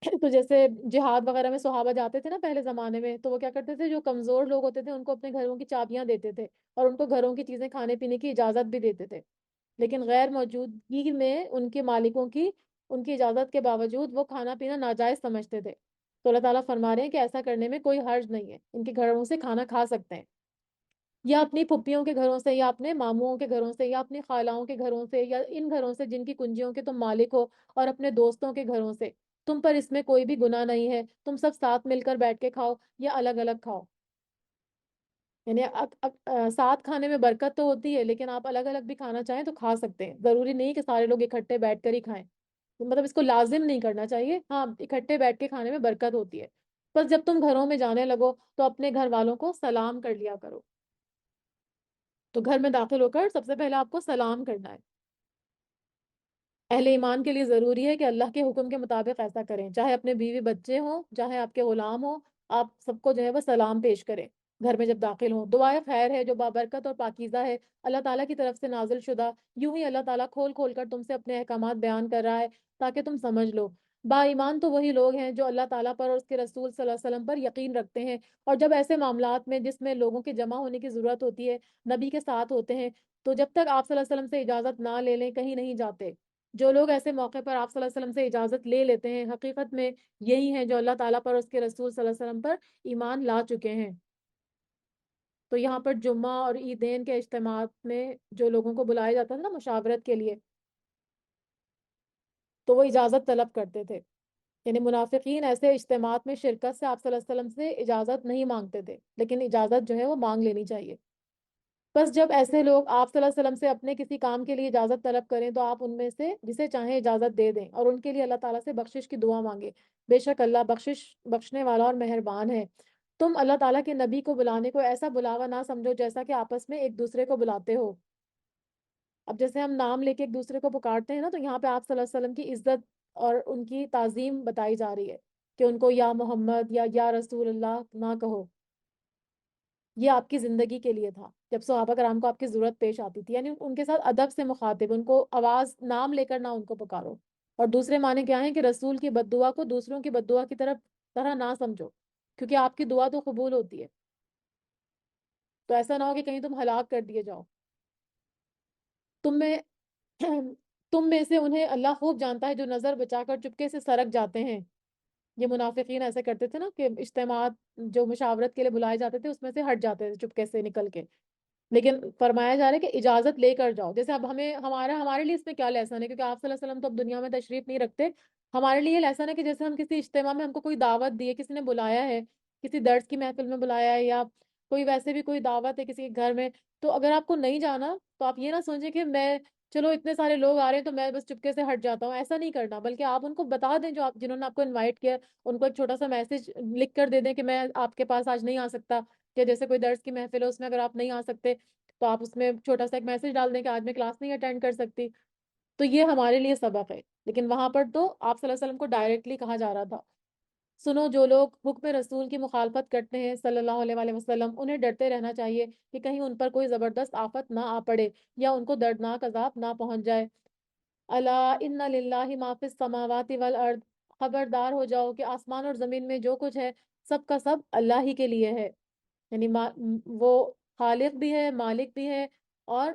تو جیسے جہاد وغیرہ میں صحابہ جاتے تھے نا پہلے زمانے میں، تو وہ کیا کرتے تھے، جو کمزور لوگ ہوتے تھے ان کو اپنے گھروں کی چابیاں دیتے تھے، اور ان کو گھروں کی چیزیں کھانے پینے کی اجازت بھی دیتے تھے، لیکن غیر موجودگی میں ان کے مالکوں کی ان کی اجازت کے باوجود وہ کھانا پینا ناجائز سمجھتے تھے۔ تو اللہ تعالیٰ فرما رہے ہیں کہ ایسا کرنے میں کوئی حرج نہیں ہے، ان کے گھروں سے کھانا کھا سکتے ہیں، یا اپنی پھپھیوں کے گھروں سے، یا اپنے ماموں کے گھروں سے، یا اپنی خالاؤں کے گھروں سے، یا ان گھروں سے جن کی کنجیوں کے تم مالک ہو، اور اپنے دوستوں کے گھروں سے۔ تم پر اس میں کوئی بھی گناہ نہیں ہے، تم سب ساتھ مل کر بیٹھ کے کھاؤ یا الگ الگ کھاؤ، یعنی ساتھ کھانے میں برکت تو ہوتی ہے، لیکن آپ الگ الگ بھی کھانا چاہیں تو کھا سکتے ہیں، ضروری نہیں کہ سارے لوگ اکٹھے بیٹھ کر ہی کھائیں، مطلب اس کو لازم نہیں کرنا چاہیے، ہاں اکٹھے بیٹھ کے کھانے میں برکت ہوتی ہے۔ بس جب تم گھروں میں جانے لگو تو اپنے گھر والوں کو سلام کر لیا کرو، تو گھر میں داخل ہو کر سب سے پہلے آپ کو سلام کرنا ہے۔ اہل ایمان کے لیے ضروری ہے کہ اللہ کے حکم کے مطابق ایسا کریں، چاہے اپنے بیوی بچے ہوں، چاہے آپ کے غلام ہوں، آپ سب کو جو ہے وہ سلام پیش کریں گھر میں جب داخل ہوں۔ دعائے خیر ہے جو بابرکت اور پاکیزہ ہے، اللہ تعالیٰ کی طرف سے نازل شدہ، یوں ہی اللہ تعالیٰ کھول کھول کر تم سے اپنے احکامات بیان کر رہا ہے تاکہ تم سمجھ لو۔ با ایمان تو وہی لوگ ہیں جو اللہ تعالیٰ پر اور اس کے رسول صلی اللہ علیہ وسلم پر یقین رکھتے ہیں، اور جب ایسے معاملات میں جس میں لوگوں کے جمع ہونے کی ضرورت ہوتی ہے نبی کے ساتھ ہوتے ہیں، تو جب تک آپ صلی اللہ علیہ وسلم سے اجازت نہ لے لیں کہیں نہیں جاتے۔ جو لوگ ایسے موقع پر آپ صلی اللہ علیہ وسلم سے اجازت لے لیتے ہیں، حقیقت میں یہی ہیں جو اللہ تعالیٰ پر اور اس کے رسول صلی اللہ علیہ وسلم پر ایمان لا چکے ہیں۔ تو یہاں پر جمعہ اور عیدین کے اجتماعات میں جو لوگوں کو بلایا جاتا تھا نا مشاورت کے لیے، تو وہ اجازت طلب کرتے تھے، یعنی منافقین ایسے اجتماعات میں شرکت سے آپ صلی اللہ علیہ وسلم سے اجازت نہیں مانگتے تھے، لیکن اجازت جو ہے وہ مانگ لینی چاہیے۔ بس جب ایسے لوگ آپ صلی اللہ علیہ وسلم سے اپنے کسی کام کے لیے اجازت طلب کریں تو آپ ان میں سے جسے چاہیں اجازت دے دیں اور ان کے لیے اللہ تعالیٰ سے بخشش کی دعا مانگے، بے شک اللہ بخشنے والا اور مہربان ہے۔ تم اللہ تعالیٰ کے نبی کو بلانے کو ایسا بلاوا نہ سمجھو جیسا کہ آپس میں ایک دوسرے کو بلاتے ہو۔ اب جیسے ہم نام لے کے ایک دوسرے کو پکارتے ہیں نا، تو یہاں پہ آپ صلی اللہ علیہ وسلم کی عزت اور ان کی تعظیم بتائی جا رہی ہے کہ ان کو یا محمد یا رسول اللہ نہ کہو۔ یہ آپ کی زندگی کے لیے تھا جب صحابہ کرام کو آپ کی ضرورت پیش آتی تھی، یعنی ان کے ساتھ ادب سے مخاطب، ان کو آواز نام لے کر نہ ان کو پکارو۔ اور دوسرے معنی کیا ہیں کہ رسول کی بد دعا کو دوسروں کی بد دعا کی طرح نہ سمجھو، کیونکہ آپ کی دعا تو قبول ہوتی ہے، تو ایسا نہ ہو کہ کہیں تم ہلاک کر دیے جاؤ۔ تم میں تم میں سے انہیں اللہ خوب جانتا ہے جو نظر بچا کر چپکے سے سرک جاتے ہیں۔ یہ منافقین ایسے کرتے تھے نا کہ اجتماعات جو مشاورت کے لیے بلائے جاتے تھے اس میں سے ہٹ جاتے تھے چپکے سے نکل کے، لیکن فرمایا جا رہا ہے کہ اجازت لے کر جاؤ۔ جیسے اب ہمارے لیے اس میں کیا لیسن ہے، کیونکہ آپ صلی اللہ علیہ وسلم تو اب دنیا میں تشریف نہیں رکھتے۔ ہمارے لیے یہ لیسن ہے کہ جیسے ہم کسی اجتماع میں، ہم کو کوئی دعوت دی ہے، کسی نے بلایا ہے، کسی درس کی محفل میں بلایا ہے، یا کوئی ویسے بھی کوئی دعوت ہے کسی کے گھر میں، تو اگر آپ کو نہیں جانا تو آپ یہ نہ سوچیں کہ میں، چلو اتنے سارے لوگ آ رہے ہیں تو میں بس چپکے سے ہٹ جاتا ہوں۔ ایسا نہیں کرنا، بلکہ آپ ان کو بتا دیں، جنہوں نے آپ کو انوائٹ کیا، ان کو ایک چھوٹا سا میسج لکھ کر دے دیں کہ میں آپ کے پاس آج نہیں آ سکتا، کہ جیسے کوئی درس کی محفل ہے اس میں اگر آپ نہیں آ سکتے تو آپ اس میں چھوٹا سا ایک میسج ڈال دیں کہ آج میں کلاس نہیں اٹینڈ کر سکتی۔ تو یہ ہمارے لیے سبق ہے، لیکن وہاں پر تو آپ صلی اللہ علیہ وسلم کو ڈائریکٹلی کہا جا رہا تھا۔ سنو، جو لوگ حکم رسول کی مخالفت کرتے ہیں صلی اللہ علیہ وآلہ وسلم، انہیں ڈرتے رہنا چاہیے کہ کہیں ان پر کوئی زبردست آفت نہ آ پڑے یا ان کو دردناک عذاب نہ پہنچ جائے۔ الا ان للہ ما فی السماوات والارض، خبردار ہو جاؤ کہ آسمان اور زمین میں جو کچھ ہے سب کا سب اللہ ہی کے لیے ہے، یعنی وہ خالق بھی ہے، مالک بھی ہے، اور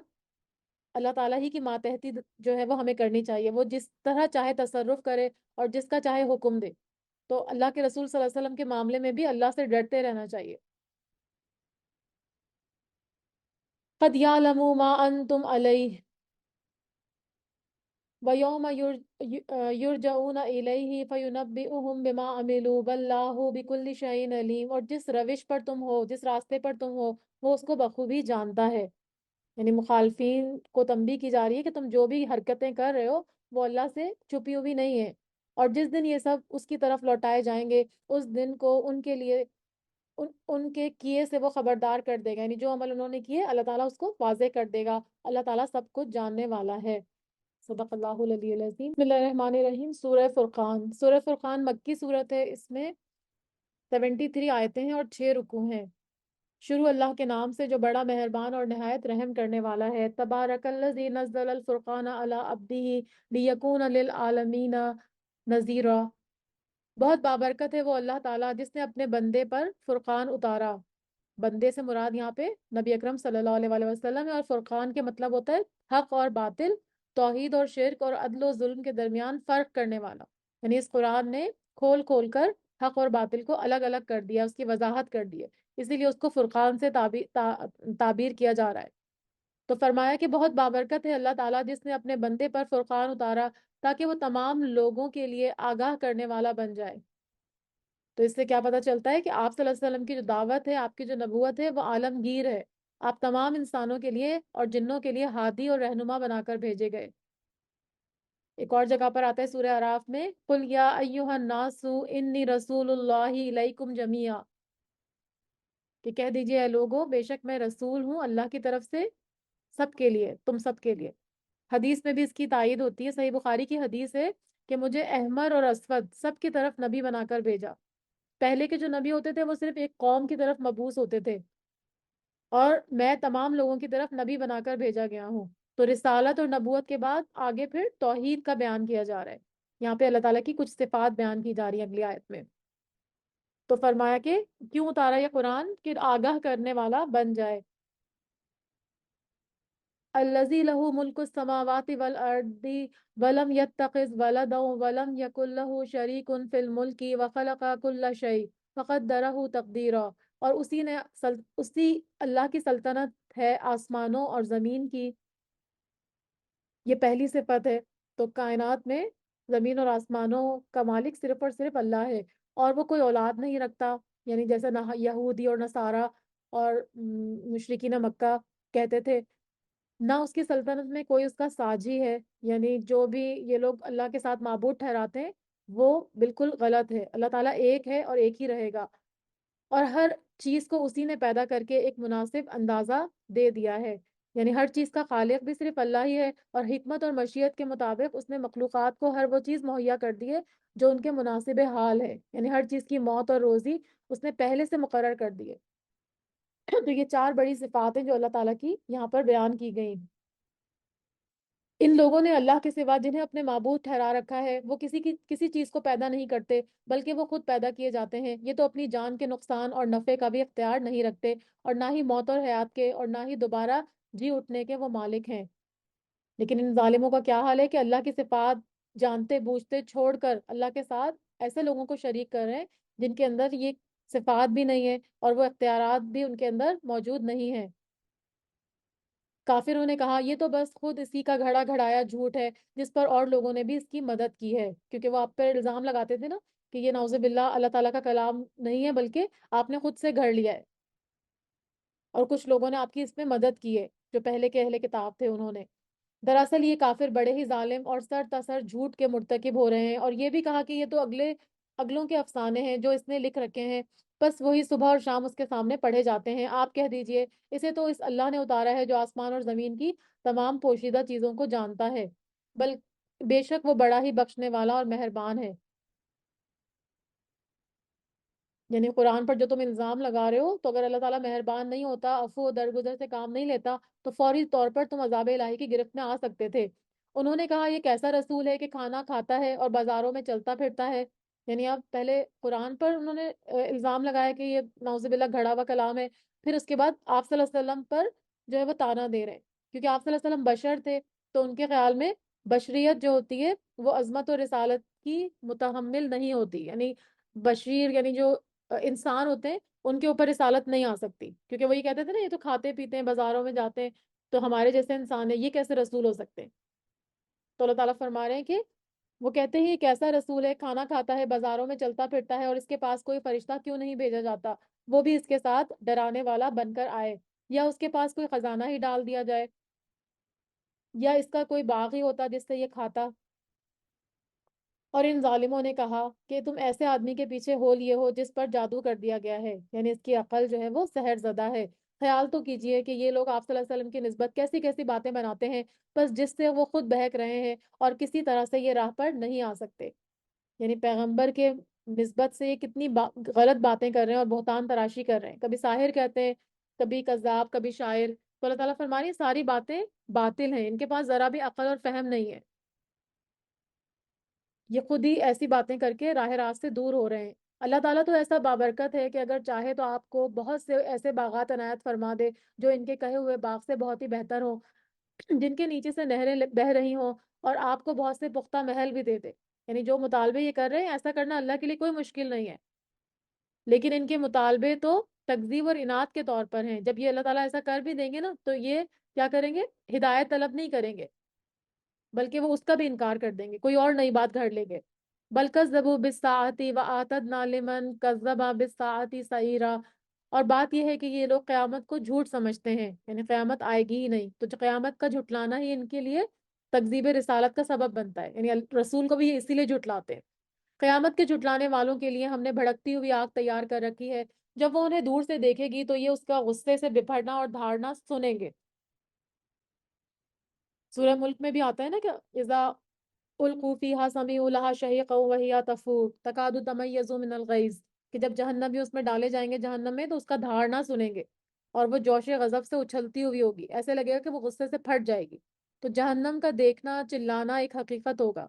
اللہ تعالیٰ ہی کی ماتحتی جو ہے وہ ہمیں کرنی چاہیے، وہ جس طرح چاہے تصرف کرے اور جس کا چاہے حکم دے۔ تو اللہ کے رسول صلی اللہ علیہ وسلم کے معاملے میں بھی اللہ سے ڈرتے رہنا چاہیے۔ قد یعلم ما انتم علیہ وَيَوْمَ يُرْجَعُونَ إِلَيْهِ فَيُنَبِّئُهُم بِمَا عَمِلُوا وَاللَّهُ بِكُلِّ شَيْءٍ عَلِيمٌ۔ اور جس روش پر تم ہو، جس راستے پر تم ہو، وہ اس کو بخوبی جانتا ہے۔ یعنی مخالفین کو تنبیہ کی جا رہی ہے کہ تم جو بھی حرکتیں کر رہے ہو وہ اللہ سے چھپی ہوئی نہیں ہے، اور جس دن یہ سب اس کی طرف لوٹائے جائیں گے اس دن کو ان کے لیے ان کے کیے سے وہ خبردار کر دے گا، یعنی جو عمل انہوں نے کیے اللہ تعالیٰ اس کو واضح کر دے گا۔ اللہ تعالیٰ سب کچھ جاننے والا ہے۔ صدق اللہ العلی العظیم۔ بسم اللہ الرحمن الرحیم۔ سورہ فرقان، سورہ فرقان مکی صورت ہے، اس میں 73 آیتیں ہیں اور 6 رکوع ہیں۔ شروع اللہ کے نام سے جو بڑا مہربان اور نہایت رحم کرنے والا ہے۔ تبارک الذی نزل الفرقان علی عبدہ لیکون للعالمین نذیرا۔ بہت بابرکت ہے وہ اللہ تعالیٰ جس نے اپنے بندے پر فرقان اتارا۔ بندے سے مراد یہاں پہ نبی اکرم صلی اللہ علیہ وآلہ وسلم ہے، اور فرقان کے مطلب ہوتا ہے حق اور باطل، توحید اور شرک اور عدل و ظلم کے درمیان فرق کرنے والا۔ یعنی اس قرآن نے کھول کھول کر حق اور باطل کو الگ الگ کر دیا، اس کی وضاحت کر دی ہے، اسی لیے اس کو فرقان سے تعبیر کیا جا رہا ہے۔ تو فرمایا کہ بہت بابرکت ہے اللہ تعالیٰ جس نے اپنے بندے پر فرقان اتارا تاکہ وہ تمام لوگوں کے لیے آگاہ کرنے والا بن جائے۔ تو اس سے کیا پتہ چلتا ہے کہ آپ صلی اللہ علیہ وسلم کی جو دعوت ہے، آپ کی جو نبوت ہے، وہ عالمگیر ہے۔ آپ تمام انسانوں کے لیے اور جنوں کے لیے ہادی اور رہنما بنا کر بھیجے گئے۔ ایک اور جگہ پر آتا ہے سورہ اعراف میں، قُلْ يَا أَيُّهَا النَّاسُ إِنِّي رَسُولُ اللَّهِ إِلَيْكُمْ جَمِيعًا، کہ کہہ دیجئے اے لوگو، بے شک میں رسول ہوں اللہ کی طرف سے سب کے لیے، تم سب کے لیے۔ حدیث میں بھی اس کی تائید ہوتی ہے، صحیح بخاری کی حدیث ہے کہ مجھے احمر اور اسود سب کی طرف نبی بنا کر بھیجا۔ پہلے کے جو نبی ہوتے تھے وہ صرف ایک قوم کی طرف مبعوث ہوتے تھے، اور میں تمام لوگوں کی طرف نبی بنا کر بھیجا گیا ہوں۔ تو رسالت اور نبوت کے بعد آگے پھر توحید کا بیان کیا جا رہا ہے۔ یہاں پہ اللہ تعالیٰ کی کچھ صفات بیان کی جا رہی ہیں اگلی آیت میں۔ تو فرمایا کہ کیوں اتارا یہ قرآن، کہ آگاہ کرنے والا بن جائے۔ الذی لہ ملک السماوات والارض ولم یتخذ ولدا ولم یکن لہ شریک فی الملک وخلق کل شیء فقدرہ تقدیرا۔ اور اسی اللہ کی سلطنت ہے آسمانوں اور زمین کی، یہ پہلی صفت ہے۔ تو کائنات میں زمین اور آسمانوں کا مالک صرف اور صرف اللہ ہے، اور وہ کوئی اولاد نہیں رکھتا، یعنی جیسے یہودی اور نصارہ اور مشرکین مکہ کہتے تھے نہ اس کی سلطنت میں کوئی اس کا ساجی ہے، یعنی جو بھی یہ لوگ اللہ کے ساتھ معبود ٹھہراتے ہیں وہ بالکل غلط ہے، اللہ تعالیٰ ایک ہے اور ایک ہی رہے گا، اور ہر چیز کو اسی نے پیدا کر کے ایک مناسب اندازہ دے دیا ہے، یعنی ہر چیز کا خالق بھی صرف اللہ ہی ہے، اور حکمت اور مشیت کے مطابق اس نے مخلوقات کو ہر وہ چیز مہیا کر دی ہے جو ان کے مناسب حال ہے، یعنی ہر چیز کی موت اور روزی اس نے پہلے سے مقرر کر دی ہے۔ تو یہ چار بڑی صفات ہیں جو اللہ تعالیٰ کی یہاں پر بیان کی گئی۔ ان لوگوں نے اللہ کے سوا جنہیں اپنے معبود ٹھہرا رکھا ہے وہ کسی چیز کو پیدا نہیں کرتے بلکہ وہ خود پیدا کیے جاتے ہیں، یہ تو اپنی جان کے نقصان اور نفع کا بھی اختیار نہیں رکھتے، اور نہ ہی موت اور حیات کے اور نہ ہی دوبارہ جی اٹھنے کے وہ مالک ہیں۔ لیکن ان ظالموں کا کیا حال ہے کہ اللہ کی صفات جانتے بوجھتے چھوڑ کر اللہ کے ساتھ ایسے لوگوں کو شریک کر رہے ہیں جن کے اندر یہ صفات بھی نہیں ہے اور وہ اختیارات بھی ان کے اندر موجود نہیں ہیں۔ کافروں نے کہا یہ تو بس خود اسی کا گھڑا گھڑایا جھوٹ ہے جس پر اور لوگوں نے بھی اس کی مدد کی ہے، کیونکہ وہ آپ پر الزام لگاتے تھے نا کہ یہ نعوذ باللہ اللہ تعالیٰ کا کلام نہیں ہے بلکہ آپ نے خود سے گھڑ لیا ہے، اور کچھ لوگوں نے آپ کی اس میں مدد کی ہے جو پہلے کے اہل کتاب تھے انہوں نے۔ دراصل یہ کافر بڑے ہی ظالم اور سر تسر جھوٹ کے مرتکب ہو رہے ہیں، اور یہ بھی کہا کہ یہ تو اگلوں کے افسانے ہیں جو اس نے لکھ رکھے ہیں، بس وہی صبح اور شام اس کے سامنے پڑھے جاتے ہیں۔ آپ کہہ دیجئے اسے تو اس اللہ نے اتارا ہے جو آسمان اور زمین کی تمام پوشیدہ چیزوں کو جانتا ہے، بل بے شک وہ بڑا ہی بخشنے والا اور مہربان ہے۔ یعنی قرآن پر جو تم الزام لگا رہے ہو، تو اگر اللہ تعالیٰ مہربان نہیں ہوتا، عفو و درگزر سے کام نہیں لیتا، تو فوری طور پر تم عذاب الہی کی گرفت میں آ سکتے تھے۔ انہوں نے کہا یہ کیسا رسول ہے کہ کھانا کھاتا ہے اور بازاروں میں چلتا پھرتا ہے، یعنی اب پہلے قرآن پر انہوں نے الزام لگایا کہ یہ نعوذ باللہ گھڑا ہوا کلام ہے، پھر اس کے بعد آپ صلی اللہ علیہ وسلم پر جو ہے وہ طعنہ دے رہے ہیں، کیونکہ آپ صلی اللہ علیہ وسلم بشر تھے، تو ان کے خیال میں بشریت جو ہوتی ہے وہ عظمت و رسالت کی متحمل نہیں ہوتی، یعنی بشیر یعنی جو انسان ہوتے ہیں ان کے اوپر رسالت نہیں آ سکتی، کیونکہ وہ یہ کہتے تھے نا یہ تو کھاتے پیتے ہیں بازاروں میں جاتے ہیں، تو ہمارے جیسے انسان ہے یہ کیسے رسول ہو سکتے ہیں؟ تو اللہ تعالیٰ فرما رہے ہیں کہ وہ کہتے ہیں یہ کیسا رسول ہے، کھانا کھاتا ہے بازاروں میں چلتا پھرتا ہے اور اس کے پاس کوئی فرشتہ کیوں نہیں بھیجا جاتا وہ بھی اس کے ساتھ ڈرانے والا بن کر آئے، یا اس کے پاس کوئی خزانہ ہی ڈال دیا جائے، یا اس کا کوئی باغ ہی ہوتا جس سے یہ کھاتا۔ اور ان ظالموں نے کہا کہ تم ایسے آدمی کے پیچھے ہو لیے ہو جس پر جادو کر دیا گیا ہے، یعنی اس کی عقل جو ہے وہ سحر زدہ ہے۔ خیال تو کیجئے کہ یہ لوگ آپ صلی اللہ علیہ وسلم کی نسبت کیسی کیسی باتیں بناتے ہیں، بس جس سے وہ خود بہک رہے ہیں اور کسی طرح سے یہ راہ پر نہیں آ سکتے، یعنی پیغمبر کے نسبت سے یہ کتنی غلط باتیں کر رہے ہیں اور بہتان تراشی کر رہے ہیں، کبھی ساحر کہتے ہیں، کبھی کذاب، کبھی شاعر، تو اللہ تعالیٰ فرما رہے ہیں یہ ساری باتیں باطل ہیں، ان کے پاس ذرا بھی عقل اور فہم نہیں ہے، یہ خود ہی ایسی باتیں کر کے راہ راست سے دور ہو رہے ہیں۔ اللہ تعالیٰ تو ایسا بابرکت ہے کہ اگر چاہے تو آپ کو بہت سے ایسے باغات عنایت فرما دے جو ان کے کہے ہوئے باغ سے بہت ہی بہتر ہوں، جن کے نیچے سے نہریں بہہ رہی ہوں، اور آپ کو بہت سے پختہ محل بھی دے دے، یعنی جو مطالبے یہ کر رہے ہیں ایسا کرنا اللہ کے لیے کوئی مشکل نہیں ہے، لیکن ان کے مطالبے تو تکذیب اور اناد کے طور پر ہیں۔ جب یہ اللہ تعالیٰ ایسا کر بھی دیں گے نا تو یہ کیا کریں گے، ہدایت طلب نہیں کریں گے بلکہ وہ اس کا بھی انکار کر دیں گے، کوئی اور نئی بات گھڑ لیں گے۔ بل کذبوا بالساعۃ واعتدنا لمن کذب بالساعۃ سعیرا، اور بات یہ ہے کہ یہ لوگ قیامت کو جھوٹ سمجھتے ہیں، یعنی قیامت آئے گی ہی نہیں، تو جو قیامت کا جھٹلانا ہی ان کے لیے تکذیب رسالت کا سبب بنتا ہے، یعنی رسول کو بھی یہ اسی لیے جھٹلاتے ہیں۔ قیامت کے جھٹلانے والوں کے لیے ہم نے بھڑکتی ہوئی آگ تیار کر رکھی ہے، جب وہ انہیں دور سے دیکھے گی تو یہ اس کا غصے سے بپھرنا اور دھاڑنا سنیں گے۔ سورہ ملک میں بھی آتا ہے نا کہ اذا القوا فیہا سمعوا لہا شہیقا وہی تفور تکاد تمیز من الغیظ، کہ جب جہنمی اس میں ڈالے جائیں گے جہنم میں تو اس کا دھاڑنا سنیں گے اور وہ جوش غضب سے اچھلتی ہوئی ہوگی، ایسے لگے گا کہ وہ غصے سے پھٹ جائے گی۔ تو جہنم کا دیکھنا چلانا ایک حقیقت ہوگا۔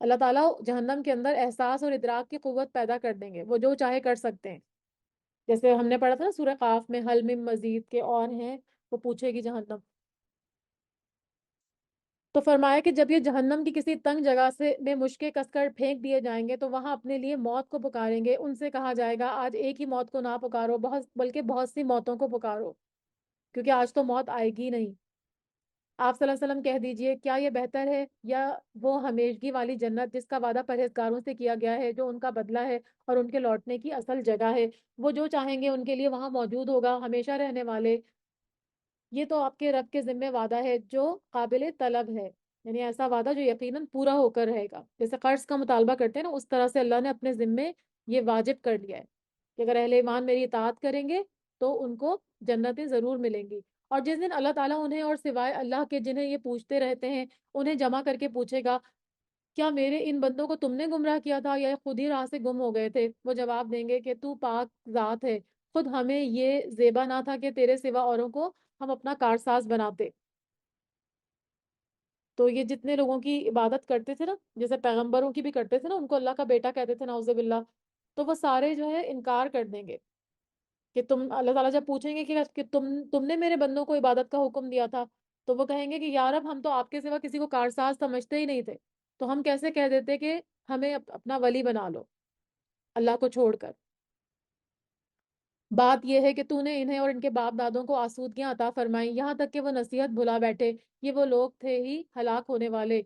اللہ تعالیٰ جہنم کے اندر احساس اور ادراک کی قوت پیدا کر دیں گے، وہ جو چاہے کر سکتے ہیں، جیسے ہم نے پڑھا تھا نا سورہ قاف میں حل من مزید کے اور ہیں، وہ پوچھے گی جہنم۔ تو فرمایا کہ جب یہ جہنم کی کسی تنگ جگہ سے میں مشکے کس کر پھینک دیے جائیں گے تو وہاں اپنے لیے موت کو پکاریں گے، ان سے کہا جائے گا آج ایک ہی موت کو نہ پکارو، بلکہ بہت سی موتوں کو پکارو، کیونکہ آج تو موت آئے گی نہیں۔ آپ صلی اللہ علیہ وسلم کہہ دیجئے کیا یہ بہتر ہے یا وہ ہمیشگی والی جنت جس کا وعدہ پرہیزگاروں سے کیا گیا ہے، جو ان کا بدلہ ہے اور ان کے لوٹنے کی اصل جگہ ہے، وہ جو چاہیں گے ان کے لیے وہاں موجود ہوگا، ہمیشہ رہنے والے، یہ تو آپ کے رب کے ذمہ وعدہ ہے جو قابل طلب ہے، یعنی ایسا وعدہ جو یقیناً پورا ہو کر رہے گا، جیسے قرض کا مطالبہ کرتے ہیں نا، اس طرح سے اللہ نے اپنے ذمے یہ واجب کر لیا ہے کہ اگر اہل ایمان میری اطاعت کریں گے تو ان کو جنتیں ضرور ملیں گی۔ اور جس دن اللہ تعالیٰ انہیں اور سوائے اللہ کے جنہیں یہ پوچھتے رہتے ہیں انہیں جمع کر کے پوچھے گا کیا میرے ان بندوں کو تم نے گمراہ کیا تھا یا یہ خود ہی راہ سے گم ہو گئے تھے، وہ جواب دیں گے کہ تو پاک ذات ہے، خود ہمیں یہ زیبا نہ تھا کہ تیرے سوا اوروں کو ہم اپنا کارساز بناتے۔ تو یہ جتنے لوگوں کی عبادت کرتے تھے نا، جیسے پیغمبروں کی بھی کرتے تھے نا، ان کو اللہ کا بیٹا کہتے تھے نعوذ باللہ، تو وہ سارے جو ہے انکار کر دیں گے کہ تم، اللہ تعالیٰ جب پوچھیں گے کہ تم نے میرے بندوں کو عبادت کا حکم دیا تھا، تو وہ کہیں گے کہ یا رب ہم تو آپ کے سوا کسی کو کارساز سمجھتے ہی نہیں تھے، تو ہم کیسے کہہ دیتے کہ ہمیں اپنا ولی بنا لو اللہ کو چھوڑ کر۔ بات یہ ہے کہ تو نے انہیں اور ان کے باپ دادوں کو آسودگیاں عطا فرمائی یہاں تک کہ وہ نصیحت بھلا بیٹھے، یہ وہ لوگ تھے ہی ہلاک ہونے والے،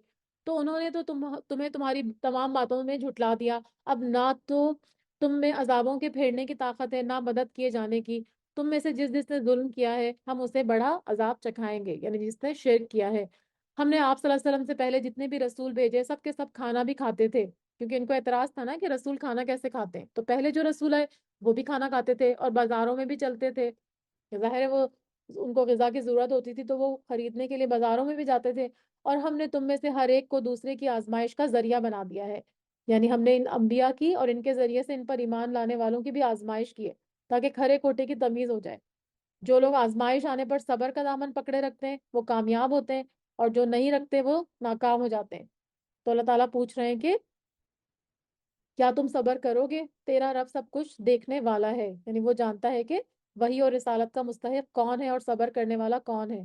تو انہوں نے تو تمہیں تمہاری تمام باتوں میں جھٹلا دیا، اب نہ تو تم میں عذابوں کے پھیرنے کی طاقت ہے نہ مدد کیے جانے کی، تم میں سے جس نے ظلم کیا ہے ہم اسے بڑا عذاب چکھائیں گے، یعنی جس نے شرک کیا ہے۔ ہم نے آپ صلی اللہ علیہ وسلم سے پہلے جتنے بھی رسول بھیجے سب کے سب کھانا بھی کھاتے تھے، کیونکہ ان کو اعتراض تھا نا کہ رسول کھانا کیسے کھاتے ہیں، تو پہلے جو رسول ہے وہ بھی کھانا کھاتے تھے اور بازاروں میں بھی چلتے تھے، ظاہر ہے وہ ان کو غذا کی ضرورت ہوتی تھی تو وہ خریدنے کے لیے بازاروں میں بھی جاتے تھے، اور ہم نے تم میں سے ہر ایک کو دوسرے کی آزمائش کا ذریعہ بنا دیا ہے، یعنی ہم نے ان انبیاء کی اور ان کے ذریعے سے ان پر ایمان لانے والوں کی بھی آزمائش کی ہے تاکہ کھرے کھوٹے کی تمیز ہو جائے۔ جو لوگ آزمائش آنے پر صبر کا دامن پکڑے رکھتے ہیں وہ کامیاب ہوتے ہیں، اور جو نہیں رکھتے وہ ناکام ہو جاتے ہیں۔ تو اللہ تعالیٰ پوچھ رہے ہیں کہ کیا تم صبر کرو گے؟ تیرا رب سب کچھ دیکھنے والا ہے، یعنی وہ جانتا ہے کہ وحی اور رسالت کا مستحق کون ہے اور صبر کرنے والا کون ہے۔